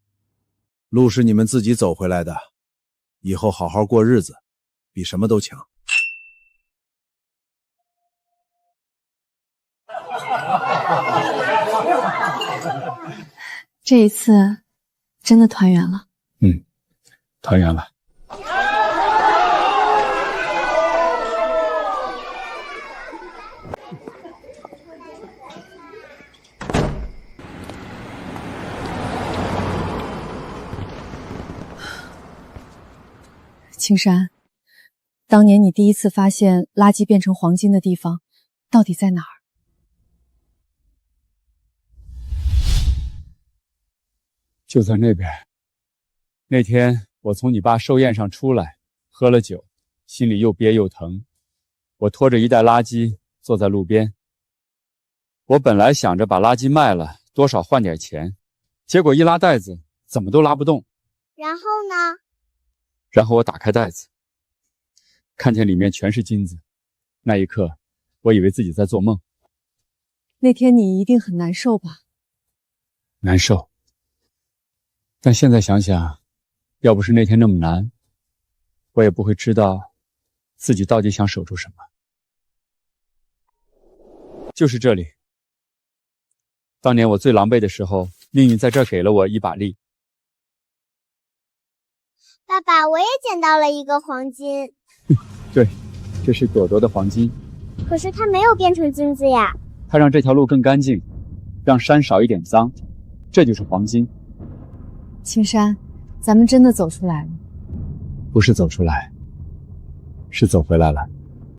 路是你们自己走回来的，以后好好过日子，比什么都强。这一次真的团圆了。团圆了。青山，当年你第一次发现垃圾变成黄金的地方到底在哪儿？就在那边。那天我从你爸寿宴上出来，喝了酒，心里又憋又疼。我拖着一袋垃圾坐在路边。我本来想着把垃圾卖了，多少换点钱，结果一拉袋子，怎么都拉不动。然后呢？然后我打开袋子，看见里面全是金子。那一刻，我以为自己在做梦。那天你一定很难受吧？难受。但现在想想，要不是那天那么难，我也不会知道自己到底想守住什么。就是这里。当年我最狼狈的时候，命运在这儿给了我一把力。爸爸，我也捡到了一个黄金。对，这是朵朵的黄金。可是它没有变成金子呀。它让这条路更干净，让山少一点脏，这就是黄金。青山，咱们真的走出来了。不是走出来，是走回来了。